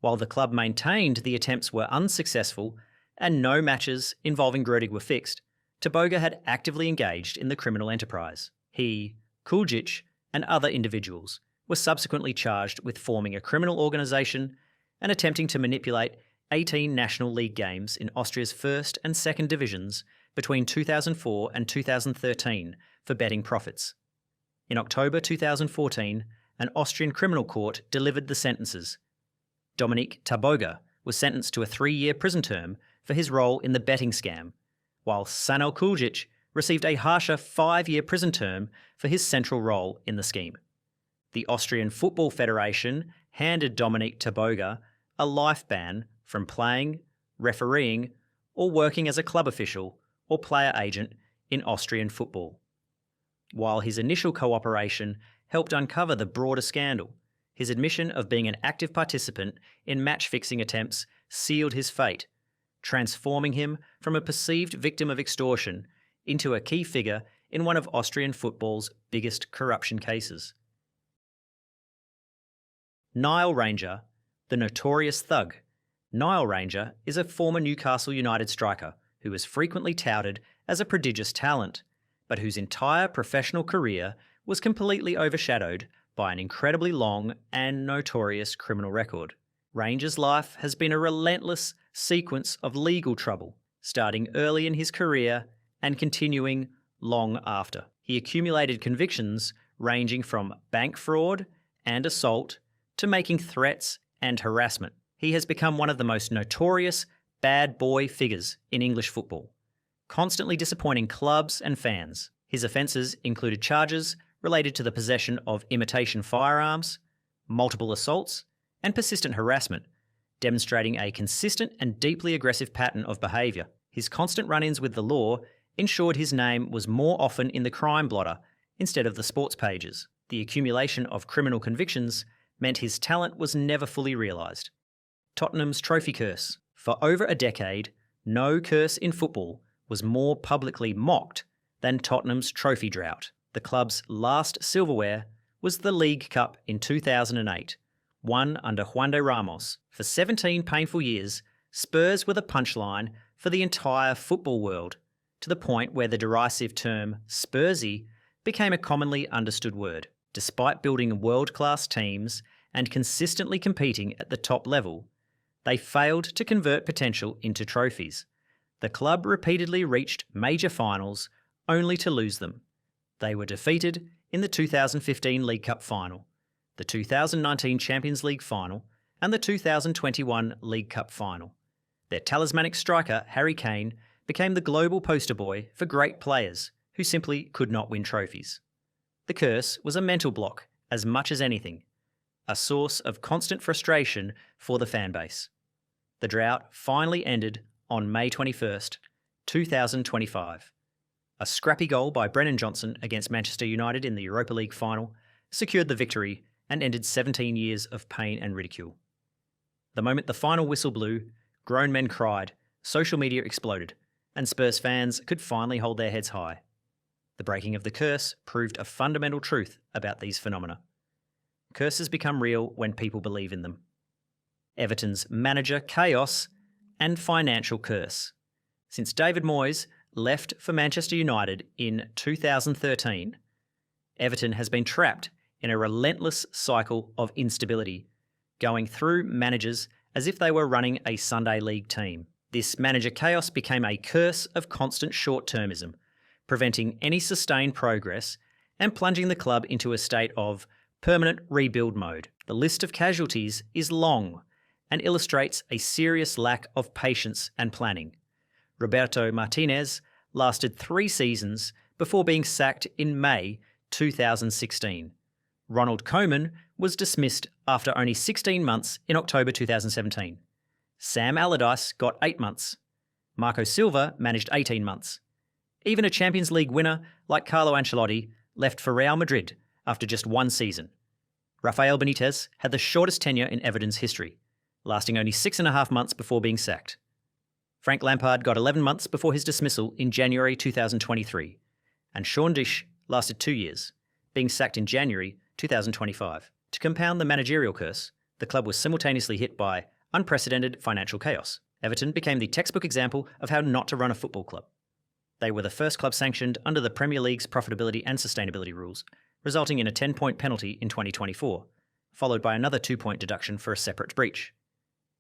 While the club maintained the attempts were unsuccessful and no matches involving Grudig were fixed, Taboga had actively engaged in the criminal enterprise. He, Kuljic, and other individuals were subsequently charged with forming a criminal organisation and attempting to manipulate 18 National League games in Austria's first and second divisions between 2004 and 2013 for betting profits. In October 2014, an Austrian criminal court delivered the sentences. Dominik Taboga was sentenced to a 3-year prison term for his role in the betting scam, while Sanel Kuljic received a harsher 5-year prison term for his central role in the scheme. The Austrian Football Federation handed Dominik Taboga a life ban from playing, refereeing, or working as a club official or player agent in Austrian football. While his initial cooperation helped uncover the broader scandal, his admission of being an active participant in match-fixing attempts sealed his fate, transforming him from a perceived victim of extortion into a key figure in one of Austrian football's biggest corruption cases. Nile Ranger, the notorious thug. Nile Ranger is a former Newcastle United striker who is frequently touted as a prodigious talent, but whose entire professional career was completely overshadowed by an incredibly long and notorious criminal record. Ranger's life has been a relentless sequence of legal trouble, starting early in his career and continuing long after. He accumulated convictions ranging from bank fraud and assault to making threats and harassment. He has become one of the most notorious bad boy figures in English football, constantly disappointing clubs and fans. His offences included charges related to the possession of imitation firearms, multiple assaults, and persistent harassment, demonstrating a consistent and deeply aggressive pattern of behaviour. His constant run-ins with the law ensured his name was more often in the crime blotter instead of the sports pages. The accumulation of criminal convictions meant his talent was never fully realised. Tottenham's trophy curse. For over a decade, no curse in football was more publicly mocked than Tottenham's trophy drought. The club's last silverware was the League Cup in 2008, won under Juan de Ramos. For 17 painful years, Spurs were the punchline for the entire football world, to the point where the derisive term Spursy became a commonly understood word. Despite building world-class teams and consistently competing at the top level, they failed to convert potential into trophies. The club repeatedly reached major finals only to lose them. They were defeated in the 2015 League Cup final, the 2019 Champions League final, and the 2021 League Cup final. Their talismanic striker, Harry Kane, became the global poster boy for great players who simply could not win trophies. The curse was a mental block as much as anything, a source of constant frustration for the fan base. The drought finally ended on May 21st, 2025. A scrappy goal by Brennan Johnson against Manchester United in the Europa League final secured the victory and ended 17 years of pain and ridicule. The moment the final whistle blew, grown men cried, social media exploded, and Spurs fans could finally hold their heads high. The breaking of the curse proved a fundamental truth about these phenomena. Curses become real when people believe in them. Everton's manager chaos and financial curse. Since David Moyes left for Manchester United in 2013, Everton has been trapped in a relentless cycle of instability, going through managers as if they were running a Sunday League team. This manager chaos became a curse of constant short-termism, preventing any sustained progress and plunging the club into a state of permanent rebuild mode. The list of casualties is long and illustrates a serious lack of patience and planning. Roberto Martinez lasted 3 seasons before being sacked in May 2016. Ronald Koeman was dismissed after only 16 months in October 2017. Sam Allardyce got 8 months. Marco Silva managed 18 months. Even a Champions League winner like Carlo Ancelotti left for Real Madrid after just 1 season. Rafael Benitez had the shortest tenure in Everton's history, lasting only 6.5 months before being sacked. Frank Lampard got 11 months before his dismissal in January 2023, and Sean Dyche lasted 2 years, being sacked in January 2025. To compound the managerial curse, the club was simultaneously hit by unprecedented financial chaos. Everton became the textbook example of how not to run a football club. They were the first club sanctioned under the Premier League's profitability and sustainability rules, resulting in a 10-point penalty in 2024, followed by another 2-point deduction for a separate breach.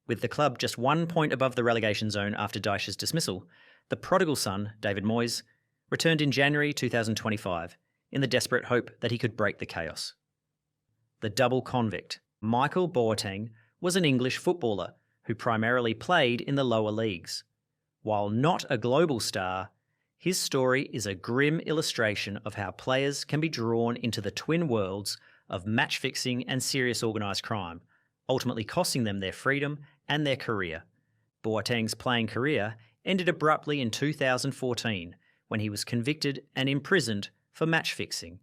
With the club just 1 point above the relegation zone after Dyche's dismissal, the prodigal son, David Moyes, returned in January 2025 in the desperate hope that he could break the chaos. the double convict. Michael Boateng was an English footballer who primarily played in the lower leagues. While not a global star, his story is a grim illustration of how players can be drawn into the twin worlds of match fixing and serious organised crime, ultimately costing them their freedom and their career. Boateng's playing career ended abruptly in 2014 when he was convicted and imprisoned for match fixing.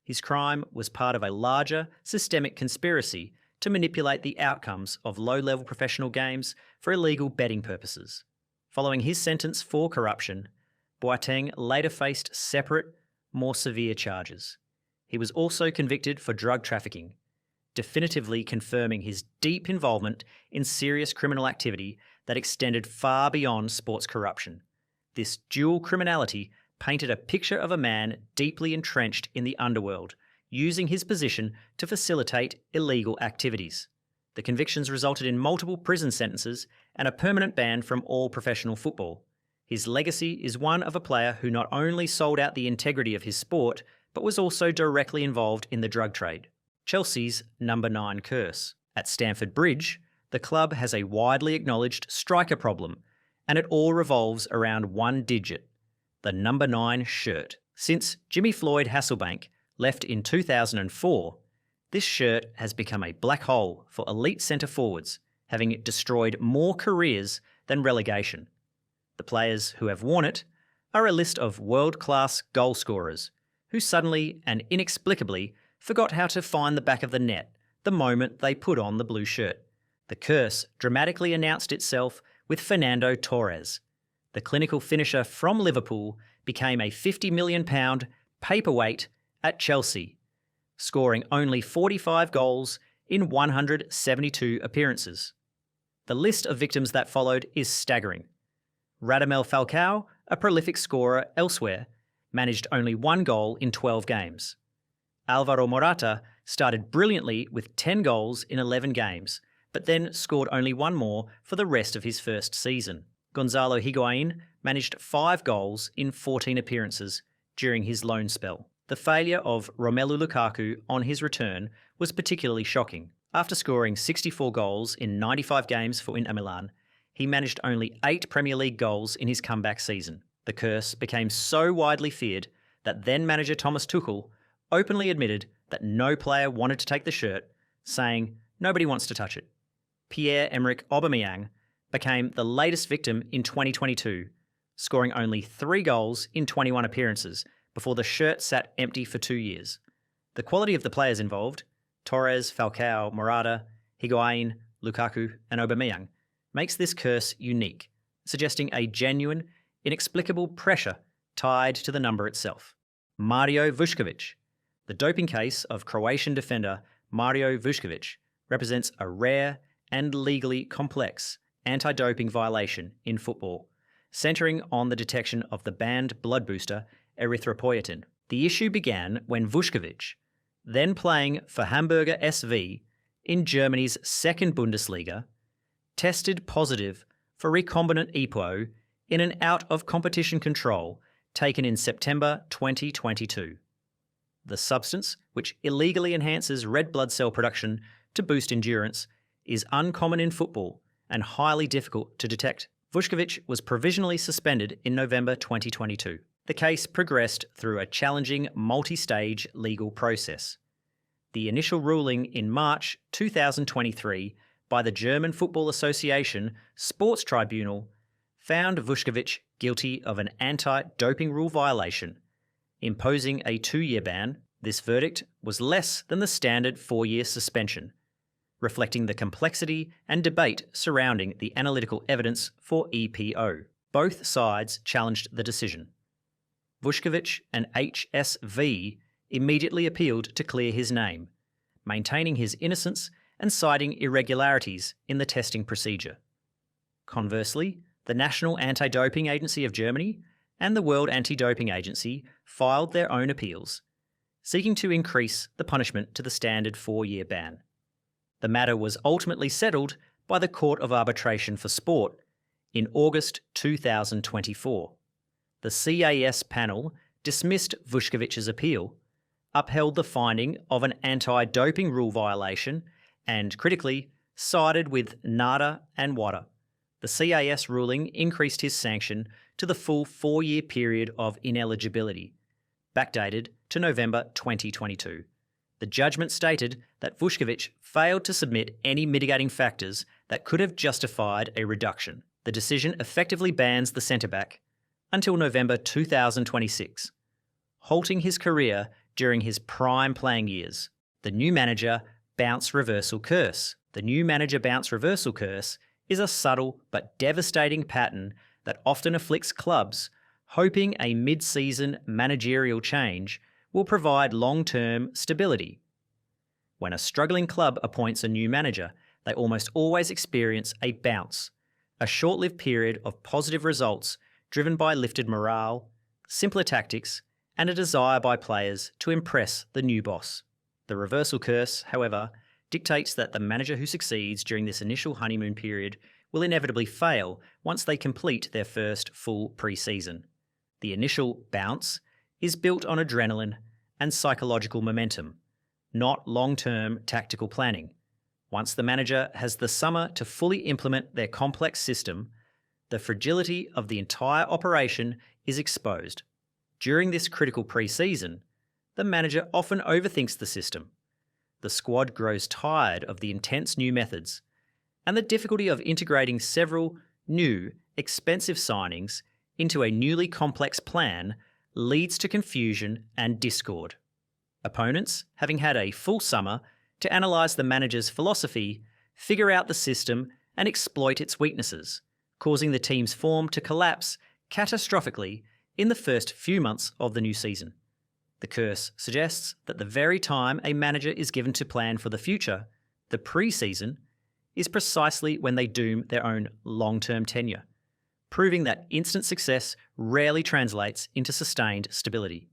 His crime was part of a larger, systemic conspiracy to manipulate the outcomes of low-level professional games for illegal betting purposes. Following his sentence for corruption, Boateng later faced separate, more severe charges. He was also convicted for drug trafficking, definitively confirming his deep involvement in serious criminal activity that extended far beyond sports corruption. This dual criminality painted a picture of a man deeply entrenched in the underworld, using his position to facilitate illegal activities. The convictions resulted in multiple prison sentences and a permanent ban from all professional football. His legacy is one of a player who not only sold out the integrity of his sport, but was also directly involved in the drug trade. Chelsea's number 9 curse. At Stamford Bridge, the club has a widely acknowledged striker problem, and it all revolves around one digit, the number 9 shirt. Since Jimmy Floyd Hasselbank left in 2004, this shirt has become a black hole for elite centre forwards, having destroyed more careers than relegation. The players who have worn it are a list of world-class goal scorers who suddenly and inexplicably forgot how to find the back of the net the moment they put on the blue shirt. The curse dramatically announced itself with Fernando Torres. The clinical finisher from Liverpool became a £50 million paperweight at Chelsea, scoring only 45 goals in 172 appearances. The list of victims that followed is staggering. Radamel Falcao, a prolific scorer elsewhere, managed only 1 goal in 12 games. Alvaro Morata started brilliantly with 10 goals in 11 games, but then scored only 1 more for the rest of his first season. Gonzalo Higuain managed 5 goals in 14 appearances during his loan spell. The failure of Romelu Lukaku on his return was particularly shocking. After scoring 64 goals in 95 games for Inter Milan, he managed only 8 Premier League goals in his comeback season. The curse became so widely feared that then-manager Thomas Tuchel openly admitted that no player wanted to take the shirt, saying, "Nobody wants to touch it." Pierre-Emerick Aubameyang became the latest victim in 2022, scoring only 3 goals in 21 appearances before the shirt sat empty for 2 years. The quality of the players involved, Torres, Falcao, Morata, Higuain, Lukaku and Aubameyang, makes this curse unique, suggesting a genuine, inexplicable pressure tied to the number itself. Mario Vučković. The doping case of Croatian defender Mario Vučković represents a rare and legally complex anti-doping violation in football, centering on the detection of the banned blood booster erythropoietin. The issue began when Vučković, then playing for Hamburger SV in Germany's second Bundesliga, tested positive for recombinant EPO in an out-of-competition control taken in September 2022. The substance, which illegally enhances red blood cell production to boost endurance, is uncommon in football and highly difficult to detect. Vučković was provisionally suspended in November 2022. The case progressed through a challenging multi-stage legal process. The initial ruling in March 2023 by the German Football Association Sports Tribunal found Vučković guilty of an anti-doping rule violation, imposing a 2-year ban. This verdict was less than the standard 4-year suspension, reflecting the complexity and debate surrounding the analytical evidence for EPO. Both sides challenged the decision. Vučković and HSV immediately appealed to clear his name, maintaining his innocence and citing irregularities in the testing procedure. Conversely, the National Anti-Doping Agency of Germany and the World Anti-Doping Agency filed their own appeals, seeking to increase the punishment to the standard 4-year ban. The matter was ultimately settled by the Court of Arbitration for Sport in August 2024. The CAS panel dismissed Vučković's appeal, upheld the finding of an anti-doping rule violation and, critically, sided with Nada and Wada. The CAS ruling increased his sanction to the full 4-year period of ineligibility, backdated to November 2022. The judgment stated that Vuskovic failed to submit any mitigating factors that could have justified a reduction. The decision effectively bans the centre-back until November 2026, halting his career during his prime playing years. The new manager bounce reversal curse. The new manager bounce reversal curse is a subtle but devastating pattern that often afflicts clubs, hoping a mid-season managerial change will provide long-term stability. When a struggling club appoints a new manager, they almost always experience a bounce, a short-lived period of positive results driven by lifted morale, simpler tactics, and a desire by players to impress the new boss. The reversal curse, however, dictates that the manager who succeeds during this initial honeymoon period will inevitably fail once they complete their first full pre-season. The initial bounce is built on adrenaline and psychological momentum, not long-term tactical planning. Once the manager has the summer to fully implement their complex system, the fragility of the entire operation is exposed. During this critical pre-season, the manager often overthinks the system. The squad grows tired of the intense new methods, and the difficulty of integrating several new, expensive signings into a newly complex plan leads to confusion and discord. Opponents, having had a full summer to analyse the manager's philosophy, figure out the system and exploit its weaknesses, causing the team's form to collapse catastrophically in the first few months of the new season. The curse suggests that the very time a manager is given to plan for the future, the pre-season, is precisely when they doom their own long-term tenure, proving that instant success rarely translates into sustained stability.